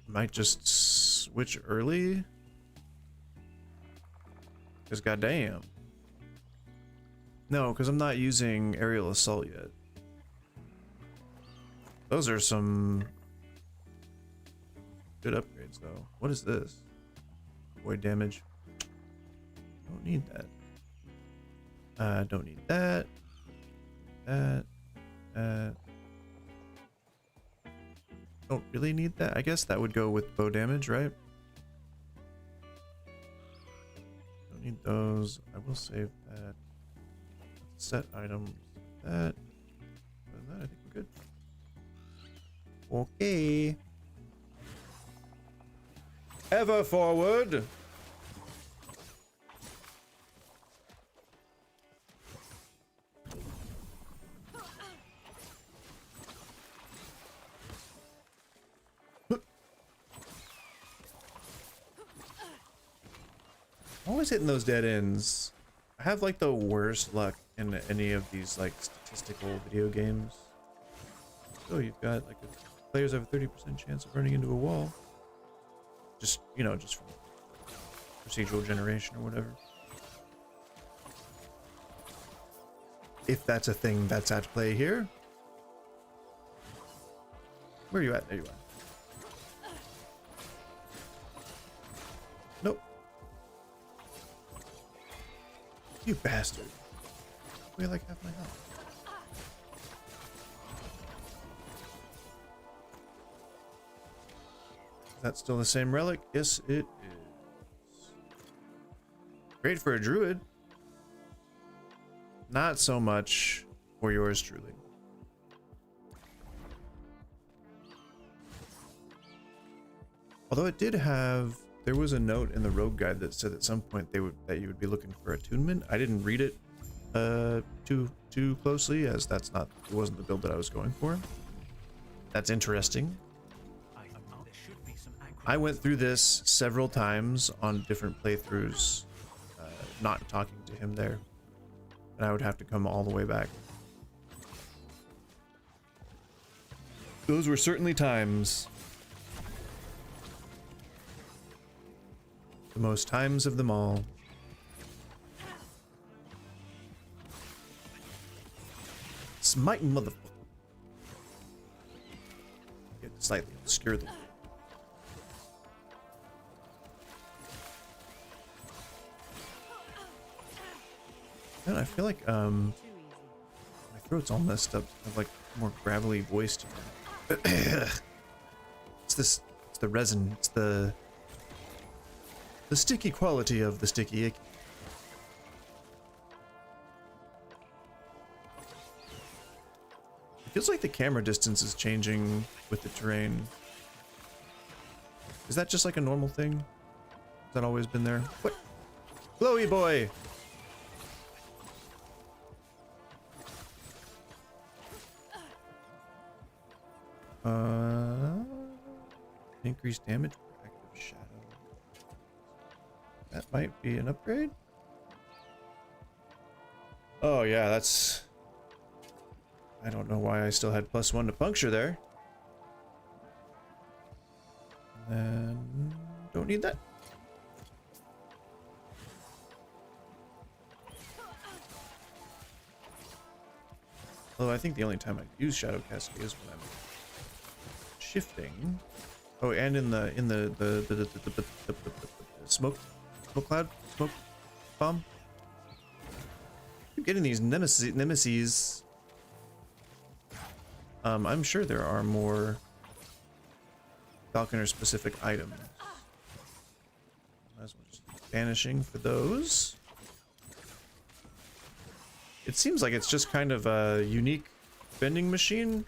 might just switch early, because goddamn. No, because I'm not using aerial assault yet. Those are some good upgrades though. What is this? Void damage. Don't need that. Don't need that. Don't really need that. I guess that would go with bow damage, right? Don't need those. I will save that. Set items. That. Other than that, I think we're good. Okay. Ever forward. Always hitting those dead ends. I have like the worst luck in any of these like statistical video games. So you've got like players have a 30% chance of running into a wall. Just, you know, just from procedural generation or whatever. If that's a thing that's at play here. Where are you at? There you are. Nope. You bastard. We like half my health. Is that still the same relic? Yes, it is. Great for a druid. Not so much for yours truly. Although it did have, there was a note in the rogue guide that said at some point that you would be looking for attunement. I didn't read it too closely, as it wasn't the build that I was going for. That's interesting. I went through this several times on different playthroughs, not talking to him there, and I would have to come all the way back. Those were certainly times. The most times of them all. Smite motherfucker. Get slightly obscure them. Man, I feel like my throat's all messed up. I have like more gravelly voice to it. It's the resin. It's the sticky quality of the sticky icky. It feels like the camera distance is changing with the terrain. Is that just like a normal thing? Has that always been there? What? Glowy boy! Increased damage per active shadow. That might be an upgrade. Oh yeah, that's... I don't know why I still had +1 to puncture there. And then... don't need that. Although I think the only time I use Shadow Cascade is when I'm shifting. Oh, and in the smoke cloud, smoke bomb. I'm getting these nemesis. I'm sure there are more Falconer specific items. Might as well just keep banishing for those. It seems like it's just kind of a unique vending machine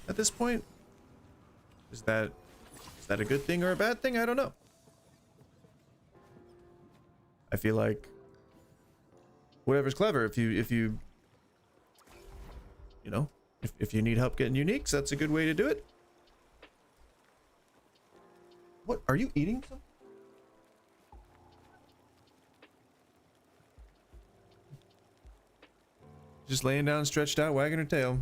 at this point. Is that a good thing or a bad thing? I don't know. I feel like whatever's clever. If you know, if you need help getting uniques, that's a good way to do it. What are you eating? Something? Just laying down, stretched out, wagging her tail.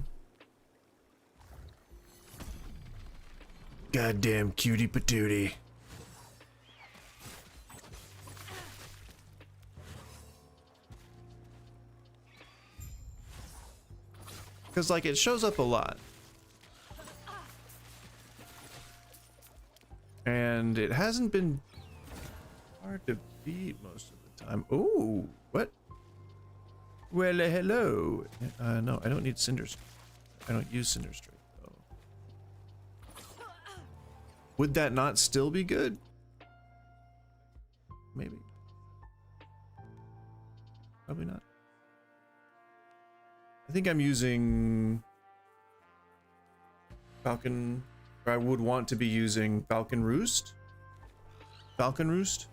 Goddamn cutie patootie. Because, like, it shows up a lot. And it hasn't been hard to beat most of the time. Ooh, what? Well, hello. No, I don't need Cinder Strike. I don't use Cinder Strike. Would that not still be good? Maybe. Probably not. I think I'm using Falcon, or I would want to be using Falcon Roost. Falcon Roost.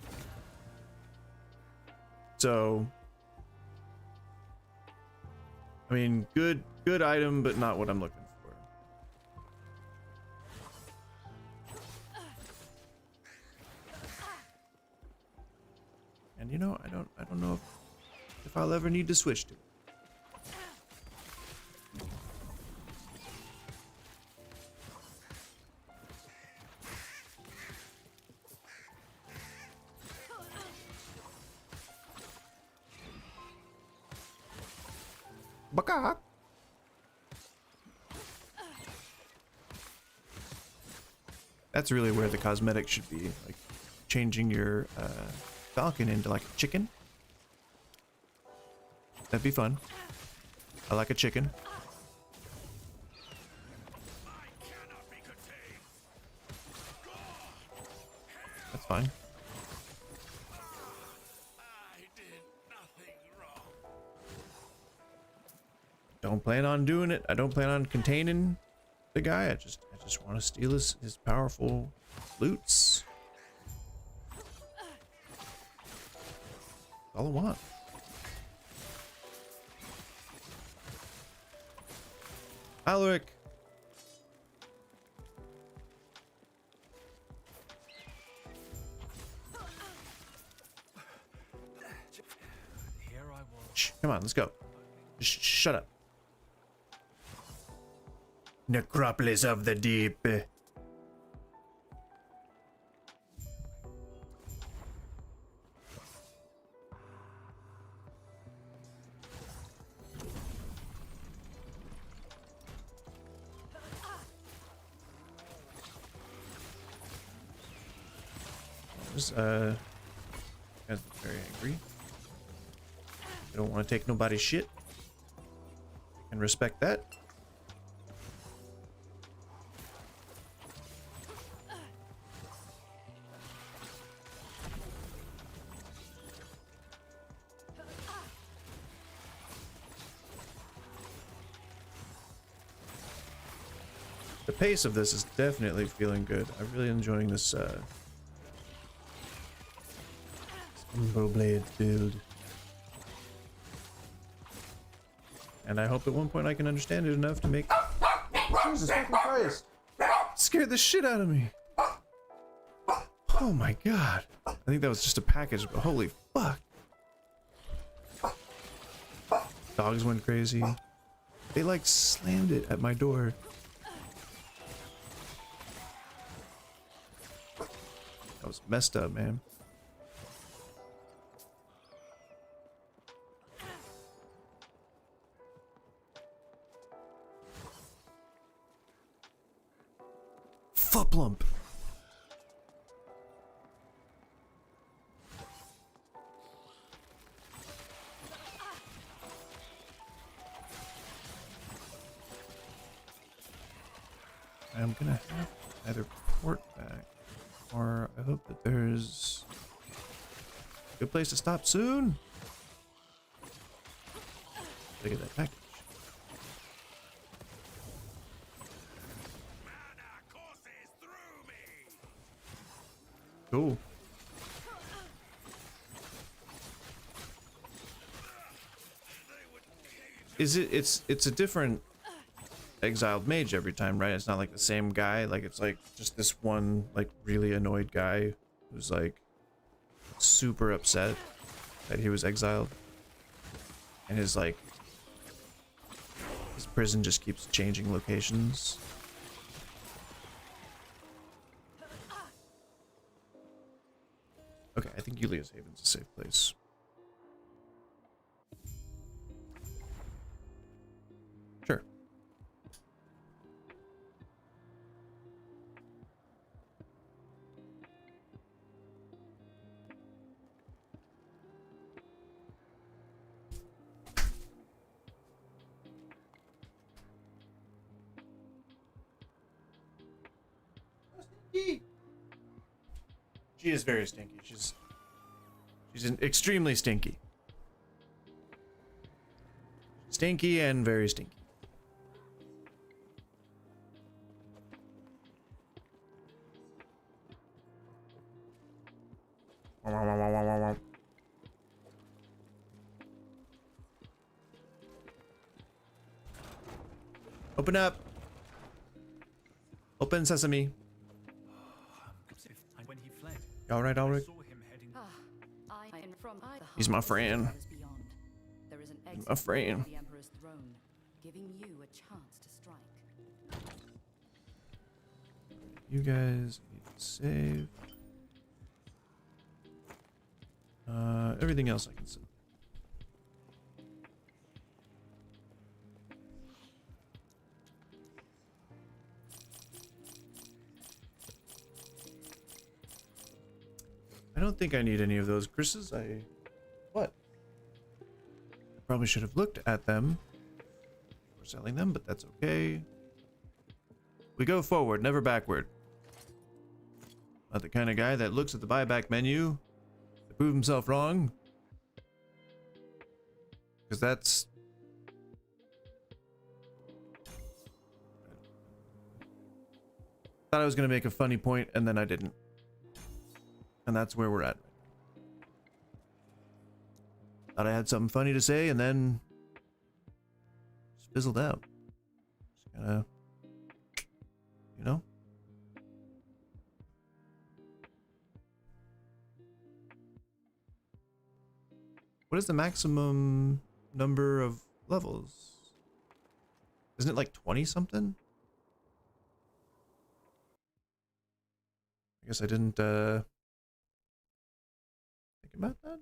So, I mean, good item, but not what I'm looking for. And you know, I don't know if I'll ever need to switch to it. Baka. That's really where the cosmetic should be, like changing your Falcon into like a chicken. That'd be fun. I like a chicken. That's fine. Don't plan on doing it. I don't plan on containing the guy. I just want to steal his powerful loots. That's all I want. Alaric. Shh, come on, let's go. Shut up. Necropolis of the Deep. Guys very angry. They don't want to take nobody's shit. And respect that. The pace of this is definitely feeling good. I'm really enjoying this Umbo Blade build. And I hope at one point I can understand it enough to make... Jesus fucking Christ! Scared the shit out of me! Oh my god. I think that was just a package, but holy fuck. Dogs went crazy. They like slammed it at my door. That was messed up, man. Fuplump. I'm gonna have to either port back, or I hope that there's a good place to stop soon. Look at that package. Cool. It's a different exiled mage every time, right? It's not like the same guy. Like it's like just this one like really annoyed guy who's like super upset that he was exiled, and his prison just keeps changing locations. Okay, I think Yulia's Haven's a safe place. Sure. She is very stinky. She's extremely stinky. Stinky and very stinky. Open up. Open sesame. All right, all right. He's my friend. He's my friend. You guys need to save. Everything else I can save. I don't think I need any of those Chris's. What? I probably should have looked at them before selling them, but that's okay. We go forward, never backward. Not the kind of guy that looks at the buyback menu to prove himself wrong. Because that's... Thought I was going to make a funny point, and then I didn't. And that's where we're at. Thought I had something funny to say, and then just fizzled out. Just gotta, you know? What is the maximum number of levels? Isn't it like 20 something? I guess I didn't think about that.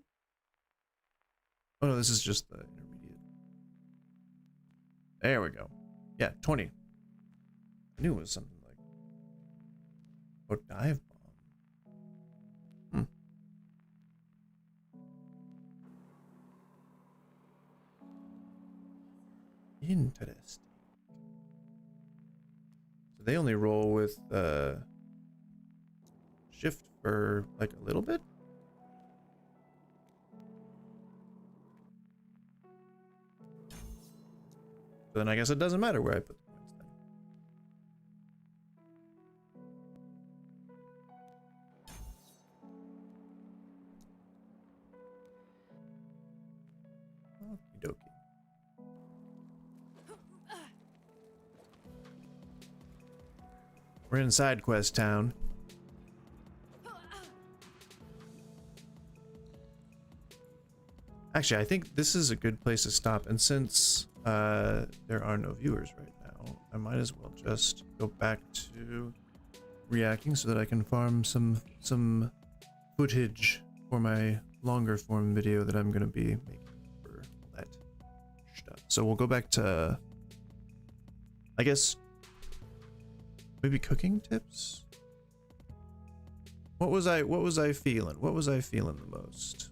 Oh no, this is just the intermediate. There we go. Yeah, 20. I knew it was something like. Oh, dive bomb. Interesting. So they only roll with shift for like a little bit. So then I guess it doesn't matter where I put the points then. Okie dokie. We're in side quest town. Actually, I think this is a good place to stop, and since there are no viewers right now, I might as well just go back to reacting so that I can farm some footage for my longer form video that I'm gonna be making for that stuff. So we'll go back to, I guess, maybe cooking tips. What was I feeling? What was I feeling the most?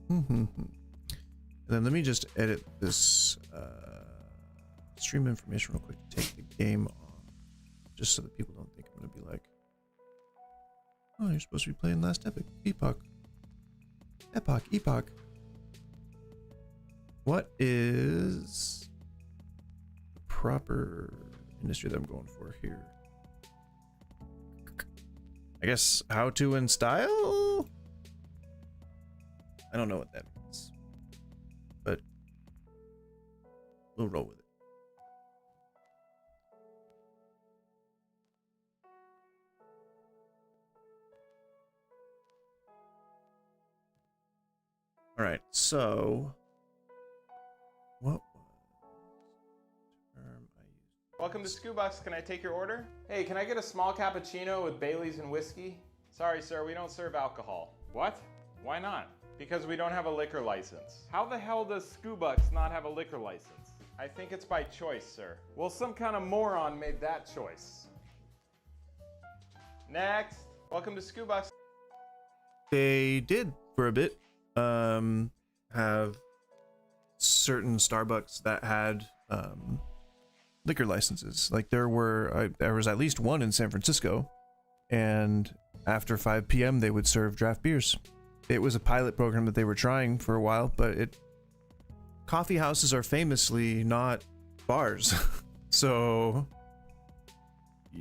And then let me just edit this stream information real quick to take the game off, just so that people don't think I'm gonna be like, oh, you're supposed to be playing Last Epoch. Epoch. What is the proper industry that I'm going for here? I guess how to and style? I don't know what that means, but we'll roll with it. All right, so what term I used? Welcome to Scubox. Can I take your order? Hey, can I get a small cappuccino with Baileys and whiskey? Sorry, sir, we don't serve alcohol. What? Why not? Because we don't have a liquor license. How the hell does Scubox not have a liquor license? I think it's by choice, sir. Well, some kind of moron made that choice. Next. Welcome to Scubox. They did for a bit have certain Starbucks that had liquor licenses. Like there was at least one in San Francisco, and after 5 p.m. they would serve draft beers. It was a pilot program that they were trying for a while, but coffee houses are famously not bars. So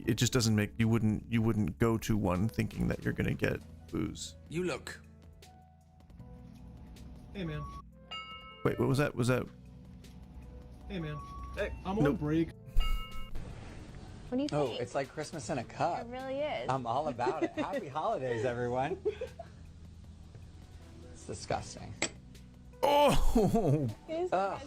it just doesn't make you wouldn't go to one thinking that you're gonna get booze. You look. Hey man. Wait, what was that? Was that? Hey man. Hey. I'm on break. What do you think? Oh, it's like Christmas in a cup. It really is. I'm all about it. Happy holidays, everyone. It's disgusting. Oh! Ugh.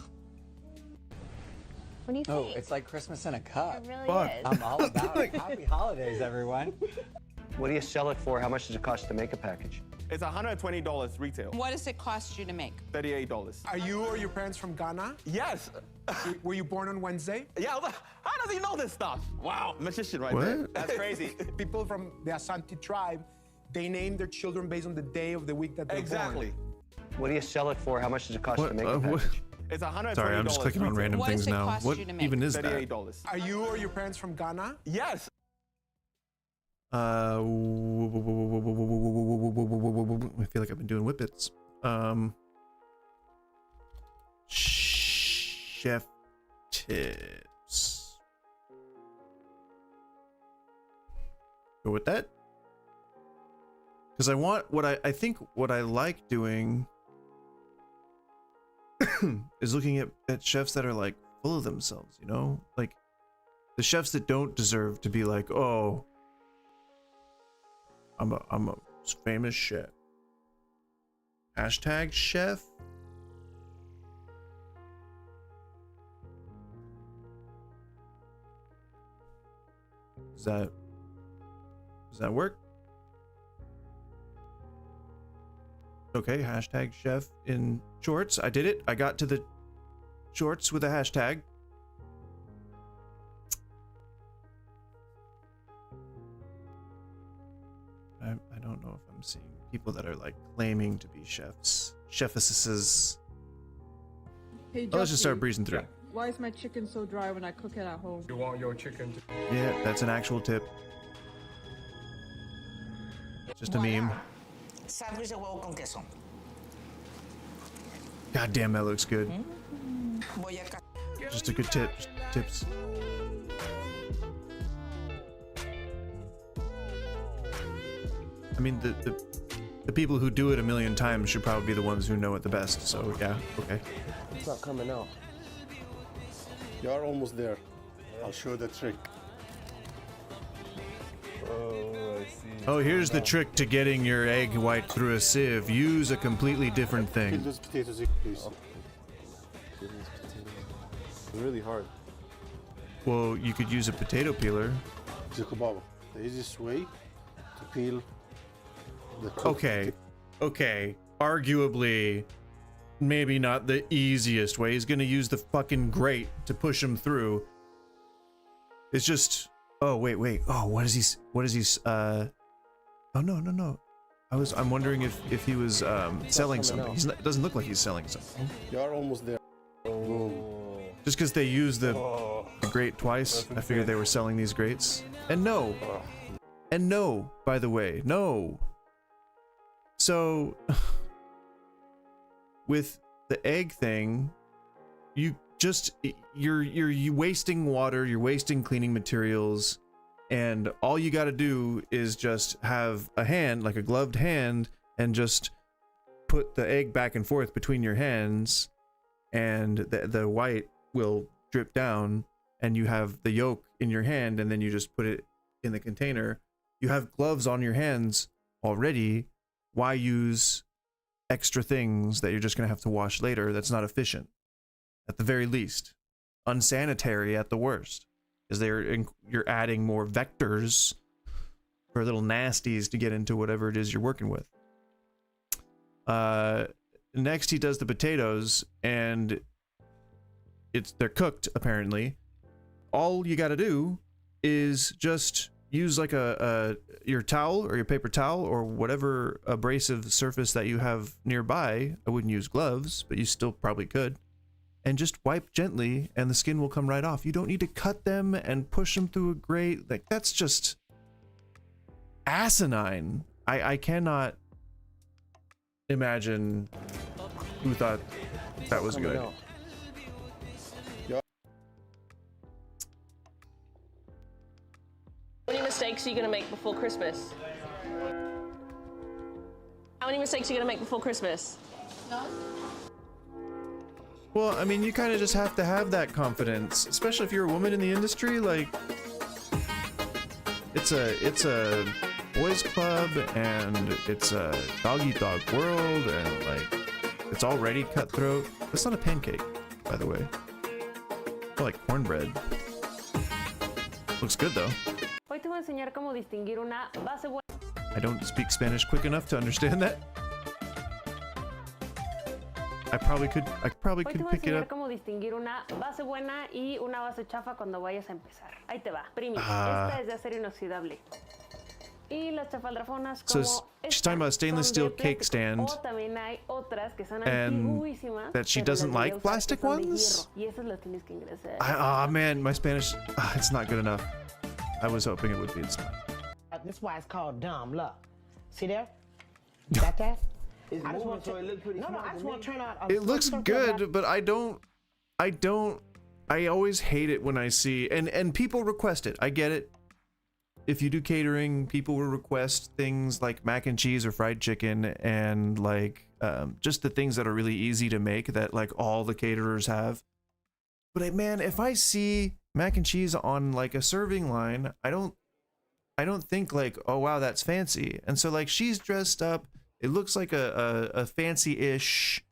What do you think? Oh, it's like Christmas in a cup. It really Fuck. is. I'm all about it. Happy holidays, everyone. What do you sell it for? How much does it cost to make a package? It's $120 retail. What does it cost you to make? $38. Are you or your parents from Ghana? Yes. Were you born on Wednesday? Yeah, how does he know this stuff? Wow, magician right What? there. That's crazy. People from the Asante tribe, they name their children based on the day of the week that they're Exactly. What do you sell it for? How much does it cost What? to make a package? It's $120. Sorry, I'm just clicking on retail. random What does things it now. cost What you to make? even is that? $38. Are you or your parents from Ghana? Yes. I feel like I've been doing whippets. Chef tips. Go with that. Because I want I think what I like doing is looking at chefs that are like full of themselves, you know? Like the chefs that don't deserve to be like, oh, I'm a famous chef. Hashtag chef. Does that work? Okay, hashtag chef in shorts. I did it. I got to the shorts with a hashtag. I don't know if I'm seeing people that are like claiming to be chefs. Chefesses. Hey, Oh, let's just start breezing through. Why is my chicken so dry when I cook it at home? You want your chicken to... Yeah, that's an actual tip. Just a meme. Sándwich de huevo con queso. God damn, that looks good. Just a good tip. Tips. I mean, the people who do it a million times should probably be the ones who know it the best. So yeah, okay. It's not coming out. You are almost there. I'll show the trick. Oh, I see. Oh, here's the trick to getting your egg white through a sieve. Use a completely different Peel thing. those potatoes, please. Peel those potatoes. It's really hard. Well, you could use a potato peeler. Jacobo, the easiest way to peel the cooked Okay, okay. Arguably, maybe not the easiest way. He's gonna use the fucking grate to push him through. It's just... Oh, wait. Oh, what is he, oh, no. I'm wondering if he was, selling something. It doesn't look like he's selling something. You are almost there. Boom. Just because they used the grate twice, I figured they were selling these grates. And no, by the way, no. So, with the egg thing, you're wasting water, you're wasting cleaning materials, and all you got to do is just have a hand, like a gloved hand, and just put the egg back and forth between your hands, and the white will drip down, and you have the yolk in your hand, and then you just put it in the container. You have gloves on your hands already. Why use extra things that you're just gonna have to wash later? That's not efficient. At the very least, unsanitary at the worst, because you're adding more vectors for little nasties to get into whatever it is you're working with. Next, he does the potatoes, and they're cooked apparently. All you got to do is just use like your towel or your paper towel or whatever abrasive surface that you have nearby. I wouldn't use gloves, but you still probably could. And just wipe gently and the skin will come right off. You don't need to cut them and push them through a grate. Like, that's just asinine. I cannot imagine who thought that was good. How many mistakes are you gonna make before Christmas? How many mistakes are you gonna make before Christmas? None. Well, I mean, you kind of just have to have that confidence, especially if you're a woman in the industry. Like, it's a boys club, and it's a dog-eat-dog world, and like, it's already cutthroat. That's not a pancake, by the way. I like cornbread. Looks good though. Hoy te voy a enseñar cómo distinguir una base buena. I don't speak Spanish quick enough to understand that. I probably could pick it up. Cómo distinguir una base buena y una base chafa cuando vayas a empezar. Ahí te va. Primero, esta es de acero inoxidable. Y las chafaldrafonas como So she's talking about a stainless steel cake stand, o también hay otras que son and antiguísimas, that she pero doesn't las voy a like usar plastic que son de ones? hierro, y esas las tienes que ingresar. Ah, man, my Spanish, it's not good enough. I was hoping it would be. It's not. That's why it's called dumb luck. See there? Got that? It's I just moving, want so it looks pretty small I just to want me. to turn out. It looks good, but I always hate it when I see, and people request it. I get it. If you do catering, people will request things like mac and cheese or fried chicken, and like just the things that are really easy to make that like all the caterers have. But man, if I see mac and cheese on like a serving line, I don't think like, oh wow, that's fancy. And so like, she's dressed up It looks like a fancy-ish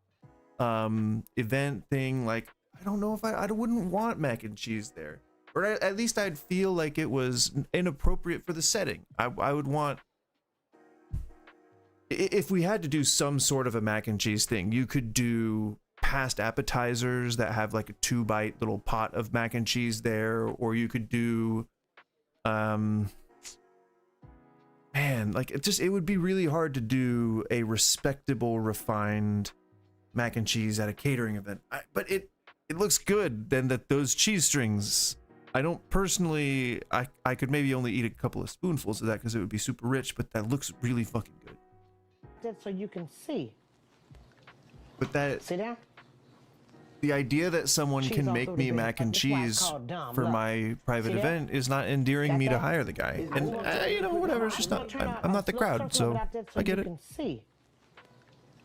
event thing. Like, I don't know if I wouldn't want mac and cheese there, or at least I'd feel like it was inappropriate for the setting. I would want, if we had to do some sort of a mac and cheese thing, you could do past appetizers that have like a 2-bite little pot of mac and cheese there, or you could do man, like it would be really hard to do a respectable, refined mac and cheese at a catering event. But it looks good. Then those cheese strings, I don't personally, I could maybe only eat a couple of spoonfuls of that because it would be super rich, but that looks really fucking good. Just so you can see. But that, See there? the idea that someone Cheese can all make through me the mac bit. and That's why it's cheese called dumb. for Look. my private See that? event is not endearing me to hire the guy. And you know, whatever, it's just not, I'm not the crowd, so I get it. See.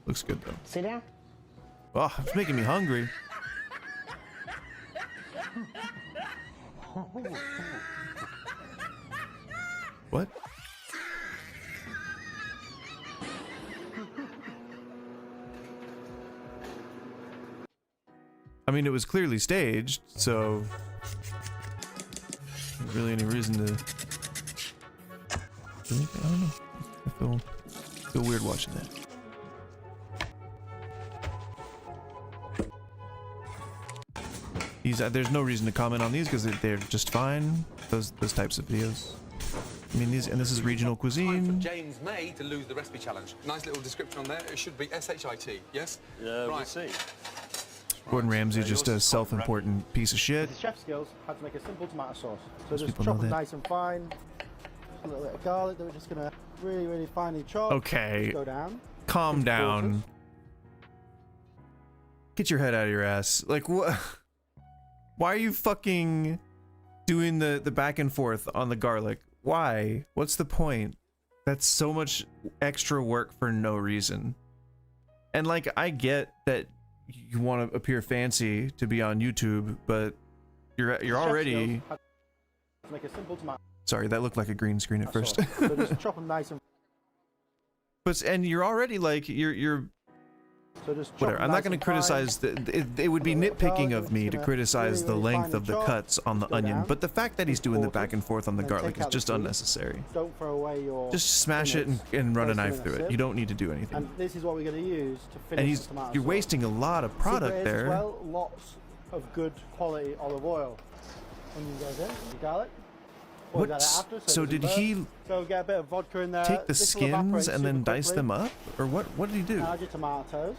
Looks good though. See there? Oh, it's making me hungry. What? I mean, it was clearly staged, so not really any reason to. I don't know. I feel weird watching that. There's no reason to comment on these because they're just fine. Those types of videos. I mean, this is regional cuisine. James May to lose the recipe challenge. Nice little description on there. It should be SHIT. Yes. Yeah, right. We'll see. Gordon Ramsay, just a self-important piece of shit. The chef skills, how to make a simple tomato sauce. So Most just people chop know them that. nice and fine. A little bit of garlic that we're just gonna really, really finely chop. Okay. Just go down. Calm down. Get your head out of your ass. Like, what? Why are you fucking doing the back and forth on the garlic? Why? What's the point? That's so much extra work for no reason. And like, I get that you want to appear fancy to be on YouTube, but you're already. Make a simple tomato. Sorry, that looked like a green screen at first. So just chop them nice and. And you're already like you're. So just chop Whatever. them I'm not nice going to and criticize fine. it would be nitpicking of me to gonna criticize the really, really length of the finely cuts on the go onion, down. but the fact that he's doing the back and forth on the Then garlic take is out the just food. unnecessary. Don't throw away your. Just smash it innards. and run a Place them knife in a through it. sieve. You don't need to do anything. And this is what we're going to use to finish And the tomato you're sauce. wasting a lot of product Secret is there. As well, lots of good quality olive oil. Onion goes in, and the garlic. Or got it What's- after, so it did doesn't he burn. So get a bit of vodka in there. Take the This will evaporate skins and then super dice quickly. them up, or what did he do? Add your tomatoes.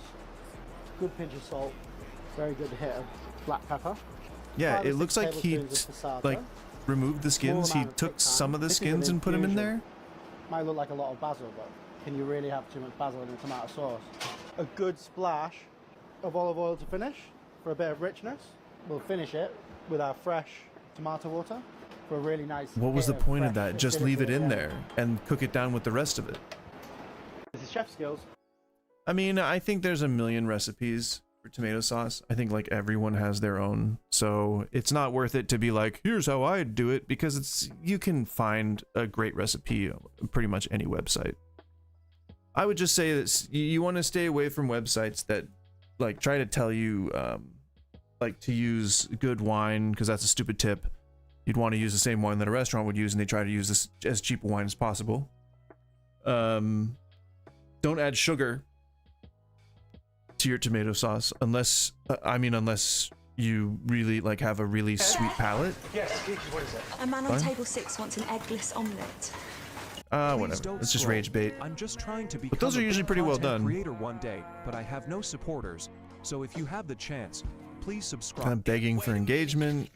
Good pinch of salt. Very good hit of black pepper. Yeah, 5 or it 6 looks like he tablespoons of passata. like removed the skins. Small He amount of took thick thyme. some of the This is an skins and put them in infusion. there. Might look like a lot of basil, but can you really have too much basil in a tomato sauce? A good splash of olive oil to finish for a bit of richness. We'll finish it with our fresh tomato water for a really nice. What was the hit of point of fresh that? Just leave it acidity in at the there end. and cook it down with the rest of it. This is chef skills. I mean, I think there's a million recipes for tomato sauce. I think like everyone has their own, so it's not worth it to be like, here's how I do it, because you can find a great recipe on pretty much any website. I would just say that you want to stay away from websites that like try to tell you like to use good wine, because that's a stupid tip. You'd want to use the same wine that a restaurant would use, and they try to use this as cheap a wine as possible. Don't add sugar to your tomato sauce unless unless you really like have a really sweet palate. Yes, what is it? A man on Fine. table 6 wants an eggless omelette. Whatever. It's just rage bait. I'm just trying to But those become are a usually big pretty well content done. creator one day, but I have no supporters. So if you have the chance, please subscribe. Kind of begging for engagement.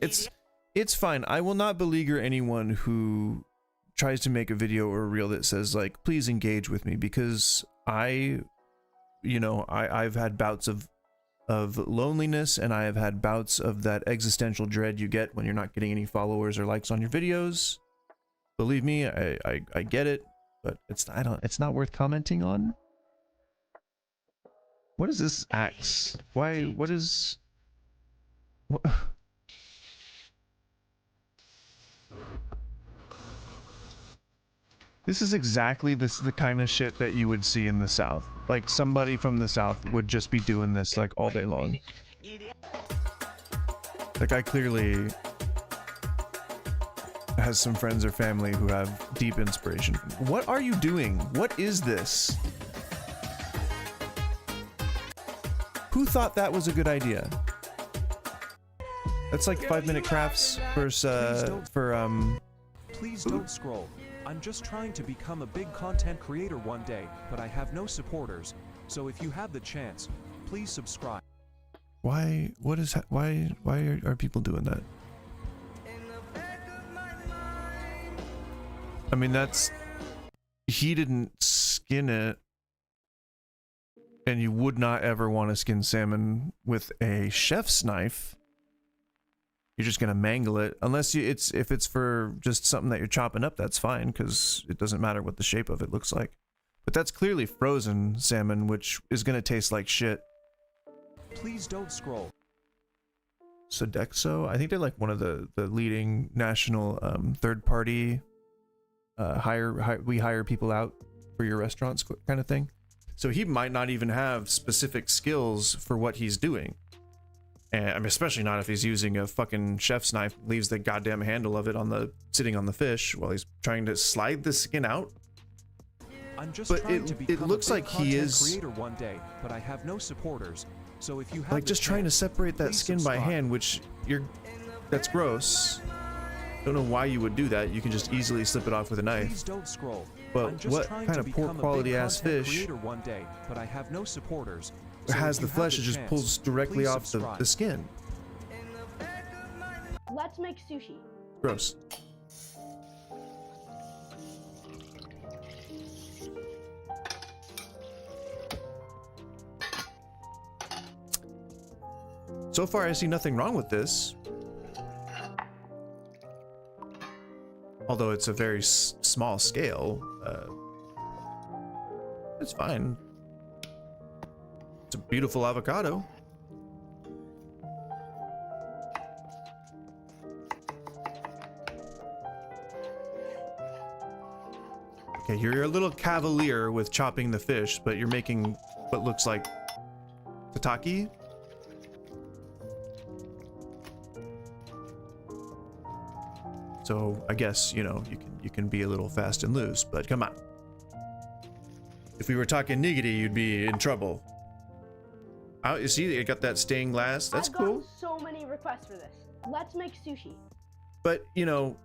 It's fine. I will not beleaguer anyone who tries to make a video or a reel that says like, please engage with me, because I've had bouts of loneliness, and I have had bouts of that existential dread you get when you're not getting any followers or likes on your videos. Believe me, I get it, but it's not worth commenting on. What is this axe? What? This is exactly the kind of shit that you would see in the South. Like somebody from the South would just be doing this like all day long. Like I clearly has some friends or family who have deep inspiration. What are you doing? What is this? Who thought that was a good idea? That's like 5-minute crafts versus Please don't scroll. I'm just trying to become a big content creator one day, but I have no supporters. So if you have the chance, please subscribe. why are people doing that? I mean, he didn't skin it, and you would not ever want to skin salmon with a chef's knife. You're just gonna mangle it, unless if it's for just something that you're chopping up. That's fine, because it doesn't matter what the shape of it looks like. But that's clearly frozen salmon, which is gonna taste like shit. Please don't scroll. Sodexo, I think they're like one of the leading national third-party we hire people out for your restaurants kind of thing. So he might not even have specific skills for what he's doing. And I mean, especially not if he's using a fucking chef's knife, leaves the goddamn handle of it sitting on the fish while he's trying to slide the skin out. I'm just but trying to become it looks a big like he is creator one day, but I have no supporters. So if you have like just trying to separate that please skin by subscribe. hand, which that's gross. Don't know why you would do that. You can just easily slip it off with a knife. Please don't scroll. But I'm just what trying kind to of poor become a quality big ass content fish creator one day, but I have no supporters. it So has if the you have flesh? It just chance, pulls directly please off subscribe. the skin. Let's make sushi. Gross. So far, I see nothing wrong with this. Although it's a very small scale, it's fine. It's a beautiful avocado. Okay, you're a little cavalier with chopping the fish, but you're making what looks like tataki. So I guess, you know, you can be a little fast and loose, but come on. If we were talking niggity, you'd be in trouble. Oh, you see, it got that stained glass. That's I've cool. gotten so many requests for this. Let's make sushi. But, you know,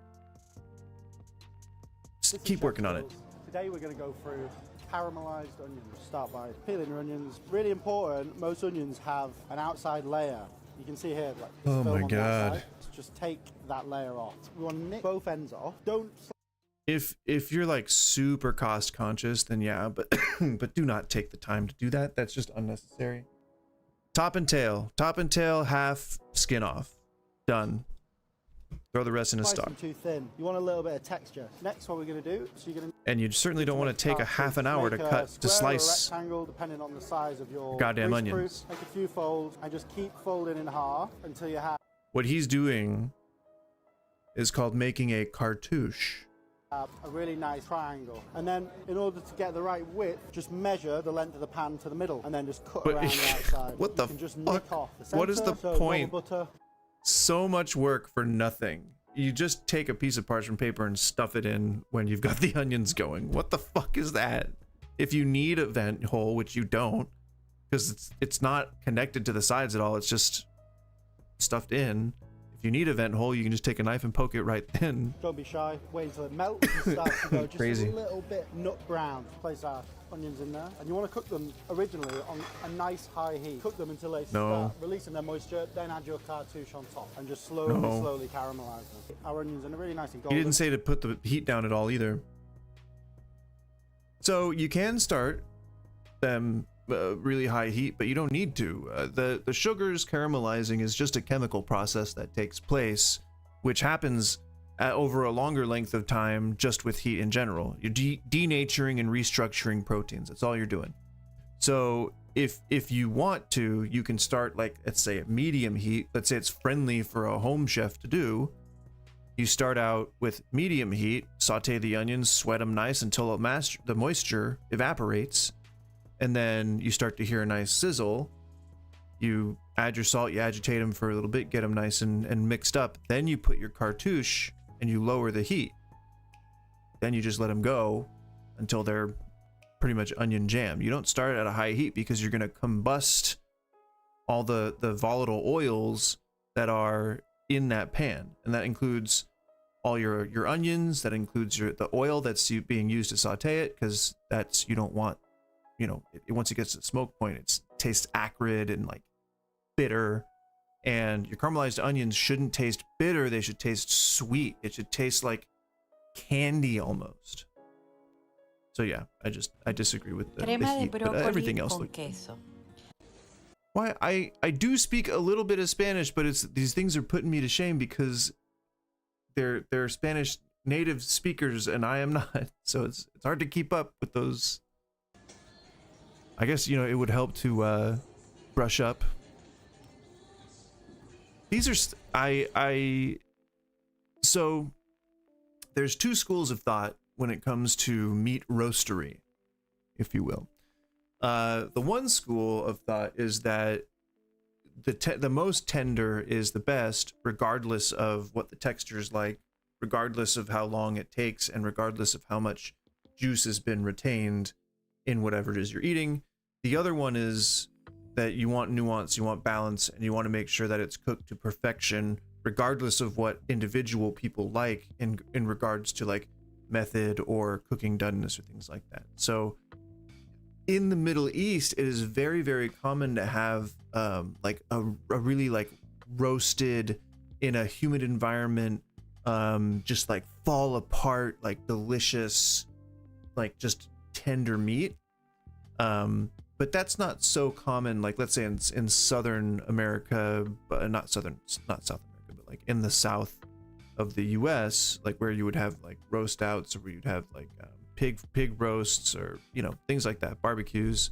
This is keep Chef working on it. Skills. Today we're going to go through caramelized onions. Start by peeling your onions. Really important, most onions have an outside layer. You can see here, like, Oh film my on that God. side. Just take that layer off. We want to nick both ends off. Don't If you're like super cost conscious, then yeah, but but do not take the time to do that. That's just unnecessary. Top and tail, half skin off. Done. Throw the rest in a slice stock. them too thin. You want a little bit of texture. Next, what we're going to do, so you're going to And you certainly don't want to take a half an hour to cut to slice rectangle, depending on the size of your goddamn grease onions. proof. Make a few folds and just keep folding in half until you have What he's doing is called making a cartouche. a really nice triangle. And then, in order to get the right width, just measure the length of the pan to the middle, and then just cut But- around the outside. what the you can just fuck? nick off the What is the center, so roll point? butter. So much work for nothing. You just take a piece of parchment paper and stuff it in when you've got the onions going. What the fuck is that? If you need a vent hole, which you don't, because it's not connected to the sides at all, it's just stuffed in. If you need a vent hole, you can just take a knife and poke it right in. Don't be shy. Wait until it melts and starts to go just Crazy. a little bit nut brown. Place our onions in there, and you want to cook them originally on a nice high heat. Cook them until they start releasing their moisture. Then add your cartouche on top, and just slowly caramelize them. Our onions are really nice and He golden. didn't say to put the heat down at all either. So you can start them really high heat, but you don't need to. The sugars caramelizing is just a chemical process that takes place, which happens over a longer length of time just with heat in general. You're denaturing and restructuring proteins. That's all you're doing. So if you want to, you can start, like, let's say at medium heat. Let's say it's friendly for a home chef to do. You start out with medium heat, saute the onions, sweat them nice until the moisture evaporates, and then you start to hear a nice sizzle. You add your salt, you agitate them for a little bit, get them nice and mixed up. Then you put your cartouche and you lower the heat. Then you just let them go until they're pretty much onion jam. You don't start at a high heat because you're going to combust all the volatile oils that are in that pan, and that includes all your onions, that includes the oil that's being used to saute it, because that's, you don't want, you know, once it gets to the smoke point, it tastes acrid and like bitter. And your caramelized onions shouldn't taste bitter, they should taste sweet. It should taste like candy almost. So yeah, I disagree with the heat, but everything else looks queso. Why, I do speak a little bit of Spanish, but these things are putting me to shame because they're Spanish native speakers and I am not. So it's hard to keep up with those. I guess, you know, it would help to brush up. These are so there's two schools of thought when it comes to meat roastery, if you will. The one school of thought is that the most tender is the best, regardless of what the texture is like, regardless of how long it takes, and regardless of how much juice has been retained in whatever it is you're eating. The other one is that you want nuance, you want balance, and you want to make sure that it's cooked to perfection, regardless of what individual people like in regards to like method or cooking doneness or things like that. So in the Middle East, it is very, very common to have like a really like roasted in a humid environment, just like fall apart, like delicious, like just tender meat. But that's not so common. Like let's say in Southern America, but not South America, but like in the South of the U.S., like where you would have like roast outs, or where you'd have like pig roasts, or you know, things like that, barbecues.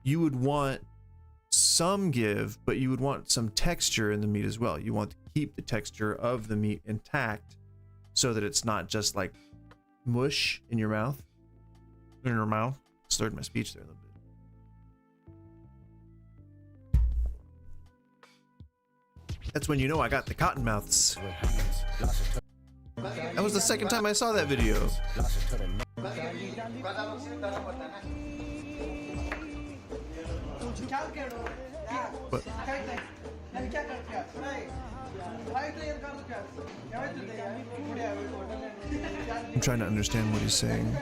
You would want some give, but you would want some texture in the meat as well. You want to keep the texture of the meat intact so that it's not just like mush in your mouth. Slurred my speech there a little bit. That's when you know I got the cotton mouths. That was the second time I saw that video. What? I'm trying to understand what he's saying.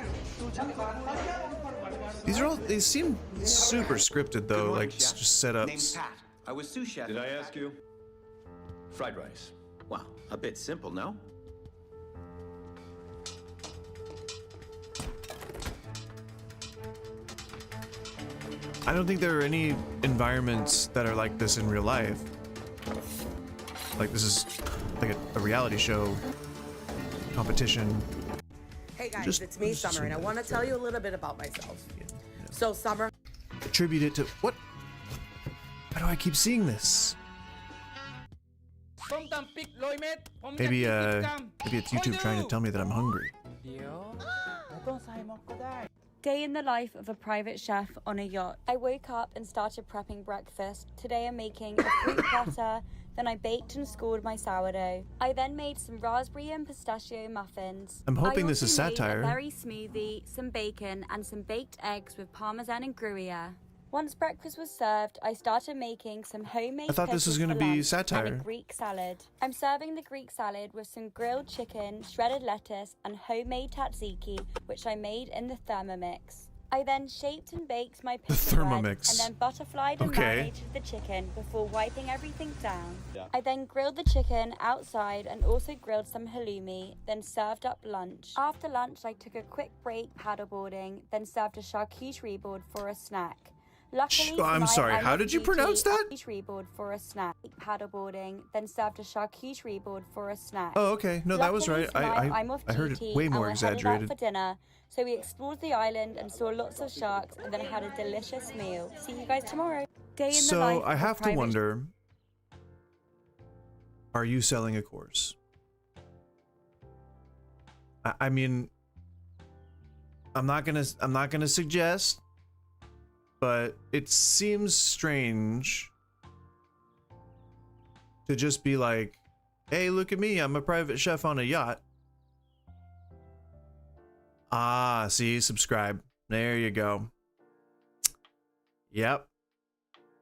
These seem super scripted though, like just setups. Name's Pat. I was sous chef. Did I ask you? Fried rice. Wow, a bit simple, no? I don't think there are any environments that are like this in real life. Like this is like a reality show competition. Hey guys, it's me, Summer, and I want to tell you a little bit about myself. So, Summer. Attribute it to what? Why do I keep seeing this? Maybe it's YouTube trying to tell me that I'm hungry. Day in the life of a private chef on a yacht. I woke up and started prepping breakfast. Today I'm making a fruit platter, then I baked and scored my sourdough. I then made some raspberry and pistachio muffins. I'm hoping this is I also satire. made a berry smoothie, some bacon, and some baked eggs with parmesan and Gruyere. Once breakfast was served, I started making some homemade I thought this was pickles gonna for be lunch satire. and a Greek salad. I'm serving the Greek salad with some grilled chicken, shredded lettuce, and homemade tzatziki, which I made in the Thermomix. I then shaped and baked my pickle bread, Thermomix. and then butterflied and Okay. marinated the chicken before wiping everything down. Yeah. I then grilled the chicken outside and also grilled some halloumi, then served up lunch. After lunch, I took a quick break paddleboarding, then served a charcuterie board for a snack. Luckily, I'm tonight, sorry, I how made did you Yuki pronounce that? a charcuterie board for a snack. Paddleboarding, then served a charcuterie board for a snack. Oh, okay. No, that was Luckily, right. tonight, I'm off I heard it duty way and more we're exaggerated. headed out for dinner. So we explored the island and saw lots of sharks, and then had a delicious meal. See you guys tomorrow. Day in the So life I of a have to private wonder, are you selling a course? I mean, I'm not gonna suggest, but it seems strange to just be like, hey, look at me, I'm a private chef on a yacht. Ah, see, subscribe. There you go. Yep.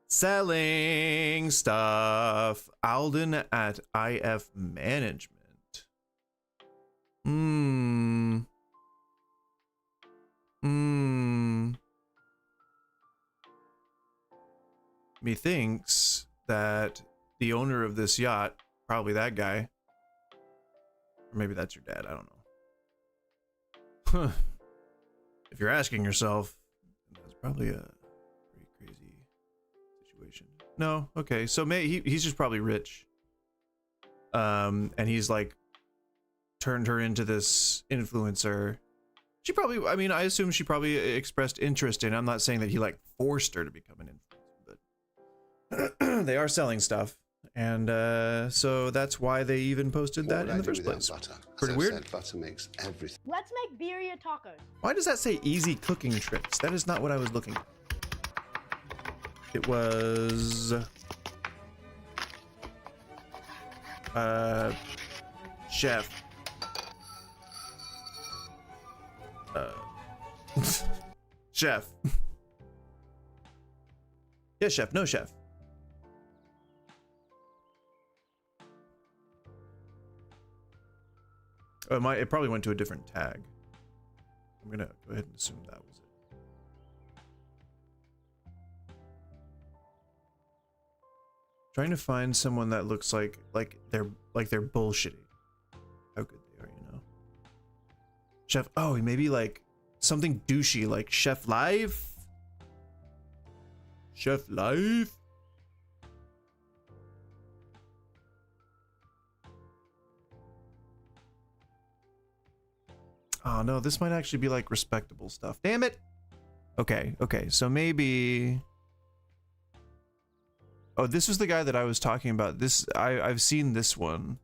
Selling stuff. Alden at IF Management. Methinks that the owner of this yacht, probably that guy, or maybe that's your dad, I don't know. If you're asking yourself, that's probably a pretty crazy situation. No, okay, so he's just probably rich, and he's like turned her into this influencer. She probably, I mean, I assume she probably expressed interest in. I'm not saying that he like forced her to become an influencer, but they are selling stuff, and so that's why they even posted that in the first place. Pretty weird. Butter makes everything. Let's make birria tacos. Why does that say easy cooking tricks? That is not what I was looking for. It was chef. Chef. Yes, chef. No, chef. Oh, it probably went to a different tag. I'm gonna go ahead and assume that was it. Trying to find someone that looks like they're bullshitting. How good they are, you know. Chef. Oh, maybe like something douchey, like Chef Life. Chef Life. Oh no, this might actually be like respectable stuff. Damn it. Okay, so maybe. Oh, this was the guy that I was talking about. This I've seen this one.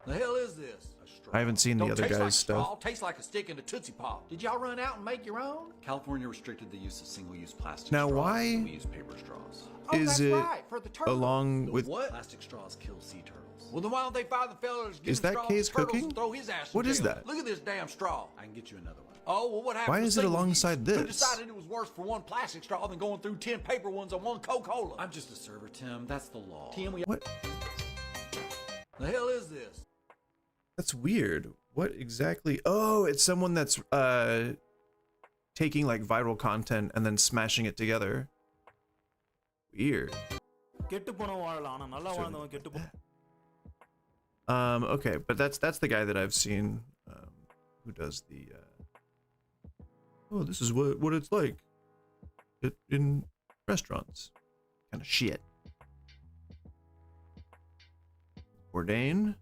The hell is this? I haven't seen the other guy's stuff. Tastes like a stick in a Tootsie Pop. Did y'all run out and make your own? California restricted the use of single-use plastic Now, straws. why We use paper straws. is it along with What? Plastic straws kill sea turtles. Well, then why don't they find the fellas get Is that straws Kay's and turtles cooking? and throw his ass in What is jail? that? Look at this damn straw. I can get you another one. Oh, well, what happened Why to is it single alongside use? this? Who decided it was worse for one plastic straw than going through 10 paper ones on one Coca-Cola? I'm just a server, Tim. That's the law. Tim, What? The hell is this? That's weird. What exactly? Oh, it's someone that's taking like viral content and then smashing it together. Weird. Okay, but that's the guy that I've seen who does the oh, this is what it's like in restaurants kind of shit. Bourdain.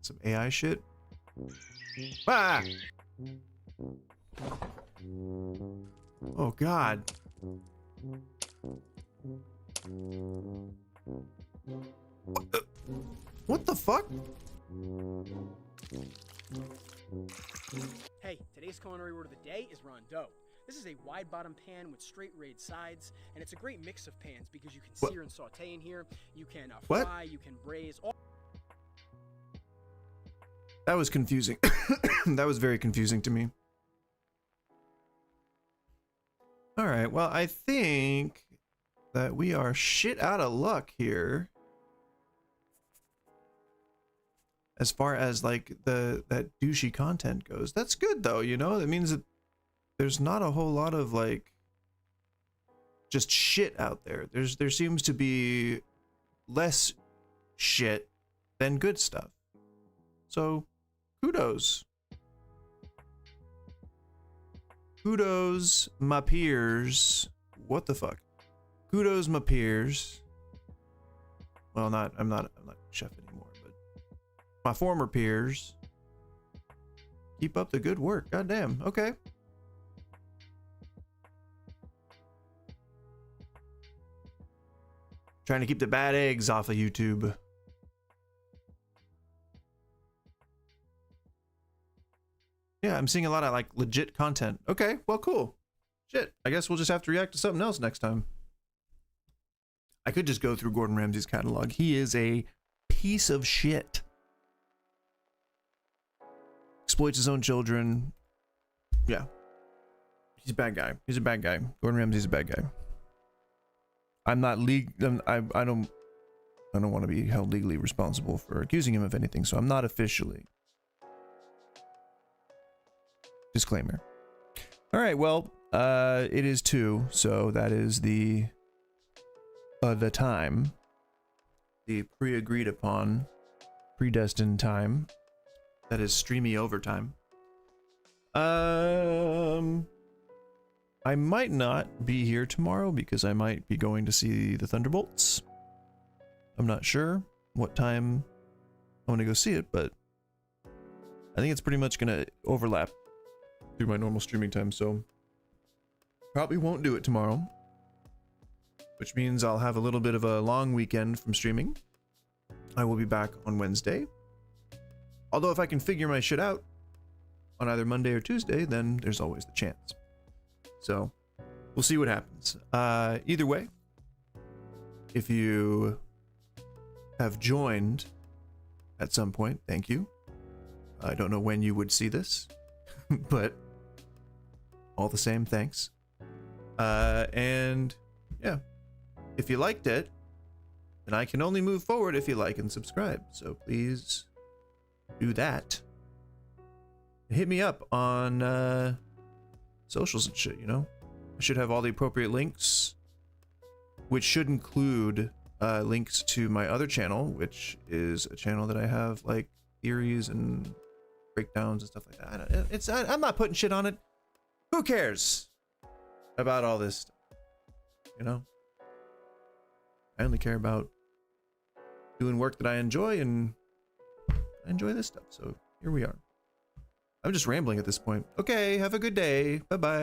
Some AI shit. Ah! Oh god. What the fuck? Hey, today's culinary word of the day is rondeau. This is a wide bottom pan with straight rayed sides, and it's a great mix of pans because you can sear and saute in here, you can fry, you can braise. That was confusing. That was very confusing to me. All right, well, I think that we are shit out of luck here. As far as like that douchey content goes. That's good though, you know? That means that there's not a whole lot of like just shit out there. There seems to be less shit than good stuff. So kudos. Kudos, my peers. What the fuck? Kudos, my peers. Well, I'm not chef anymore, but my former peers. Keep up the good work. Goddamn. Okay. Trying to keep the bad eggs off of YouTube. Yeah, I'm seeing a lot of like legit content. Okay, well, cool. Shit, I guess we'll just have to react to something else next time. I could just go through Gordon Ramsay's catalog. He is a piece of shit. Exploits his own children. Yeah. He's a bad guy. He's a bad guy. Gordon Ramsay's a bad guy. I'm not I don't want to be held legally responsible for accusing him of anything, so I'm not officially. Disclaimer. All right, well, it is 2, so that is the time, the pre-agreed upon, predestined time. That is streamy overtime. I might not be here tomorrow because I might be going to see the Thunderbolts. I'm not sure what time I want to go see it, but I think it's pretty much going to overlap through my normal streaming time, so probably won't do it tomorrow, which means I'll have a little bit of a long weekend from streaming. I will be back on Wednesday. Although if I can figure my shit out on either Monday or Tuesday, then there's always the chance. So we'll see what happens. Either way, if you have joined at some point, thank you. I don't know when you would see this, but all the same, thanks. And yeah, if you liked it, then I can only move forward if you like and subscribe. So please do that. Hit me up on socials and shit, you know? I should have all the appropriate links, which should include links to my other channel, which is a channel that I have like theories and breakdowns and stuff like that. I'm not putting shit on it. Who cares about all this stuff? You know? I only care about doing work that I enjoy, and I enjoy this stuff. So here we are. I'm just rambling at this point. Okay, have a good day. Bye-bye.